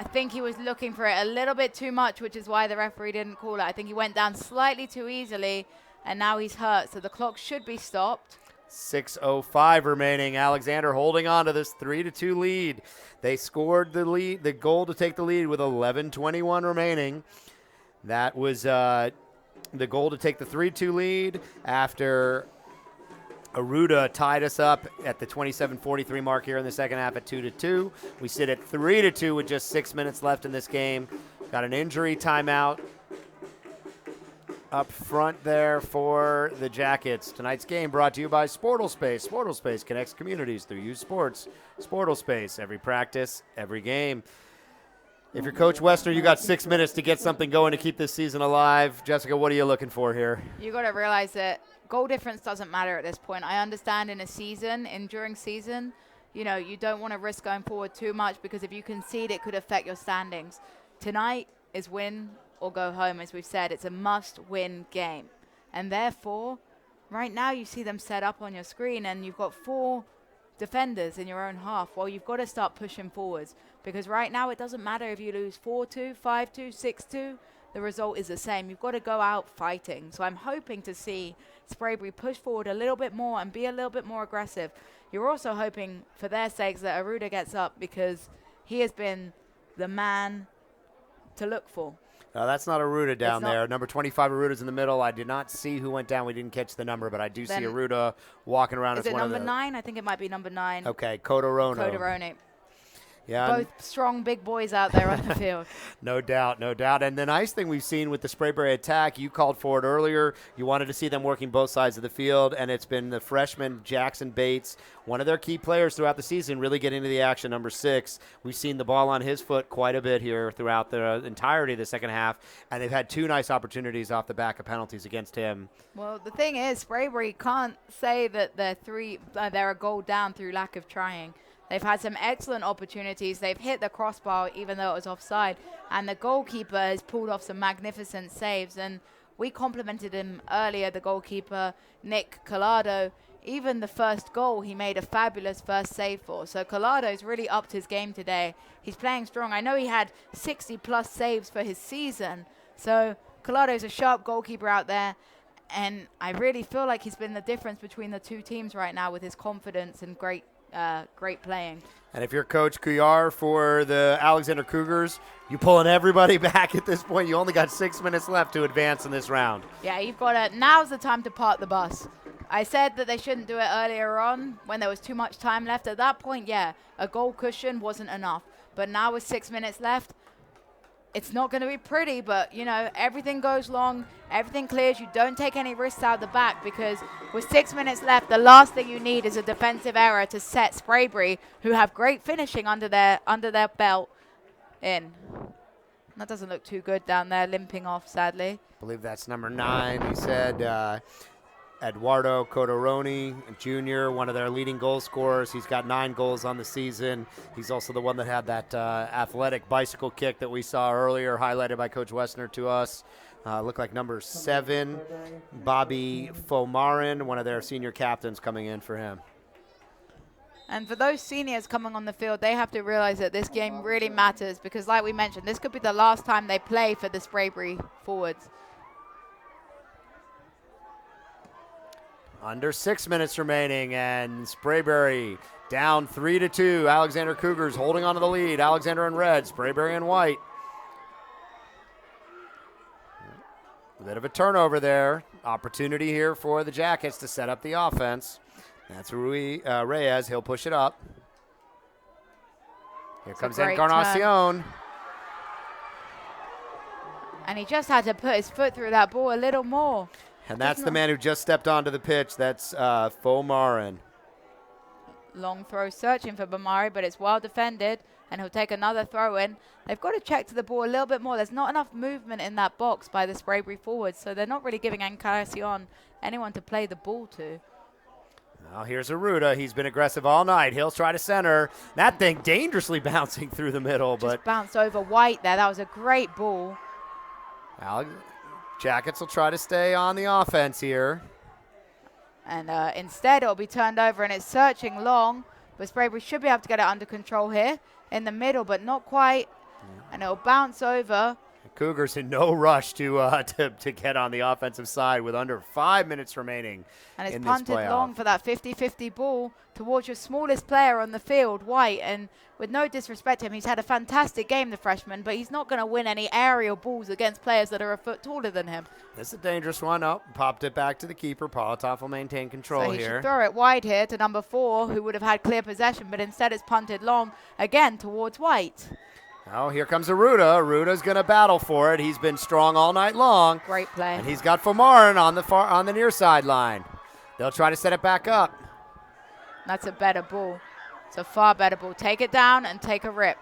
I think he was looking for it a little bit too much, which is why the referee didn't call it. I think he went down slightly too easily, and now he's hurt, so the clock should be stopped. 6:05 remaining. Alexander holding on to this 3-2 lead. They scored the goal to take the lead with 11:21 remaining. That was the goal to take the 3-2 lead after Aruda tied us up at the 27:43 mark here in the second half at 2-2. We sit at 3-2 with just 6 minutes left in this game. Got an injury timeout up front there for the Jackets. Tonight's game brought to you by Sportal Space. Sportal Space connects communities through youth sports. Sportal Space, every practice, every game. If you're Coach Westner, you got 6 minutes to get something going to keep this season alive. Jessica, what are you looking for here? You got to realize that goal difference doesn't matter at this point. I understand in a season, during season, you don't want to risk going forward too much, because if you concede, it could affect your standings. Tonight is win or go home. As we've said, it's a must-win game. And therefore, right now you see them set up on your screen, and you've got 4 defenders in your own half. Well, you've got to start pushing forwards, because right now it doesn't matter if you lose 4-2, 5-2, 6-2. The result is the same. You've got to go out fighting. So I'm hoping to see Sprayberry push forward a little bit more and be a little bit more aggressive. You're also hoping, for their sakes, that Aruda gets up, because he has been the man to look for. That's not Aruda down there. Number 25, Aruda's in the middle. I did not see who went down. We didn't catch the number, but I do see Aruda walking around. Is it number 9? I think it might be number 9. Okay, Coderoni. Coderoni. Yeah, Both strong big boys out there on the field. no doubt, no doubt. And the nice thing we've seen with the Sprayberry attack, you called for it earlier. You wanted to see them working both sides of the field, and it's been the freshman Jackson Bates, one of their key players throughout the season, really getting into the action, number 6. We've seen the ball on his foot quite a bit here throughout the entirety of the second half, and they've had 2 nice opportunities off the back of penalties against him. Well, the thing is, Sprayberry can't say that they're a goal down through lack of trying. They've had some excellent opportunities. They've hit the crossbar even though it was offside. And the goalkeeper has pulled off some magnificent saves. And we complimented him earlier, the goalkeeper, Nick Collado. Even the first goal, he made a fabulous first save for. So Collado's really upped his game today. He's playing strong. I know he had 60-plus saves for his season. So Collado's a sharp goalkeeper out there. And I really feel like he's been the difference between the two teams right now with his confidence and great playing. And if you're Coach Couillard for the Alexander Cougars, you're pulling everybody back at this point. You only got 6 minutes left to advance in this round. Yeah, you've got to. Now's the time to park the bus. I said that they shouldn't do it earlier on when there was too much time left. At that point, yeah, a goal cushion wasn't enough. But now with 6 minutes left, it's not going to be pretty, but, you know, everything goes long, everything clears. You don't take any risks out the back because with 6 minutes left, the last thing you need is a defensive error to set Sprayberry, who have great finishing under their belt, in. That doesn't look too good down there, limping off, sadly. I believe that's number 9, he said. Eduardo Codoroni Jr., one of their leading goal scorers. He's got 9 goals on the season. He's also the one that had that athletic bicycle kick that we saw earlier, highlighted by Coach Wessner to us. Looked like number 7, Bobby Fomarin, one of their senior captains coming in for him. And for those seniors coming on the field, they have to realize that this game really matters because, like we mentioned, this could be the last time they play for the Sprayberry forwards. Under 6 minutes remaining, and Sprayberry down 3-2. Alexander Cougars holding on to the lead. Alexander in red, Sprayberry in white. A bit of a turnover there. Opportunity here for the Jackets to set up the offense. That's Reyes. He'll push it up. Here comes Encarnacion. And he just had to put his foot through that ball a little more. And that's the man who just stepped onto the pitch. That's Fomarin. Long throw searching for Bamari, but it's well defended, and he'll take another throw in. They've got to check to the ball a little bit more. There's not enough movement in that box by the Sprayberry forwards, so they're not really giving Encarnacion anyone to play the ball to. Now here's Aruda. He's been aggressive all night. He'll try to center. That thing dangerously bouncing through the middle. Just bounced over White there. That was a great ball. Jackets will try to stay on the offense here. And instead, it'll be turned over, and it's searching long. But Sprayberry should be able to get it under control here in the middle, but not quite. Yeah. And it'll bounce over. Cougars in no rush to get on the offensive side with under 5 minutes remaining. And it's punted long for that 50-50 ball towards your smallest player on the field, White. And with no disrespect to him, he's had a fantastic game, the freshman, but he's not going to win any aerial balls against players that are a foot taller than him. This is a dangerous one. Oh, popped it back to the keeper. Politoff will maintain control so he here. Should throw it wide here to number 4, who would have had clear possession, but instead it's punted long again towards White. Oh, here comes Aruda. Aruda's going to battle for it. He's been strong all night long. Great play. And he's got Fomarin on the near sideline. They'll try to set it back up. That's a better ball. It's a far better ball. Take it down and take a rip.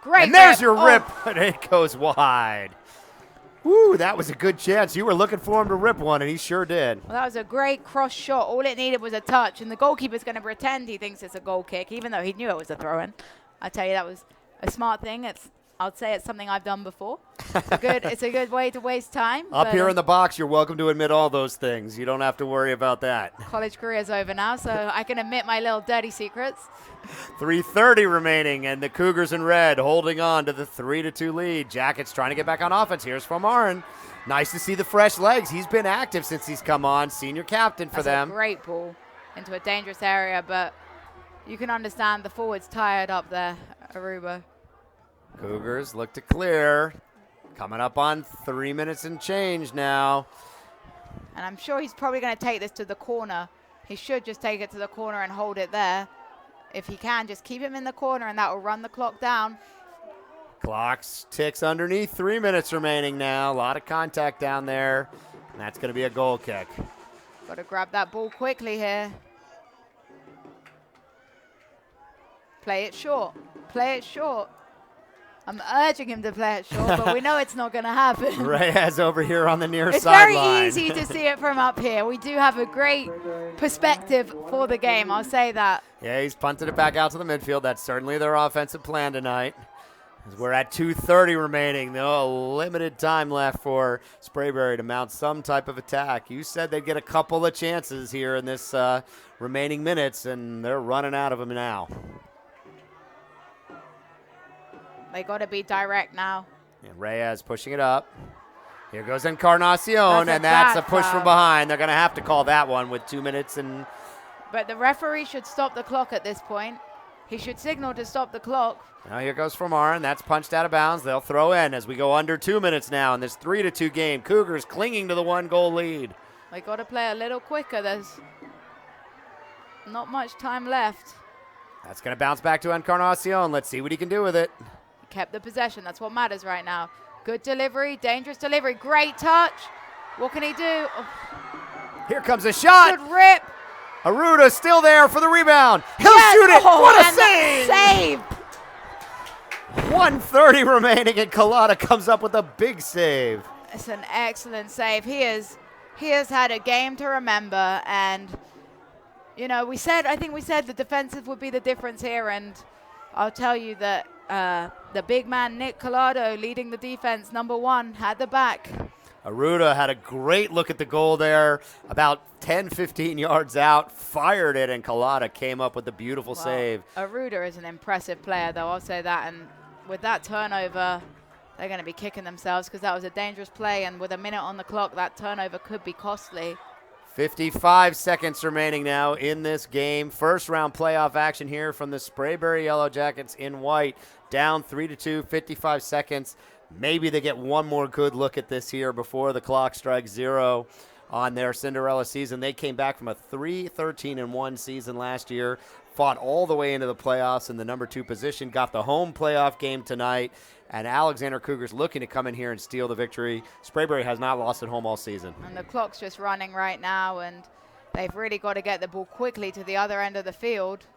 Great. And there's your rip, and it goes wide. Woo, that was a good chance. You were looking for him to rip one, and he sure did. Well, that was a great cross shot. All it needed was a touch, and the goalkeeper's going to pretend he thinks it's a goal kick, even though he knew it was a throw-in. I tell you, that was a smart thing. I'd say it's something I've done before. It's a good way to waste time. Up here in the box, you're welcome to admit all those things. You don't have to worry about that. College career's over now, so I can admit my little dirty secrets. 3:30 remaining, and the Cougars in red holding on to the 3-2 lead. Jackets trying to get back on offense. Here's Fomarin. Nice to see the fresh legs. He's been active since he's come on. Senior captain for them. That's a great ball into a dangerous area, but you can understand the forward's tired up there, Aruba. Cougars look to clear. Coming up on 3 minutes and change now. And I'm sure he's probably going to take this to the corner He should just take it to the corner and hold it there. If he can, just keep him in the corner, and that will run the clock down. Clock's ticks underneath. 3 minutes remaining now. A lot of contact down there. And that's going to be a goal kick. Got to grab that ball quickly here. Play it short. Play it short. I'm urging him to play it short, but we know it's not going to happen. Reyes over here on the near It's sideline. very easy to see it from up here. We do have a great perspective for the game. I'll say that. Yeah, he's punted it back out to the midfield. That's certainly their offensive plan tonight. As we're at 2:30 remaining. No limited time left for Sprayberry to mount some type of attack. You said they'd get a couple of chances here in this remaining minutes, and they're running out of them now. They got to be direct now. And Reyes pushing it up. Here goes Encarnacion, and that's a bad push foul. from behind. They're going to have to call that one with 2 minutes and But the referee should stop the clock at this point. He should signal to stop the clock. now here goes Formar, and that's punched out of bounds. They'll throw in as we go under 2 minutes now in this 3-2 game. Cougars clinging to the 1-goal lead. They got to play a little quicker. There's not much time left. That's going to bounce back to Encarnacion. Let's see what he can do with it. He kept the possession. That's what matters right now. Good delivery, dangerous delivery, great touch. What can he do? Oh, Here comes a shot. good rip. Aruda still there for the rebound. He'll Yes! shoot it. Oh, What a and that save! save. 1:30 remaining, and Collada comes up with a big save. It's an excellent save. He has had a game to remember, and you know, I think we said the defensive would be the difference here, and I'll tell you that the big man Nick Collado, leading the defense, #1, had the back. Aruda had a great look at the goal there, about 10-15 yards out, fired it, and Collada came up with a beautiful save. Aruda is an impressive player, though, I'll say that, and with that turnover, they're going to be kicking themselves because that was a dangerous play, and with a minute on the clock, that turnover could be costly. 55 seconds remaining now in this game. First round playoff action here from the Sprayberry Yellow Jackets in white. Down 3-2, 55 seconds. Maybe they get one more good look at this here before the clock strikes 0 on their Cinderella season. They came back from a 3-13-1 season last year, fought all the way into the playoffs in the #2 position, got the home playoff game tonight, and Alexander Cougars looking to come in here and steal the victory. Sprayberry has not lost at home all season. And the clock's just running right now, and they've really got to get the ball quickly to the other end of the field.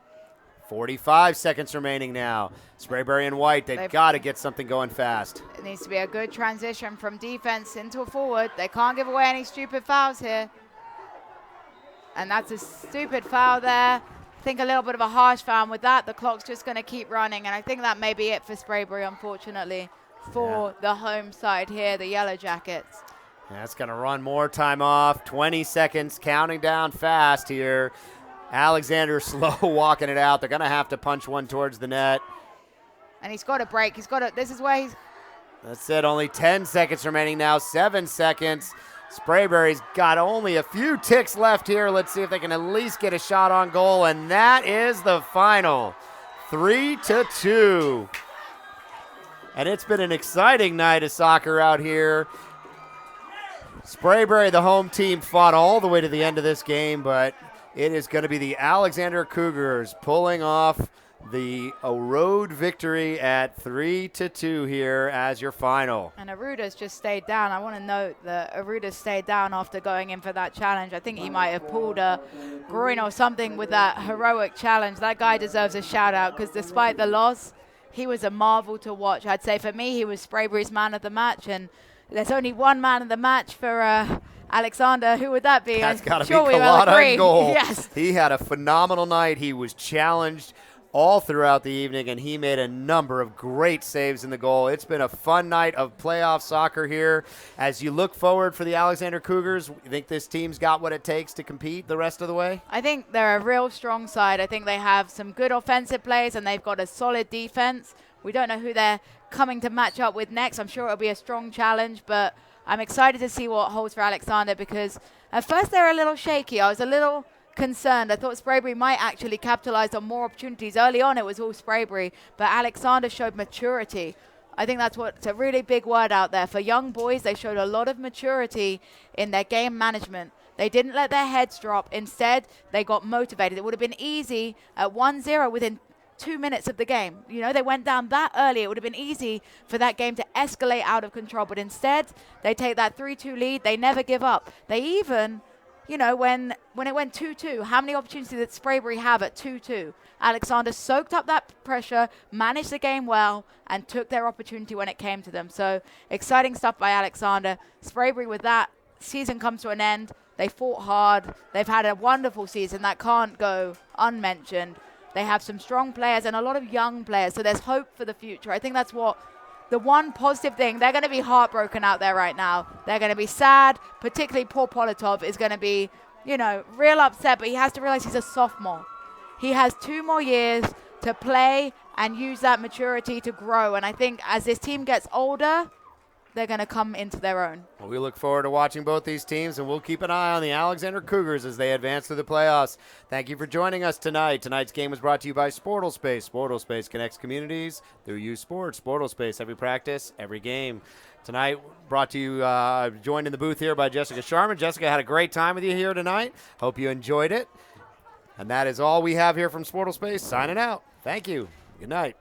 45 seconds remaining now. Sprayberry and white, they've got to get something going fast. It needs to be a good transition from defense into a forward. They can't give away any stupid fouls here. And that's a stupid foul there. I think a little bit of a harsh foul. And with that, the clock's just going to keep running. And I think that may be it for Sprayberry, unfortunately, for the home side here, the Yellow Jackets. That's going to run more time off. 20 seconds, counting down fast here. Alexander slow walking it out. They're going to have to punch one towards the net. And he's got to break. This is where he's. That's it. Only 10 seconds remaining now. 7 seconds. Sprayberry's got only a few ticks left here. Let's see if they can at least get a shot on goal. And that is the final. 3-2. And it's been an exciting night of soccer out here. Sprayberry, the home team, fought all the way to the end of this game, but it is going to be the Alexander Cougars pulling off the road victory at 3-2 here as your final. And Aruda's just stayed down. I want to note that Aruda stayed down after going in for that challenge. I think he might have pulled a groin or something with that heroic challenge. That guy deserves a shout out because despite the loss, he was a marvel to watch. I'd say for me, he was Sprayberry's man of the match, and there's only one man of the match for Alexander. Who would that be? That's got to be sure we will Collada agree. in goal. Yes. He had a phenomenal night. He was challenged all throughout the evening, and he made a number of great saves in the goal. It's been a fun night of playoff soccer here. As you look forward for the Alexander Cougars, you think this team's got what it takes to compete the rest of the way? I think they're a real strong side. I think they have some good offensive plays, and they've got a solid defense. We don't know who they're coming to match up with next. I'm sure it'll be a strong challenge, but I'm excited to see what holds for Alexander because at first they were a little shaky. I was a little concerned. I thought Sprayberry might actually capitalize on more opportunities. Early on, it was all Sprayberry, but Alexander showed maturity. I think it's a really big word out there. For young boys, they showed a lot of maturity in their game management. They didn't let their heads drop. Instead, they got motivated. It would have been easy at 1-0 within 2 minutes of the game. You know, they went down that early. It would have been easy for that game to escalate out of control. But instead, they take that 3-2 lead. They never give up. They even, you know, when it went 2-2, how many opportunities did Sprayberry have at 2-2? Alexander soaked up that pressure, managed the game well, and took their opportunity when it came to them. So exciting stuff by Alexander. Sprayberry, with that, season comes to an end. They fought hard. They've had a wonderful season. That can't go unmentioned. They have some strong players and a lot of young players, so there's hope for the future. I think that's what the one positive thing. They're going to be heartbroken out there right now. They're going to be sad, particularly poor Politov is going to be, you know, real upset, but he has to realize he's a sophomore. He has 2 more years to play and use that maturity to grow, and I think as this team gets older, they're going to come into their own. Well, we look forward to watching both these teams, and we'll keep an eye on the Alexander Cougars as they advance through the playoffs. Thank you for joining us tonight. Tonight's game was brought to you by Sportal Space. Sportal Space connects communities through youth sports. Sportal Space, every practice, every game. Tonight, brought to you, joined in the booth here by Jessica Sharman. Jessica, had a great time with you here tonight. Hope you enjoyed it. And that is all we have here from Sportal Space. Signing out. Thank you. Good night.